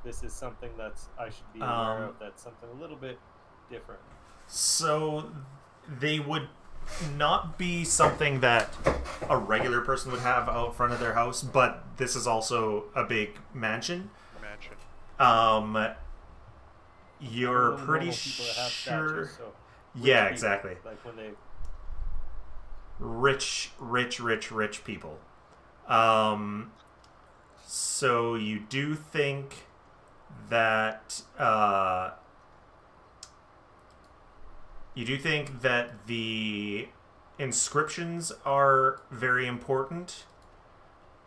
this is something I should be aware of, that's something a little bit different. So they would not be something that a regular person would have out front of their house, but this is also a big mansion. You're pretty sure. Statues, so yeah, people, exactly. Like when they rich people. So you do think that the inscriptions are very important,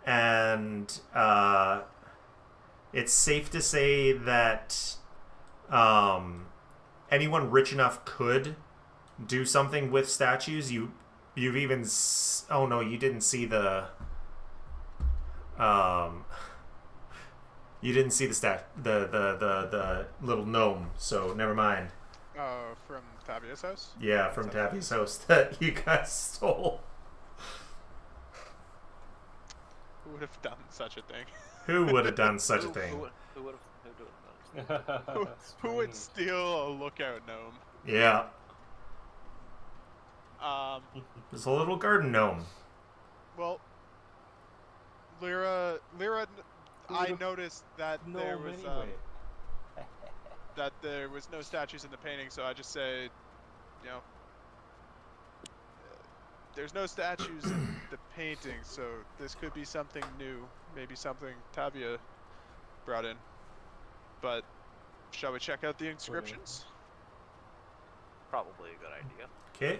and it's safe to say that anyone rich enough could do something with statues. You've even oh no, you didn't see the you didn't see the little gnome, so never mind. Oh, from Tavia's house? Yeah, from Tavia's house that you guys stole. Who would have done such a thing? Who would have done such a thing? Who would steal a lookout gnome? Yeah. It's a little garden gnome. Well, Lyra, I noticed that there was that there was no statues in the painting, so I just say, there's no statues in the painting, so this could be something new, maybe something Tavia brought in. But shall we check out the inscriptions? Probably a good idea. Okay.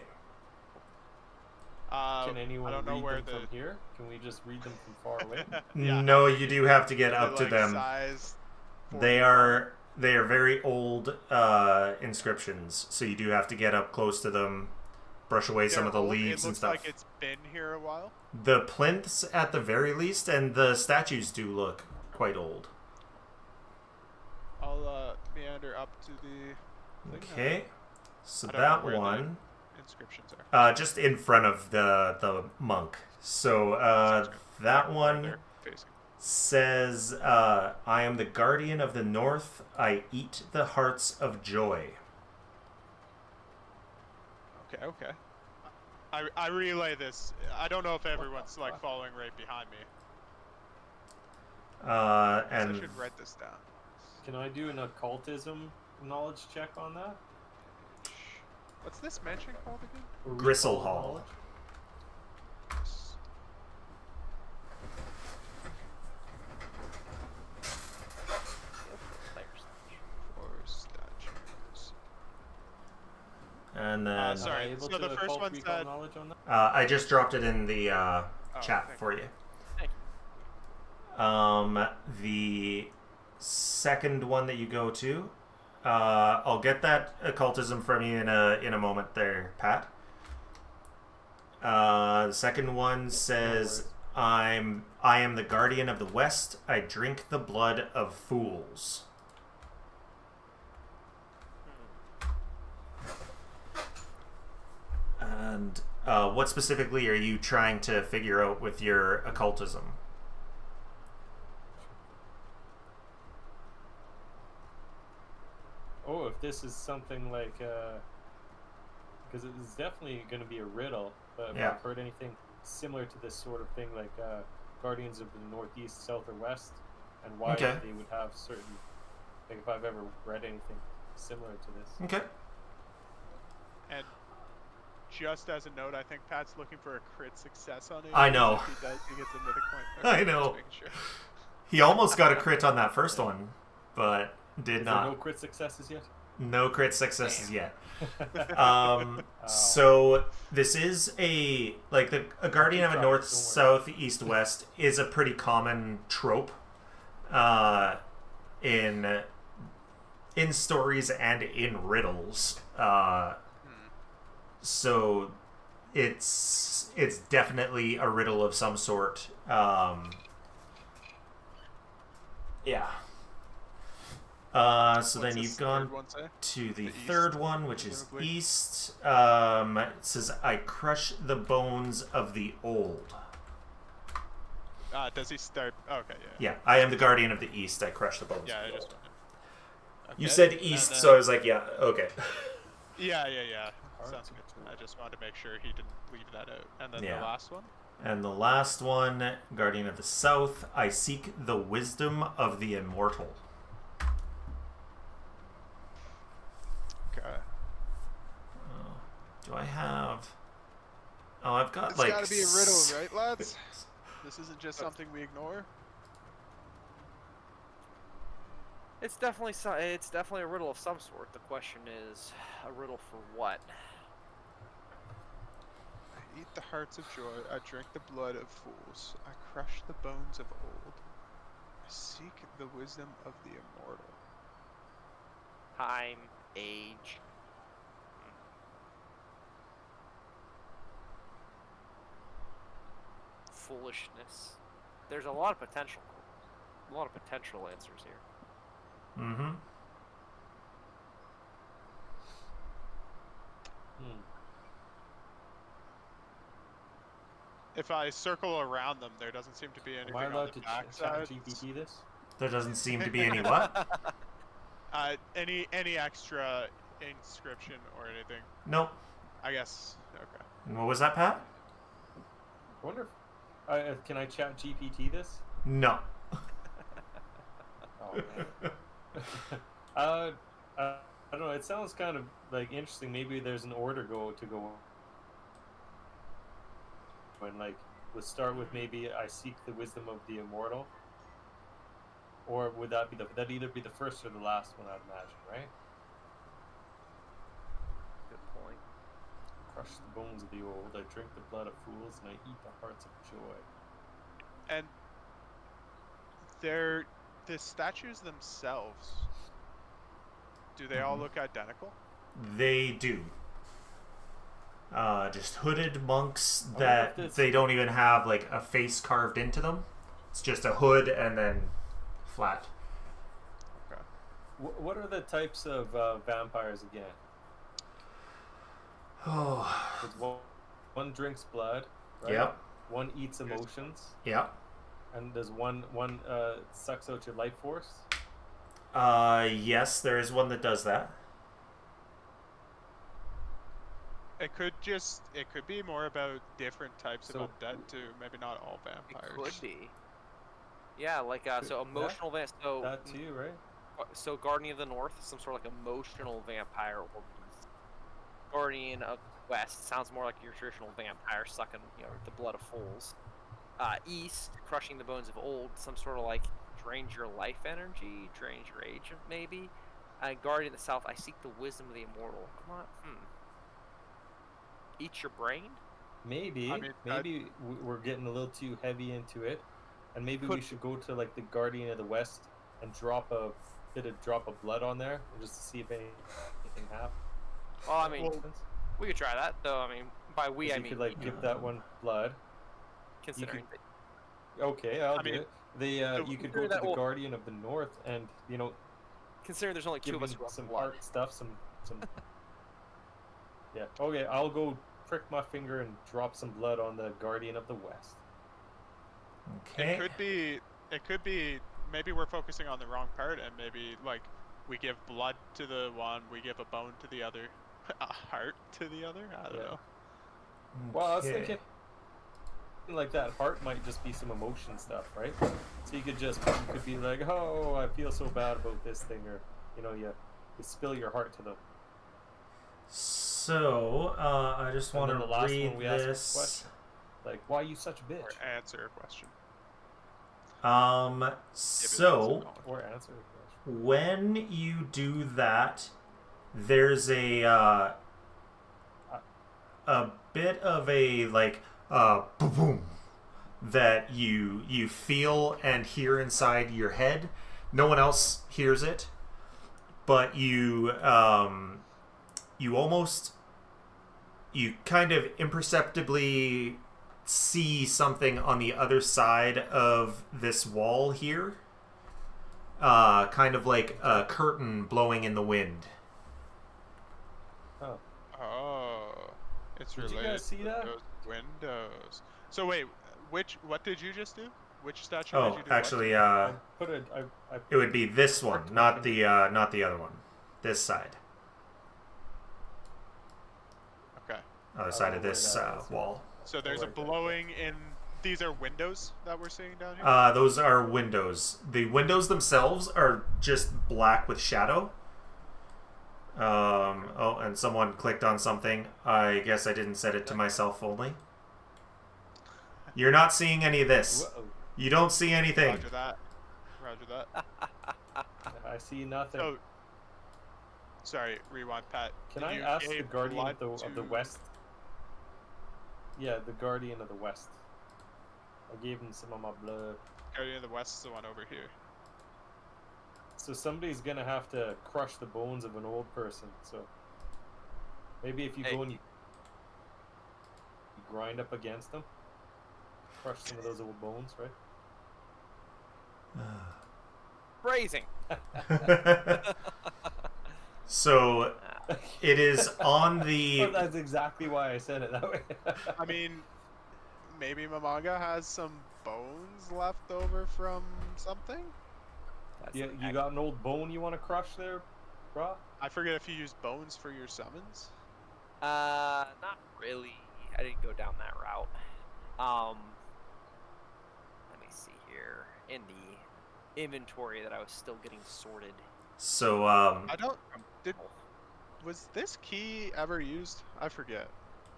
Can anyone I don't know read where them from here? Can we just read them from far away? Yeah. No, you do have to get up to them. Size They are They are very old inscriptions, so you do have to get up close to them, brush away some of the leaves and stuff. It looks like it's been here a while. The plinths at the very least, and the statues do look quite old. I'll meander up to the thing. Okay, so I don't that know where one, the inscriptions are. just in front of the monk. So that one Facing. says, "I am the guardian of the north. I eat the hearts of joy." Okay. I relay this. I don't know if everyone's like following right behind me. I And should write this down. Can I do an occultism knowledge check on that? What's this mansion called again? Or Gristle recall Hall. knowledge? Four statues. and then Am I Sorry, able so to the first occult one recall said- knowledge on that? I just dropped it in the chat thank for you. Thank The second one that you go to, I'll get that occultism from you in a moment there, Pat. The second one says, I am the guardian of the West. I drink the blood of fools. And what specifically are you trying to figure out with your occultism? Oh, if this is something like, because it's definitely going to be a riddle, but if Yeah. I've heard anything similar to this sort of thing, like Guardians of the Northeast, South, or West, and why Okay. they would have certain, like if I've ever read anything similar to this. Okay. And just as a note, I think Pat's looking for a crit success on it. I know. If he does, he gets another point. I just know. making sure. He almost got a crit on that first one, but did Is not. there no crit successes yet? No crit successes yet. Oh. So this is a guardian of a Keep north, trying, don't south, east, west is a pretty common trope in stories and in riddles. So it's definitely a riddle of some sort. Yeah. So then What's you've this gone third one say? to the The third east, one, which is presumably? east. It says, I crush the bones of the old. Does he start? Okay, yeah. Yeah, I am the guardian of the east. I crush the bones Yeah, of I the just. old. Okay. You said and east, then- so I was like, yeah, okay. Yeah. Hearts Sounds of good. Joy. I just wanted to make sure he didn't leave that out. And then Yeah. the last one. And the last one, guardian of the south, I seek the wisdom of the immortal. Okay. Do I have... Oh, I've got It's like... gotta be a riddle, right, lads? This isn't just something we ignore. It's definitely a riddle of some sort. The question is, a riddle for what? I eat the hearts of joy. I drink the blood of fools. I crush the bones of old. I seek the wisdom of the immortal. Time, age. Foolishness. There's a lot of potential answers here. Mm-hmm. If I circle around them, there doesn't seem to be anything Am I on allowed the to back chat side. GPT this? There doesn't seem to be any what? Any extra inscription or anything? Nope. I guess. Okay. And what was that, Pat? I wonder if, can I chat GPT this? No. Oh, man. I don't know. It sounds kind of like interesting. Maybe there's an order to go when let's start with maybe I seek the wisdom of the immortal, or would that either be the first or the last one? I'd imagine, right? Good point. Crush the bones of the old. I drink the blood of fools, and I eat the hearts of joy. And the statues themselves Do they all look identical? They do. Just hooded monks wonder that if this- they don't even have like a face carved into them. It's just a hood and then flat. Okay. What are the types of vampires again? Oh, There's one drinks blood, right? yep, One eats emotions, yep. and there's one sucks out your life force. Yes, there is one that does that. It could be more about different types So- of undead too. Maybe not all It vampires. could be. Yeah, like so emotional vamp. So That too, right? so Guardian of the North, some sort of like emotional vampire, or Guardian of the West sounds more like your traditional vampire sucking the blood of fools. East, crushing the bones of old, some sort of like drains your life energy, drains your age maybe. Guardian of the South, I seek the wisdom of the immortal. Come on, eat your brain. Maybe, I mean, maybe we're getting a little too heavy into it, and maybe we should go to like the Guardian of the West and drop a drop of blood on there, just to see if anything happens. Well, I mean, we could try that though. I mean, by we I you mean could like give that one blood. considering Okay, I'll do it. You could go to that the will- Guardian of the North, and considering there's only two give of us him who have some blood. heart stuff, some. Yeah. Okay, I'll go prick my finger and drop some blood on the Guardian of the West. Okay. It could be. Maybe we're focusing on the wrong part, and maybe like we give blood to the one, we give a bone to the other, a heart to the other. I don't Yeah. know. Well, I was Okay. thinking like that heart might just be some emotion stuff, right? So you could be like, oh, I feel so bad about this thing, or you spill your heart to them. So, I just And want then to the last read one we ask a this. question. Like, why are you such a bitch? Or answer a question. So Or answer the question. when you do that, there's a bit of a like boom boom that you feel and hear inside your head. No one else hears it, but you kind of imperceptibly see something on the other side of this wall here. Kind of like a curtain blowing in the wind. Oh, Oh, it's Did you related guys see to that? those windows. So wait, what did you just do? Which statue did Oh, you do? what actually, to? I it would be this one, not the other one. This side, Okay. other side of know where this that is. wall. So there's a like that. blowing in. These are windows that we're seeing down here. Those are windows. The windows themselves are just black with shadow. Oh, and someone clicked on something. I guess I didn't set it to myself only. You're not seeing any of this. Whoa, You don't see anything. Roger that. Roger that. I see nothing. So, sorry, rewind, Pat. Can Did I you ask the gave Guardian blood of the to- West? Yeah, the Guardian of the West. I gave him some of my blood. Guardian of the West is the one over here. So somebody's gonna have to crush the bones of an old person. So maybe if you Hey. go and you grind up against them, crush some of those old bones, right? Phrasing. So it is on the. Well, that's exactly why I said it that way. I mean, maybe Mamanga has some bones left over from something? That's you an got an old bone you want to crush there, bro? I forget if you use bones for your summons. Not really. I didn't go down that route. Let me see here in the inventory that I was still getting sorted. So I don't. Was this key ever used? I forget.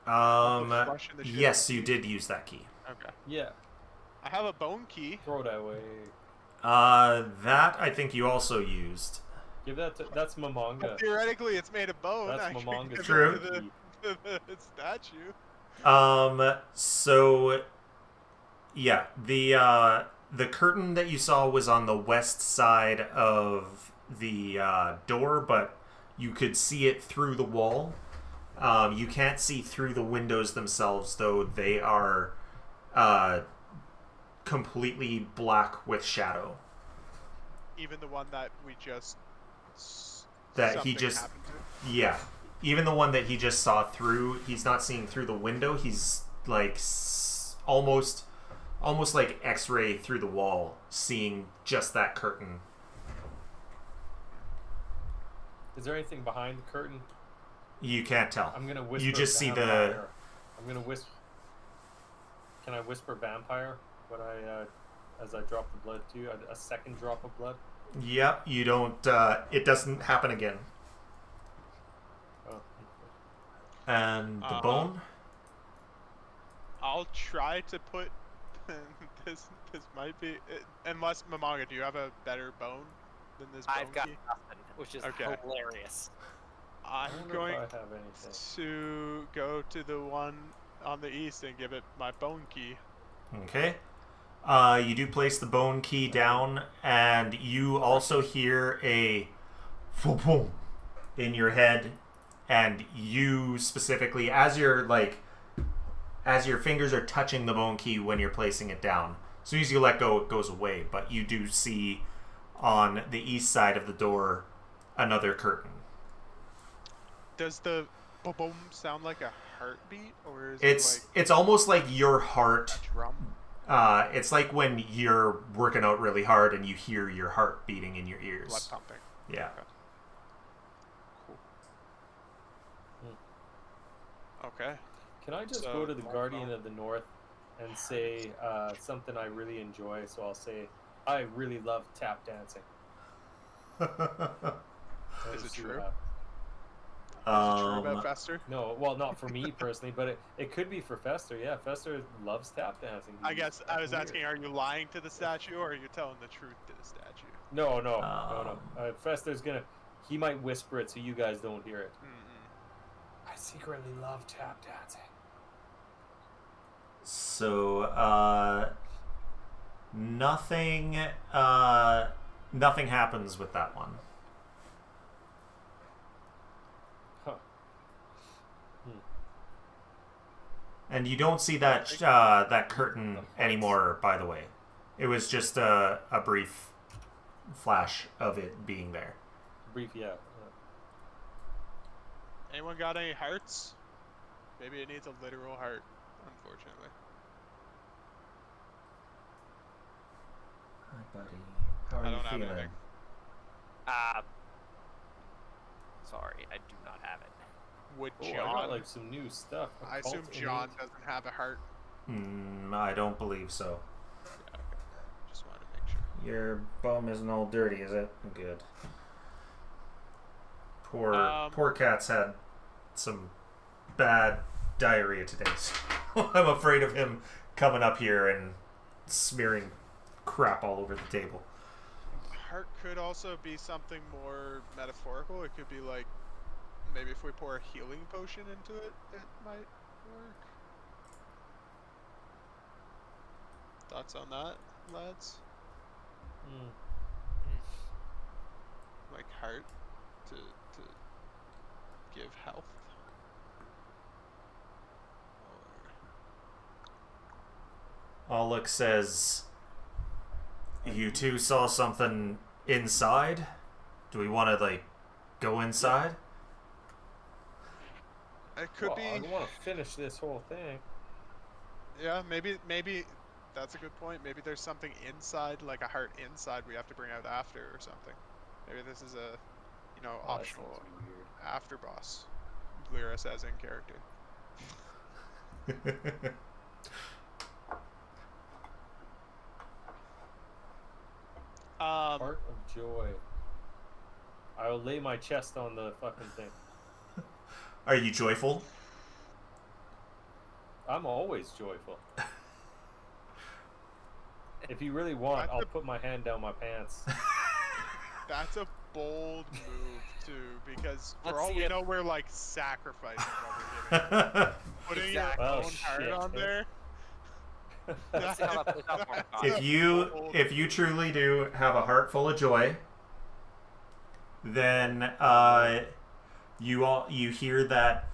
flush in the shit. yes, you did use that key. Okay. Yeah, I have a bone key. throw it away. That I think you also used. Give that to, that's Mamanga. Theoretically, it's made of bone. That's I could Mamanga's give True. it to key. the statue. So yeah, the curtain that you saw was on the west side of the door, but You could see it through the wall. You can't see through the windows themselves, though they are completely black with shadow. Even the one that we just happened to? Yeah, even the one that he just saw through, he's not seeing through the window. He's like almost like X-ray through the wall, seeing just that curtain. Is there anything behind the curtain? You can't tell. I'm gonna whisper. You just see vampire. I'm gonna whisper. Can I whisper vampire when as I drop the blood to you? A second drop of blood. Yeah, you don't. It doesn't happen again. Oh. And the bone. I'll try to put this. This might be unless Mamanga, do you have a better bone than this bone I've got key? nothing, which is Okay. hilarious. I'm wonder going if I have anything. to go to the one on the east and give it my bone key. Okay. You do place the bone key down, and you also hear a boom in your head, and you specifically, as your fingers are touching the bone key when you're placing it down. As soon as you let go, it goes away. But you do see on the east side of the door another curtain. Does the boom sound like a heartbeat, or is It's almost like your heart. a drum? It's like when you're working out really hard and you hear your heart beating in your ears. Blood pumping. Yeah. Cool. Okay. Can I just So, go to the more Guardian bone. of the North and say something I really enjoy? So I'll say I really love tap dancing. Is Let's it see what true? happens. Is it true about Fester? No, well, not for me personally, but it could be for Fester. Yeah, Fester loves tap dancing. I guess I was Weird. asking, are you lying to the statue or are you telling the truth to the statue? No. Fester's he might whisper it so you guys don't hear it. I secretly love tap dancing. So, nothing happens with that one. Huh. And you don't see that curtain anymore, by the way. It was just a brief flash of it being there. Brief, yeah. Anyone got any hearts? Maybe it needs a literal heart, unfortunately. Hi, buddy. How are I you don't have feeling? anything. Sorry, I do not have it. Would Oh, I John? got like some new stuff. I assume Occult John innate. doesn't have a heart. I don't believe so. Yeah, okay. Just wanted to make sure. Your bum isn't all dirty, is it? Good. Poor cat's had some bad diarrhea today, so I'm afraid of him coming up here and smearing crap all over the table. Heart could also be something more metaphorical. It could be like, maybe if we pour a healing potion into it, it might work. Thoughts on that, lads? Like heart to give health? Alec says, you two saw something inside? Do we want to, go inside? It could Well, be. I want to finish this whole thing. Yeah, maybe that's a good point. Maybe there's something inside, like a heart inside we have to bring out after or something. Maybe this is a, Oh, that optional sounds weird. after boss. Lyra says in character. Heart of joy. I will lay my chest on the fucking thing. Are you joyful? I'm always joyful. If you really want, I'll put my hand down my pants. That's a bold move too, because for Let's all see we it. know, we're like sacrificing what we're giving. Putting Exactly. your Oh, own heart shit. on there. Let's see how that plays out for me. That's If you truly do have a heart full of joy, then you hear that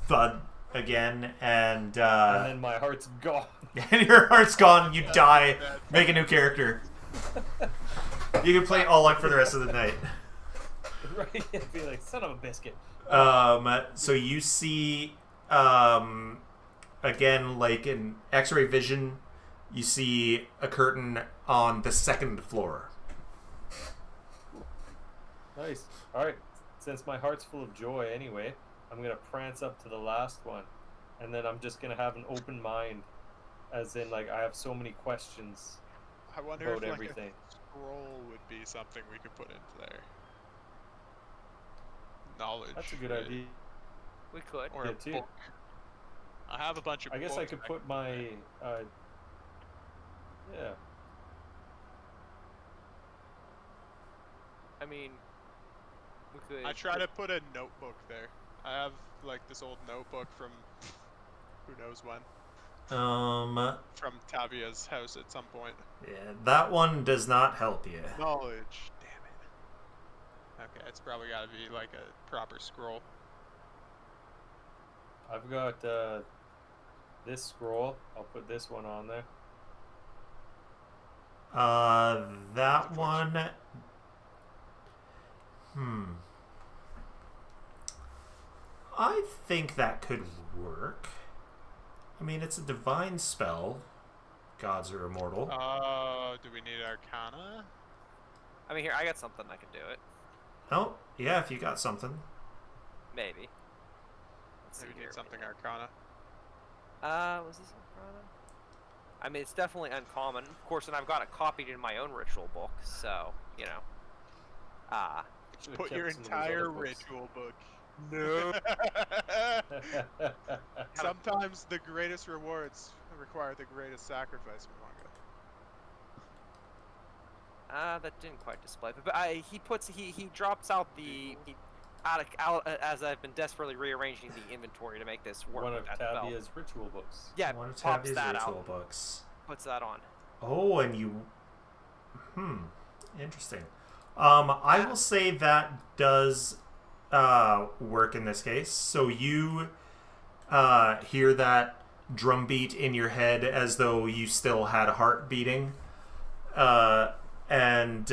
thud again, and then my heart's gone. and your heart's gone. You die. Make a new character. You can play all luck for the rest of the night. Right? It'd be like, son of a biscuit. So you see, again, like in X-ray vision, you see a curtain on the second floor. Nice. All right. Since my heart's full of joy anyway, I'm gonna prance up to the last one, and then I'm just gonna have an open mind, as in like I have so many questions I wonder about if everything. like a scroll would be something we could put into there. Knowledge. That's a good right? idea. We could. Or Yeah, a too. book. I have a bunch of I guess I books could I put my yeah. I mean, we could. I try to put a notebook there. I have like this old notebook from who knows when. From Tavia's house at some point. Yeah, that one does not help you. Knowledge. Damn it. Okay, it's probably got to be like a proper scroll. I've got this scroll. I'll put this one on there. That one. I think that could work. I mean, it's a divine spell. Gods are immortal. Do we need Arcana? I mean, here I got something I can do it. Oh, yeah, if you got something. Maybe. Let's Maybe see need here. something Arcana. Was this Arcana? I mean, it's definitely uncommon, of course, and I've got it copied in my own ritual book, so you know. Should've Put kept your some of those entire other books. ritual book. No. Sometimes the greatest rewards require the greatest sacrifice, Mamanga. That didn't quite display, but he drops out the as I've been desperately rearranging the inventory to make this work. One with of that spell. Tavia's ritual books. Yeah, One of pops Tavia's that ritual out, books. puts that on. Oh, and you... Interesting. I will say that does work in this case. So you hear that drum beat in your head as though you still had a heart beating. And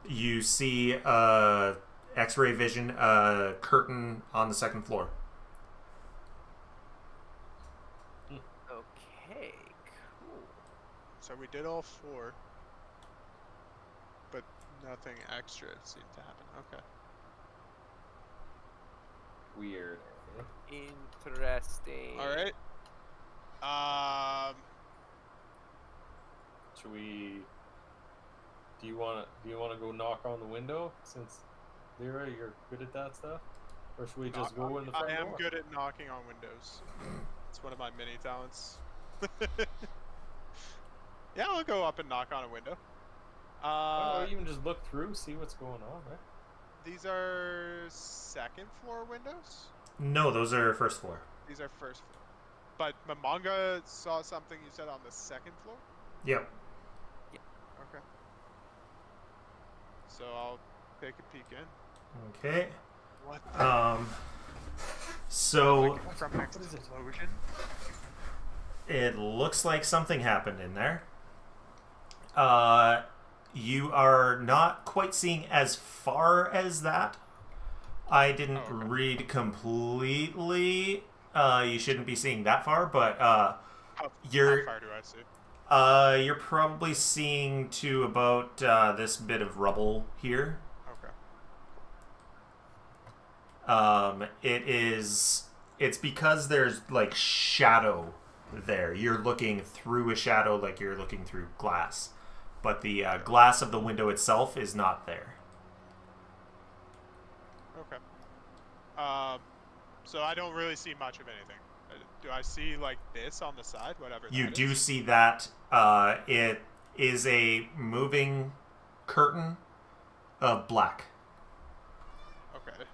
you see X-ray vision, a curtain on the second floor. Okay, cool. So we did all 4, but nothing extra seemed to happen. Okay. Weird. Interesting. All right. Should we? Do you want to go knock on the window since Lyra, you're good at that stuff, or should we just go in the front I am door? good at knocking on windows. It's one of my many talents. Yeah, I'll go up and knock on a window. Or even just look through, see what's going on, right? These are second floor windows? No, those are first floor. These are first floor. But Mamanga saw something you said on the second floor? Yep. Okay. So I'll take a peek in. Okay. What the So from next explosion? it looks like something happened in there. You are not quite seeing as far as that. I didn't read completely. You shouldn't be seeing that far, but How far do I see? you're probably seeing to about this bit of rubble here. Okay. It's because there's like shadow there. You're looking through a shadow like you're looking through glass, but the glass of the window itself is not there. Okay. So I don't really see much of anything. Do I see like this on the side? Whatever. You that do is? see that it is a moving curtain of black, Okay.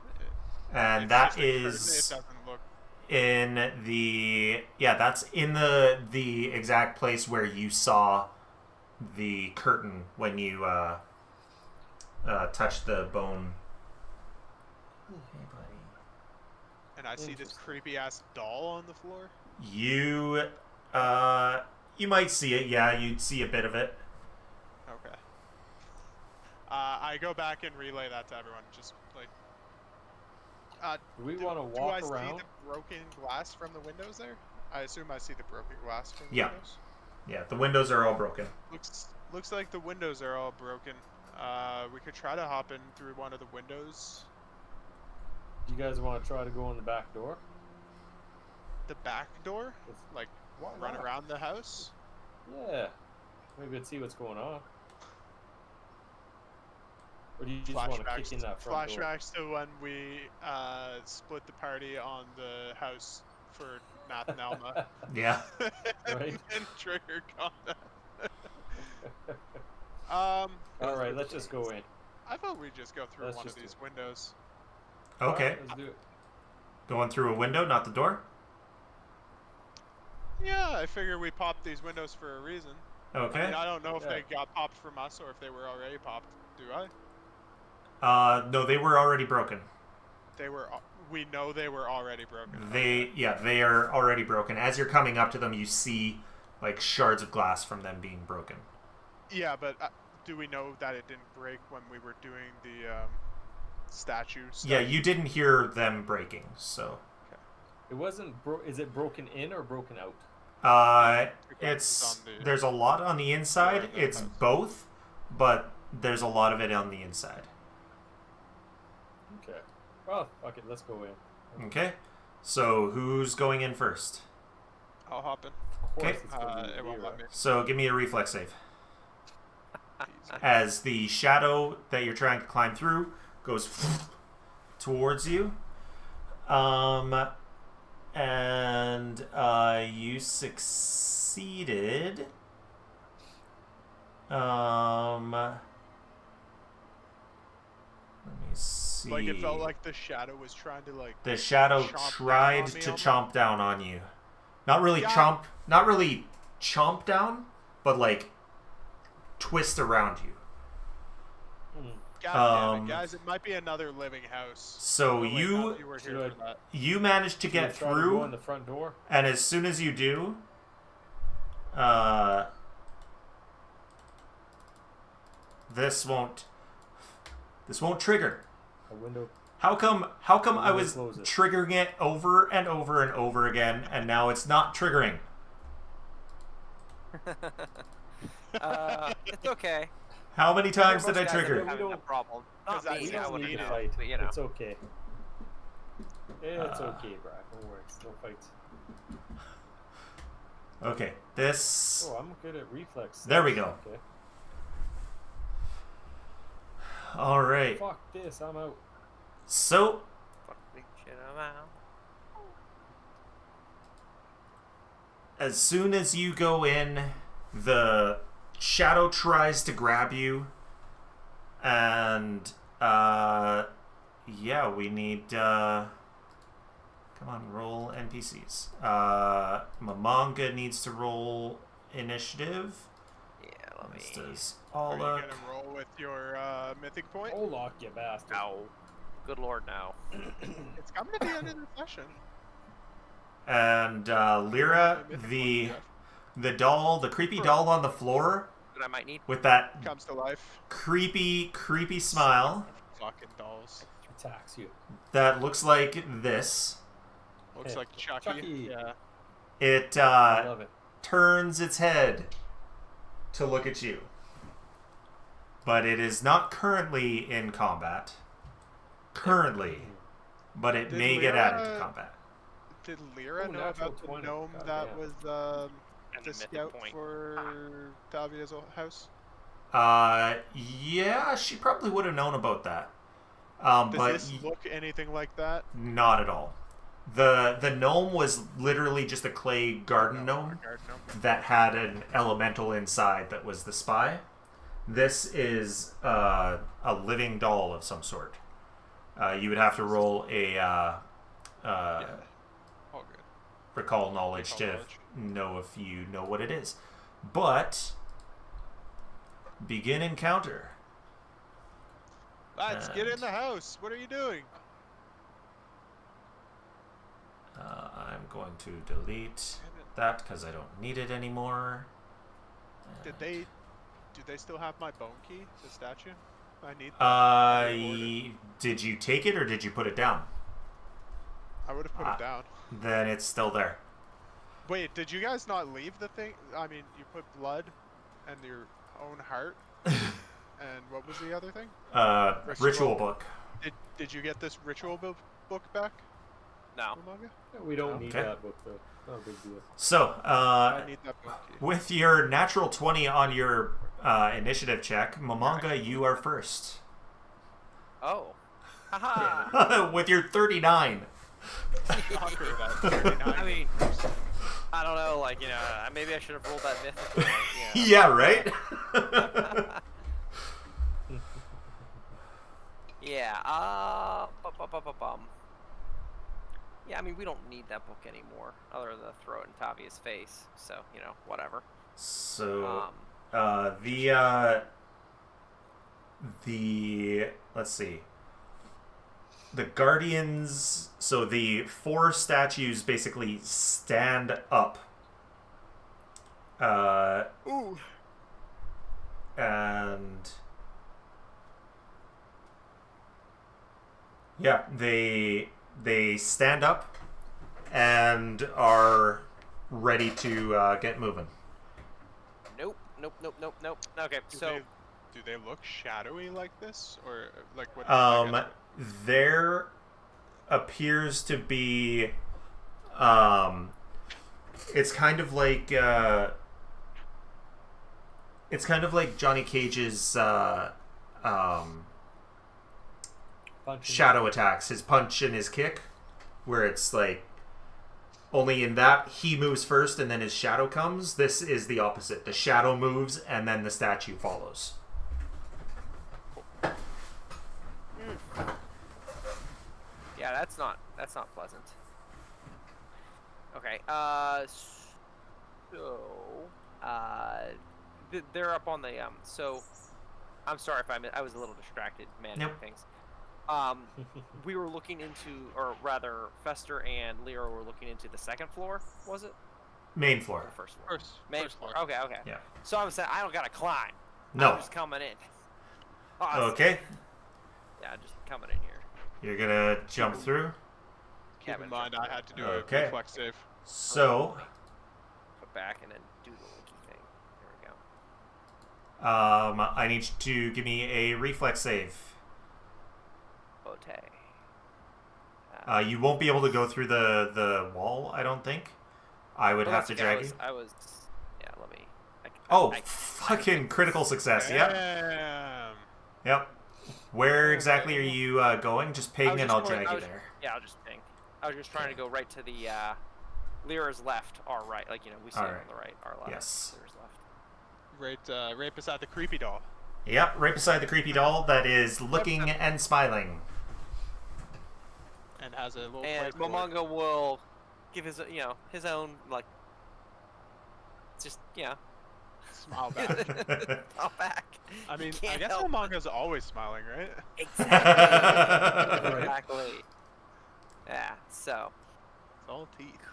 and It's that just a curtain, is It doesn't look. in the that's in the exact place where you saw the curtain when you touched the bone. And I see this Interesting. creepy ass doll on the floor. You might see it. Yeah, you'd see a bit of it. Okay. I go back and relay that to everyone. Just like, Do we do, want to do I walk see around? the broken glass from the windows there? I assume I see the broken glass from the Yeah. windows. Yeah, the windows are all broken. Looks like the windows are all broken. We could try to hop in through one of the windows. Do you guys want to try to go in the back door? The back door? It's- Like, Why run not? around the house? Yeah. Maybe let's see what's going on. Or do you just want to kick in that front door? Flashbacks to when we split the party on the house for Matt and Alma. Yeah. Right. And trigger combat. All right, let's just go in. I thought we'd just go through Let's one of just do these it. windows. Okay. All right, let's do it. Going through a window, not the door. Yeah, I figure we popped these windows for a reason. Okay. I mean, I don't know if Yeah. they got popped from us or if they were already popped. Do I? No, they were already broken. We know they were already broken. They are already broken. As you're coming up to them, you see like shards of glass from them being broken. Yeah, but do we know that it didn't break when we were doing the statue stuff? Yeah, you didn't hear them breaking, so. It wasn't Is it broken in or broken out? It's on the- there's a lot on the inside. the It's house. both, but there's a lot of it on the inside. Okay. Well, fuck it. Let's go in. Okay. So who's going in first? I'll hop in. Of course, Okay. it's gonna be It won't Vera. let me. So give me a reflex save. Easy. As the shadow that you're trying to climb through goes towards you. And you succeeded. Let me see. Like it felt like the shadow was trying to like. The shadow chomp down tried on me to almost? chomp down on you. Not really Yeah. chomp down, but like twist around you. God damn Um, it, guys! It might be another living house. So Oh, wait, no, you were here Should for that. you managed to Should we get try to go in through, the front door. and as soon as you do, this won't trigger. A window. How come I Window was closes. triggering it over and over and over again, and now it's not triggering? It's okay. How many times Most did I guys trigger? are having a problem. Not Because me, We Yeah, I don't wouldn't need to know. fight. But, you know. It's okay. It's Uh, okay, Brad. No worries. No fights. Okay, this. Oh, I'm good at reflex. There we go. Okay. All right. Fuck this. I'm out. So Fuck me, shit, I'm out. as soon as you go in, the shadow tries to grab you, and yeah, we need. Come on, roll NPCs. Mamanga needs to roll initiative. Yeah, let me. This does Are you Alok. gonna roll with your mythic point? Oh, lock you bastard. Ow. Good lord, no. It's coming to the end of the session. And Lyra, Mythic point, the Jeff. doll, the creepy doll on the floor That I might need. with that Comes to life. creepy smile Fucking dolls. Attacks you. that looks like this. Looks Hey, like Chucky. Chucky. Yeah. It I love it. turns its head to look at you. But it is not currently in combat. Currently. But it Did may get added to Lyra- combat. Did Lyra Oh, know natural about the 20. gnome God that damn. was And the a mythic scout point. for Tavia's house? Yeah, she probably would have known about that. Does But this look anything like that? not at all. The gnome was literally just a clay garden gnome Garden gnome? that had an elemental inside that was the spy. This is a living doll of some sort. You would have to roll a Yeah. All good. recall knowledge Recall to knowledge. know if you know what it is. But begin encounter. Lads, get in the house. What are you doing? I'm going to delete that because I don't need it anymore. Do they still have my bone key, the statue? I need that. Did you take it or did you put it down? I would have put it down. Then it's still there. Wait, did you guys not leave the thing? I mean, you put blood and your own heart. And what was the other thing? Ritual book. Did you get this ritual book back? No. Yeah, we don't need that book though. Not a big deal. So, I need that book key. with your natural 20 on your initiative check, Momonga, you are first. Oh. Haha. With your 39. Shocker, that 39. I mean, I don't know, like, maybe I should have rolled that mythical. Yeah, right? Yeah, yeah, I mean, we don't need that book anymore, other than to throw it in Tavia's face, so, whatever. So, let's see. The Guardians, so the 4 statues basically stand up. Ooh. And yeah, they stand up and are ready to get moving. Nope. Okay, Do they look shadowy like this, or like what? There appears to be, it's kind of like Johnny Cage's shadow attacks, his punch and his kick, where it's like only in that he moves first and then his shadow comes. This is the opposite. The shadow moves and then the statue follows. Yeah, that's not pleasant. Okay, they're up on the, so, I'm sorry if I was a little distracted managing things. We were looking into, or rather, Fester and Leo were looking into the second floor, was it? Main floor. Or first floor? Main first floor. floor. Okay. Yeah. So I was saying, I don't gotta climb. No. I'm just coming in. Awesome. Okay. Yeah, just coming in here. You're gonna jump through. Keep in mind, I had to do a Okay. reflex save. So, Put back and then do the linky thing. There we go. I need you to give me a reflex save. Bote. You won't be able to go through the wall, I don't think. I would have to drag you. I was. Yeah, let me. Fucking critical success. Yep. Damn. Yep. Where exactly are you going? Just ping and I'll drag you there. Yeah, I'll just ping. I was just trying to go right to the Lyra's left, our right. Like, we see it on the right, our left. Yes. Lyra's left. Right beside the creepy doll. Yep, right beside the creepy doll that is looking and smiling. And has a little. And Momonga will give his, his own, like, just, smile back. smile back. I mean, You I can't guess help Momonga's always smiling, right? Exactly. Exactly. Yeah, so. It's all teeth.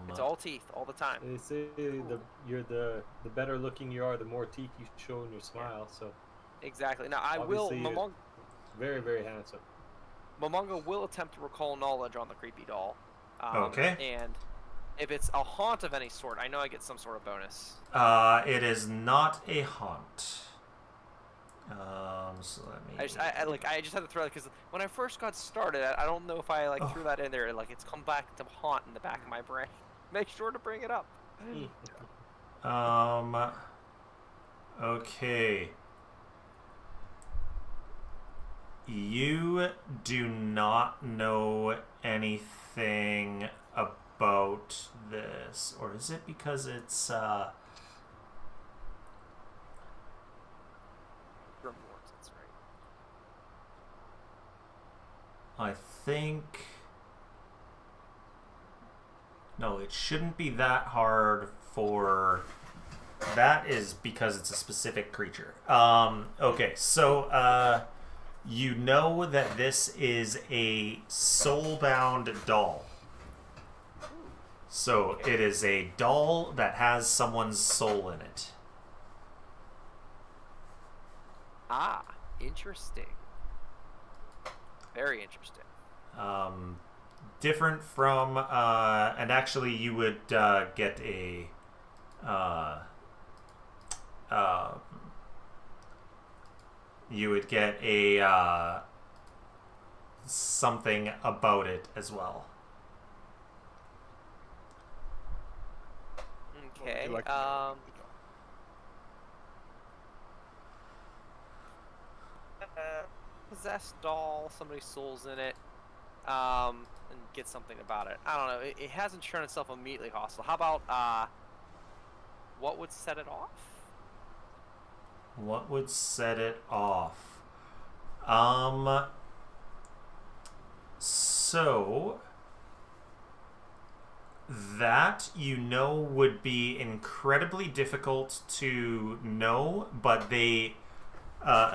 It's all teeth, all the time. They say the better looking you are, the more teeth you show in your smile. So exactly. Now obviously very, very handsome. Momonga will attempt to recall knowledge on the creepy doll. Okay. And if it's a haunt of any sort, I know I get some sort of bonus. It is not a haunt. So let me. I just had to throw that because when I first got started, I don't know if I threw that in there. Like, it's come back to haunt in the back of my brain. Make sure to bring it up. Okay. You do not know anything about this, or is it because it's That's I right. think no, it shouldn't be that hard for that is because it's a specific creature. Okay, so you know that this is a soul-bound doll. So it is a doll that has someone's soul in it. Ah, interesting. Very interesting. Different from, and actually you would get a, something about it as well. Okay. Like Possessed doll, somebody's soul's in it, and get something about it. I don't know. It hasn't shown itself immediately hostile. How about what would set it off? What would set it off? So that would be incredibly difficult to know, but a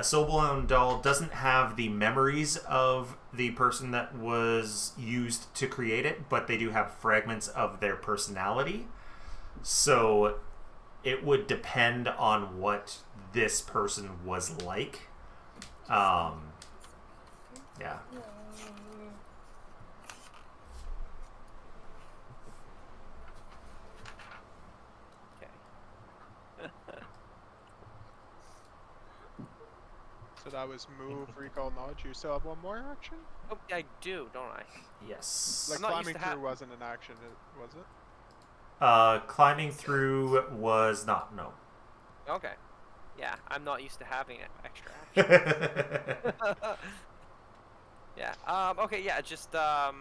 soul-bound doll doesn't have the memories of the person that was used to create it, but they do have fragments of their personality. So it would depend on what this person was like. Yeah. So that was move, recall, knowledge. You still have one more action? Oh, I do, don't I? Yes. Like I'm not used climbing to through wasn't an action, was it? Climbing through was not, no. Okay. Yeah, I'm not used to having extra action. Yeah. Okay. Yeah. Just I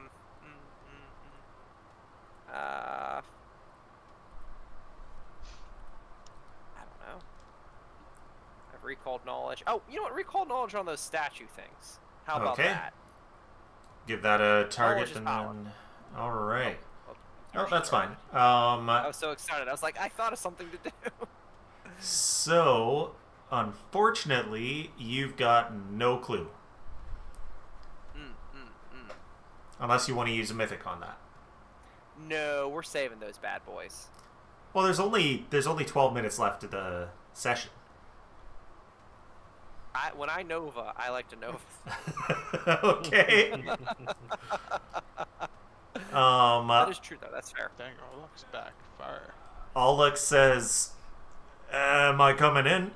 don't know. I've recalled knowledge. Oh, you know what? Recalled knowledge on those statue things. How about Okay. that? Give that a target Knowledge is and power. then... Alright. Oh, Oh, that's fine. I was so excited. I was like, I thought of something to do. So, unfortunately, you've got no clue. Unless you want to use a mythic on that. No, we're saving those bad boys. Well, there's only 12 minutes left of the session. When I Nova, I like to Nova. Okay. That is true, though. That's fair. Dang, Orlok's back. Fire. Alec says, am I coming in?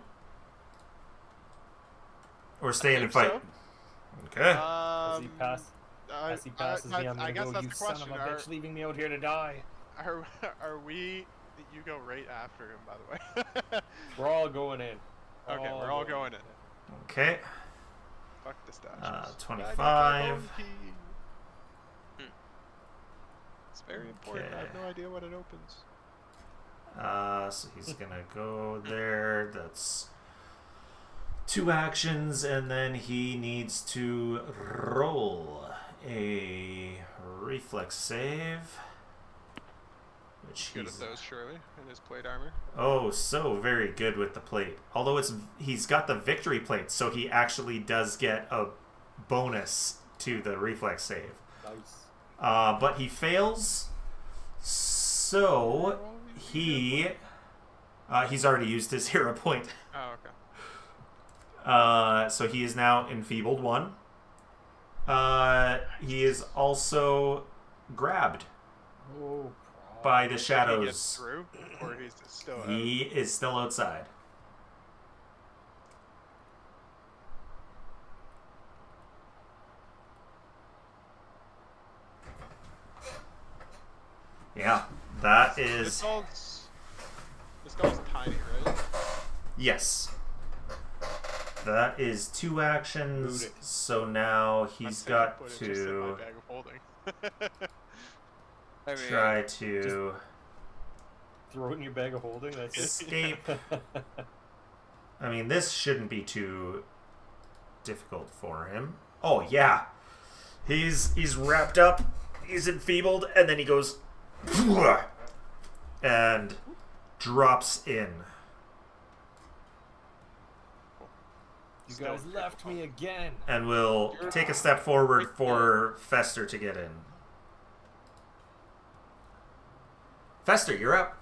Or staying and fight? So. Okay. As he passes me, I'm I gonna guess go, that's you the son question. of a bitch, leaving me out here to die. Are we... You go right after him, by the way. We're all going in. Okay, we're all going in. Okay. Fuck the statues. 25. It's very important. I have no idea what it opens. So he's gonna go there. That's 2 actions, and then he needs to roll a reflex save. Which Good at those, surely, in his plate armor. Oh, so very good with the plate. Although he's got the victory plate, so he actually does get a bonus to the reflex save. Nice. But he fails, so he's already used his hero point. Oh, okay. So he is now enfeebled 1. He is also grabbed Oh, by the He gets shadows. through, or he's still out? He is still outside. Yeah, that is... This doll's tiny, right? Yes. That is 2 actions, Booty. so now he's I'd say got put it just in my to bag of holding. I mean, try to throw it in your bag of holding. That's escape. I mean, this shouldn't be too difficult for him. Oh, yeah. He's wrapped up, he's enfeebled, and then he goes and drops in. You guys left me again. And we'll take a step forward for Fester to get in. Fester, you're up.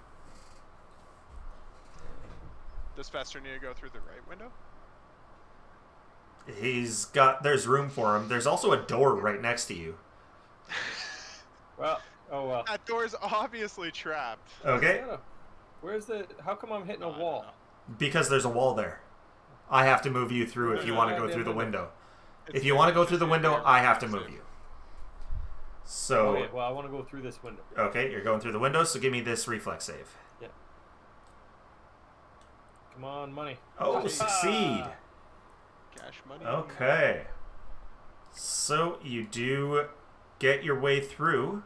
Does Fester need to go through the right window? There's room for him. There's also a door right next to you. Well, oh well. That door's obviously trapped. Okay? Where's the? How come I'm hitting a wall? Because there's a wall there. I have to move you through if you want to go through the window. If you want to go through the window, I have to move you. So. Okay, well, I want to go through this window. Okay, you're going through the window, so give me this reflex save. Yeah. Come on, money. Oh, succeed. Cash money. Okay. So you do get your way through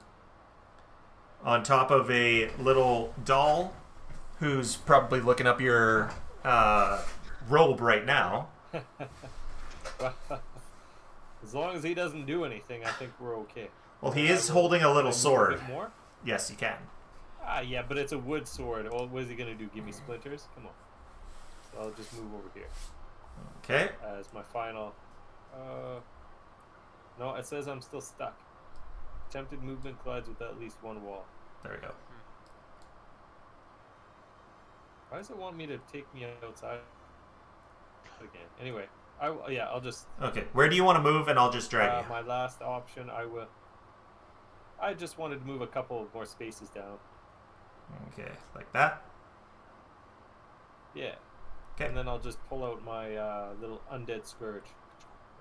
on top of a little doll who's probably looking up your robe right now. As long as he doesn't do anything, I think we're okay. Well, he is holding a little sword. A bit more? Yes, you can. Yeah, but it's a wood sword. Oh, what is he gonna do? Give me splinters? Come on. So I'll just move over here. Okay. As my final. No, it says I'm still stuck. Attempted movement collides with at least one wall. There we go. Why does it want me to take me outside again? Anyway, I'll just. Okay, where do you want to move, and I'll just drag you. My last option, I just wanted to move a couple more spaces down. Okay, like that. Yeah. Okay. And then I'll just pull out my little undead scourge,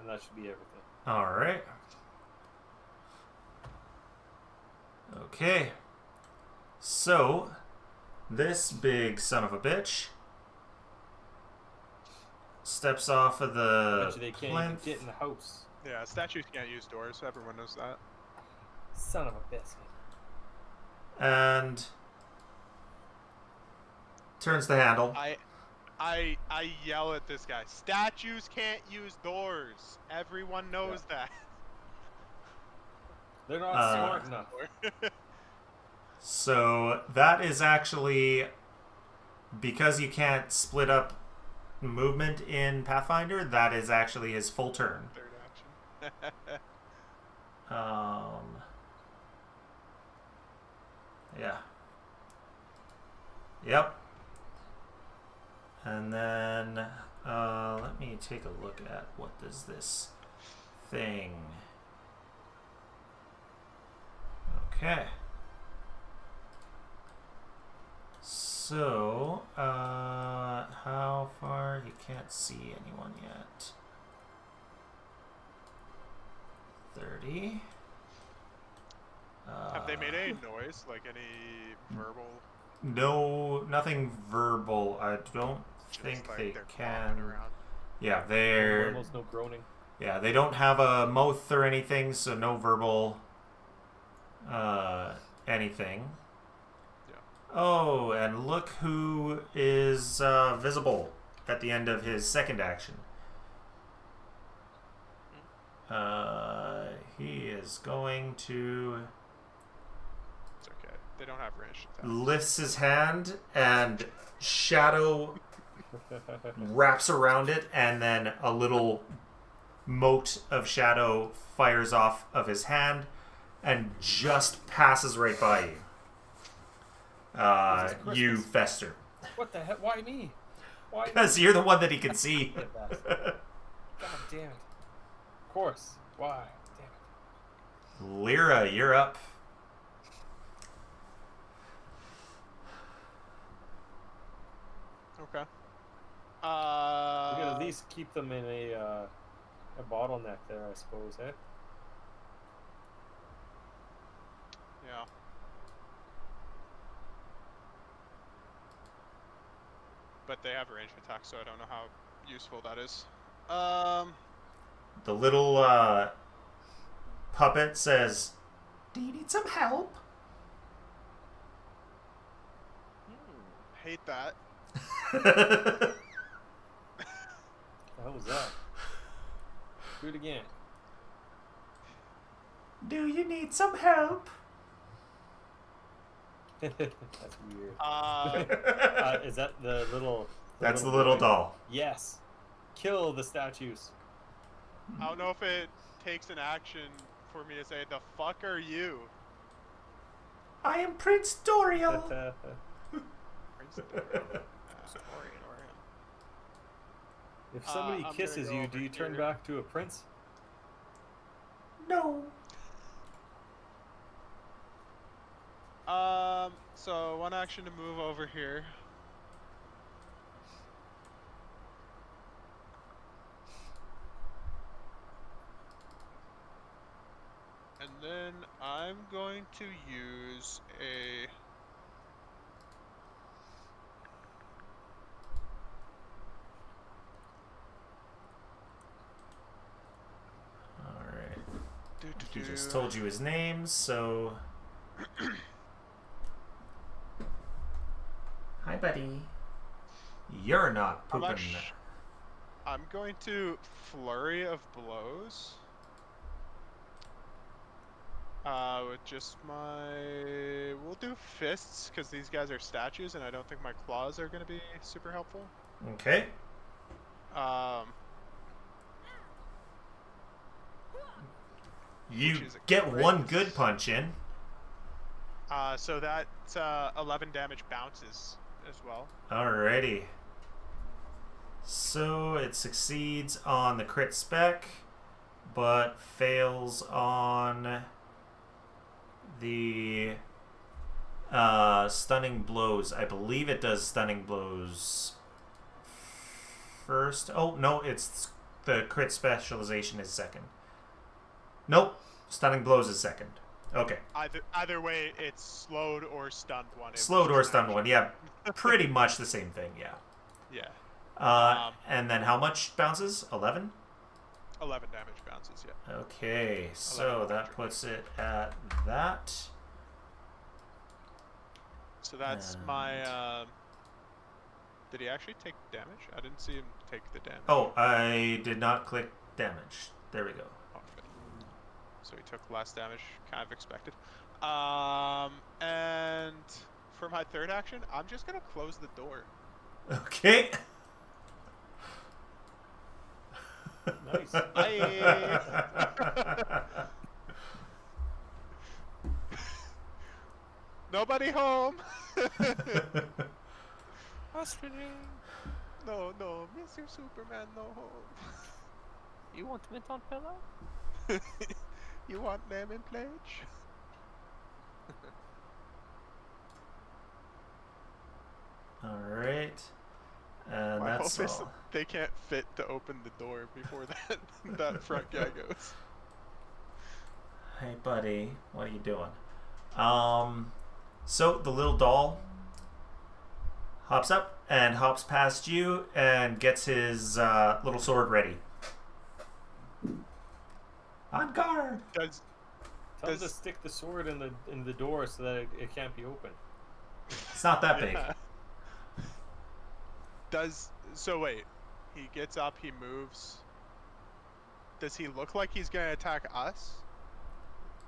and that should be everything. All right. Okay. So, this big son of a bitch steps off of the Bet you they can't even get in the house. Yeah, statues can't use doors. Everyone knows that. Son of a biscuit. And turns the handle. I yell at this guy. Statues can't use doors. Everyone knows that. They're not smart enough. So that is actually, because you can't split up movement in Pathfinder, that is actually his full turn. Third action. Yeah. Yep. And then let me take a look at what does this thing. Okay. So, how far? You can't see anyone yet. 30. Have they made any noise? Like any verbal? No, nothing verbal. I don't Just think like they they're can. flopping around? Yeah, they're. Almost no groaning. Yeah, they don't have a mouth or anything, so no verbal. Anything. Oh, and look who is visible at the end of his second action. He is going to It's okay. They don't have range attacks. lifts his hand and shadow wraps around it, and then a little mote of shadow fires off of his hand and just passes right by you. You Fester. What the heck? Why me? Why? Because you're the one that he can see. God damn it. Of course. Why? Damn it. Lyra, you're up. Okay. We could at least keep them in a bottleneck there, I suppose, eh? Yeah. But they have range attack, so I don't know how useful that is. The little puppet says, "Do you need some help?" Hate that. What the hell was that? Do it again. Do you need some help? That's weird. Is that the little... That's the little boy? doll. Yes. Kill the statues. I don't know if it takes an action for me to say, "The fuck are you?" I am Prince Doriel. Prince Dorian. If somebody I'm kisses gonna go you, do over you turn here. back to a prince? No. So one action to move over here. And then I'm going to use a... Alright. He Do-do-do. just told you his name, so... Hi, buddy. You're not I'm pooping. I'm going to flurry of blows. With just my... We'll do fists, because these guys are statues, and I don't think my claws are going to be super helpful. Okay. You Which is a get crit. one good punch in. So that 11 damage bounces as well. Alrighty. So it succeeds on the crit spec, but fails on the stunning blows. I believe it does stunning blows first. Oh, no, it's the crit specialization is second. Nope, stunning blows is second. Okay. Either way, it's slowed or stunned one. It Slowed was or just an stunned action. one, yeah. Pretty much the same thing, yeah. Yeah. And then how much bounces? 11? 11 damage bounces, yeah. Okay, so 11 that larger. puts it at that. So that's my... Did he actually take damage? I didn't see him take the damage. Oh, I did not click damage. There we go. Okay. So he took less damage, kind of expected. And for my third action, I'm just gonna close the door. Okay. Nice. Bye. Nobody home. Hospital. No, Mr. Superman, no home. You want mint on pillow? You want lemon pledge? Alright. And My that's hope is all. they can't fit to open the door before that front guy goes. Hey, buddy. What are you doing? So the little doll hops up and hops past you and gets his little sword ready. On guard! Tell him to Does- stick the sword in the door so that it can't be open. It's not that big. Yeah. So wait, he gets up, he moves. Does he look like he's gonna attack us?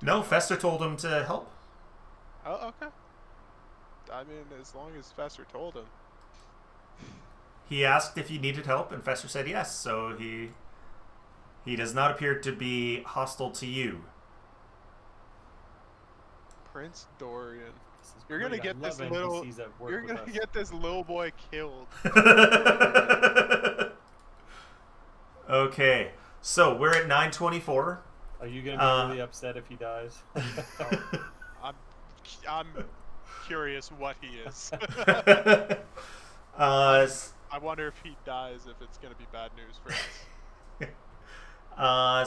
No, Fester told him to help. Oh, okay. I mean, as long as Fester told him. He asked if he needed help, and Fester said yes, so he does not appear to be hostile to you. Prince Dorian. This is You're gonna great. I get this love little. NPCs that work You're with gonna us. get this little boy killed. Okay, so we're at 9:24. Are you gonna be really upset if he dies? I'm curious what he is. I wonder if he dies, if it's gonna be bad news for us.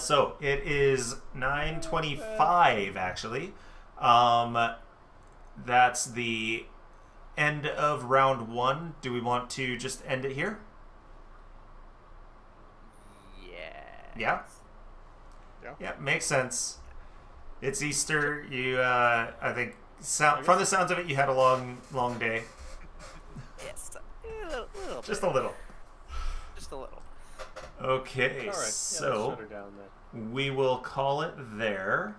So it is 9:25 actually. That's the end of round 1. Do we want to just end it here? Yeah. Yeah? Yeah, makes sense. It's Easter. You, I think, from the sounds of it, you had a long day. Yes. A little Just bit. a little. Just a little. Okay, All right. Yeah, let's so shut her down then. we will call it there.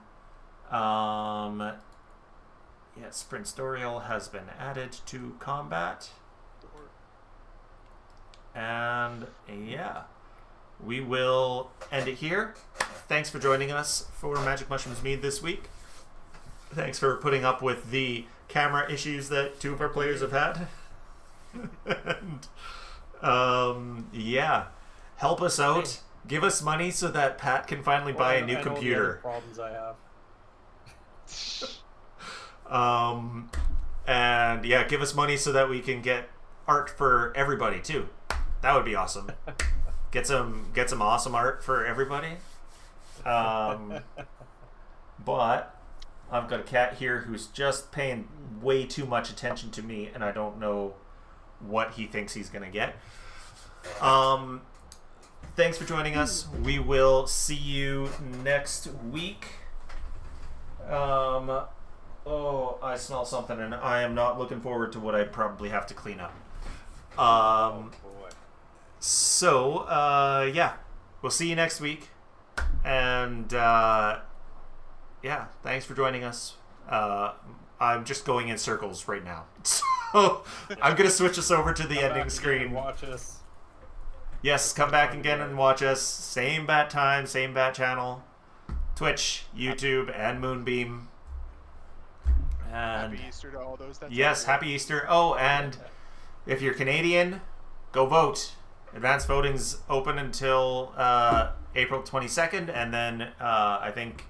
Yes, Prince Doriel has been added to combat. And yeah, we will end it here. Thanks for joining us for Magic Mushrooms Mead this week. Thanks for putting up with the camera issues that 2 of our players have had. And, yeah. Help us out. Give us money so that Pat can finally buy a new computer. Problems I have. And yeah, give us money so that we can get art for everybody too. That would be awesome. Get some awesome art for everybody. But I've got a cat here who's just paying way too much attention to me, and I don't know what he thinks he's gonna get. Thanks for joining us. We will see you next week. Oh, I smell something, and I am not looking forward to what I probably have to clean up. So, yeah, we'll see you next week. And, yeah, thanks for joining us. I'm just going in circles right now. So, I'm going to switch us over to the ending screen. Watch us. Yes, come back again and watch us. Same bat time, same bat channel. Twitch, YouTube, and Moonbeam. And Happy Easter to all those that yes, Happy Easter. Oh, and if you're Canadian, go vote. Advanced voting's open until April 22nd, and then I think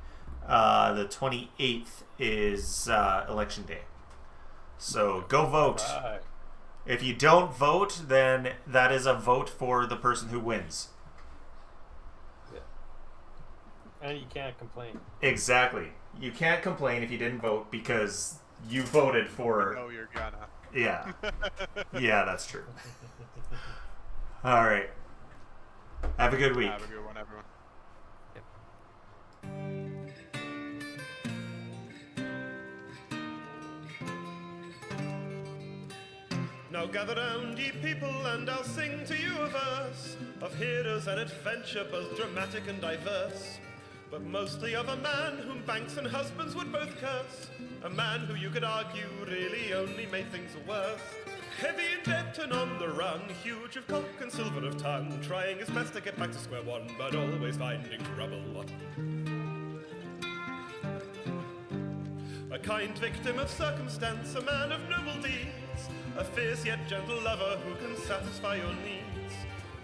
the 28th is Election Day. So go vote. Right. If you don't vote, then that is a vote for the person who wins. Yeah. And you can't complain. Exactly. You can't complain if you didn't vote because you voted for... No, you're gonna. Yeah. Yeah, that's true. All right. Have a good week. Have a good one, everyone. Now gather round, ye people, and I'll sing to you a verse of heroes and adventure, both dramatic and diverse. But mostly of a man whom banks and husbands would both curse. A man who you could argue really only made things worse. Heavy in debt and on the run, huge of cock and silver of tongue, trying his best to get back to square one, but always finding trouble. A kind victim of circumstance, a man of noble deeds, a fierce yet gentle lover who can satisfy your needs.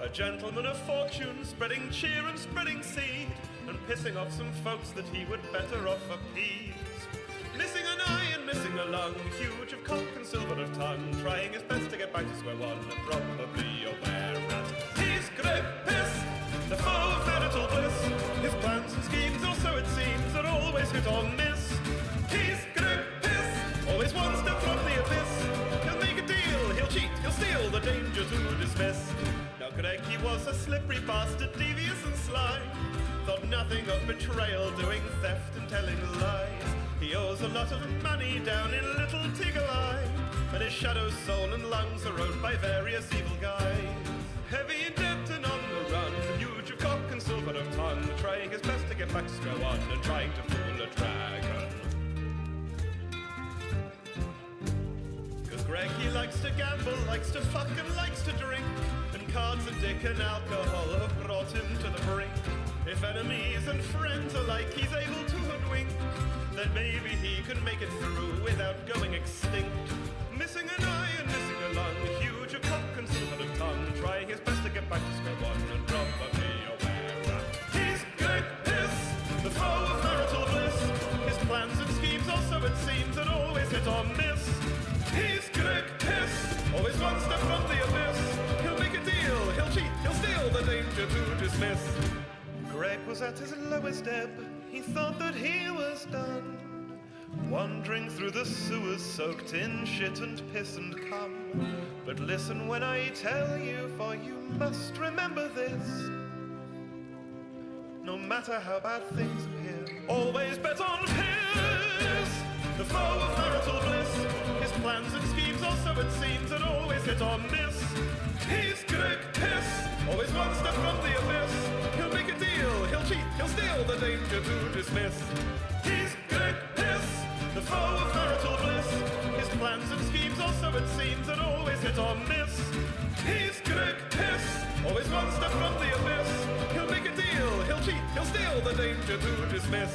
A gentleman of fortune, spreading cheer and spreading seed, and pissing off some folks that he would better off appease. Missing an eye and missing a lung, huge of cock and silver of tongue, trying his best to get back to square one, and probably aware that he's great piss, the foe of marital bliss. His plans and schemes, or so it seems, are always hit or miss. He's great piss, always one step from the abyss. He'll make a deal, he'll cheat, he'll steal, the danger to dismiss. Now Greg, he was a slippery bastard, devious and sly, thought nothing of betrayal, doing theft and telling lies. He owes a lot of money down in Little Tiggle-Eye, and his shadow, soul and lungs are owned by various evil guys. Heavy in debt and on the run, huge of cock and silver of tongue, trying his best to get back to square one, and trying to fool a dragon. Cause Greg, he likes to gamble, likes to fuck and likes to drink, and cards and dick and alcohol have brought him to the brink. If enemies and friends alike he's able to hoodwink, then maybe he can make it through without going extinct. Missing an eye and missing a lung, huge of cock and silver of tongue, trying his best to get back to square one, and probably aware that he's Greg Piss, the foe of marital bliss. His plans and schemes, also it seems, that always hit or miss. He's Greg Piss, always one step from the abyss. He'll make a deal, he'll cheat, he'll steal, the danger to dismiss. Greg was at his lowest ebb, he thought that he was done, wandering through the sewers soaked in shit and piss and cum. But listen when I tell you, for you must remember this: no matter how bad things appear, always bet on piss, the foe of marital bliss. His plans and schemes, also it seems, that always hit or miss. He's Greg Piss, always one step from the abyss. He'll make a deal, he'll cheat, he'll steal, the danger to dismiss. He's Greg Piss, the foe of marital bliss. His plans and schemes, also it seems, that always hit or miss. He's Greg Piss, always one step from the abyss. He'll make a deal, he'll cheat, he'll steal, the danger to dismiss.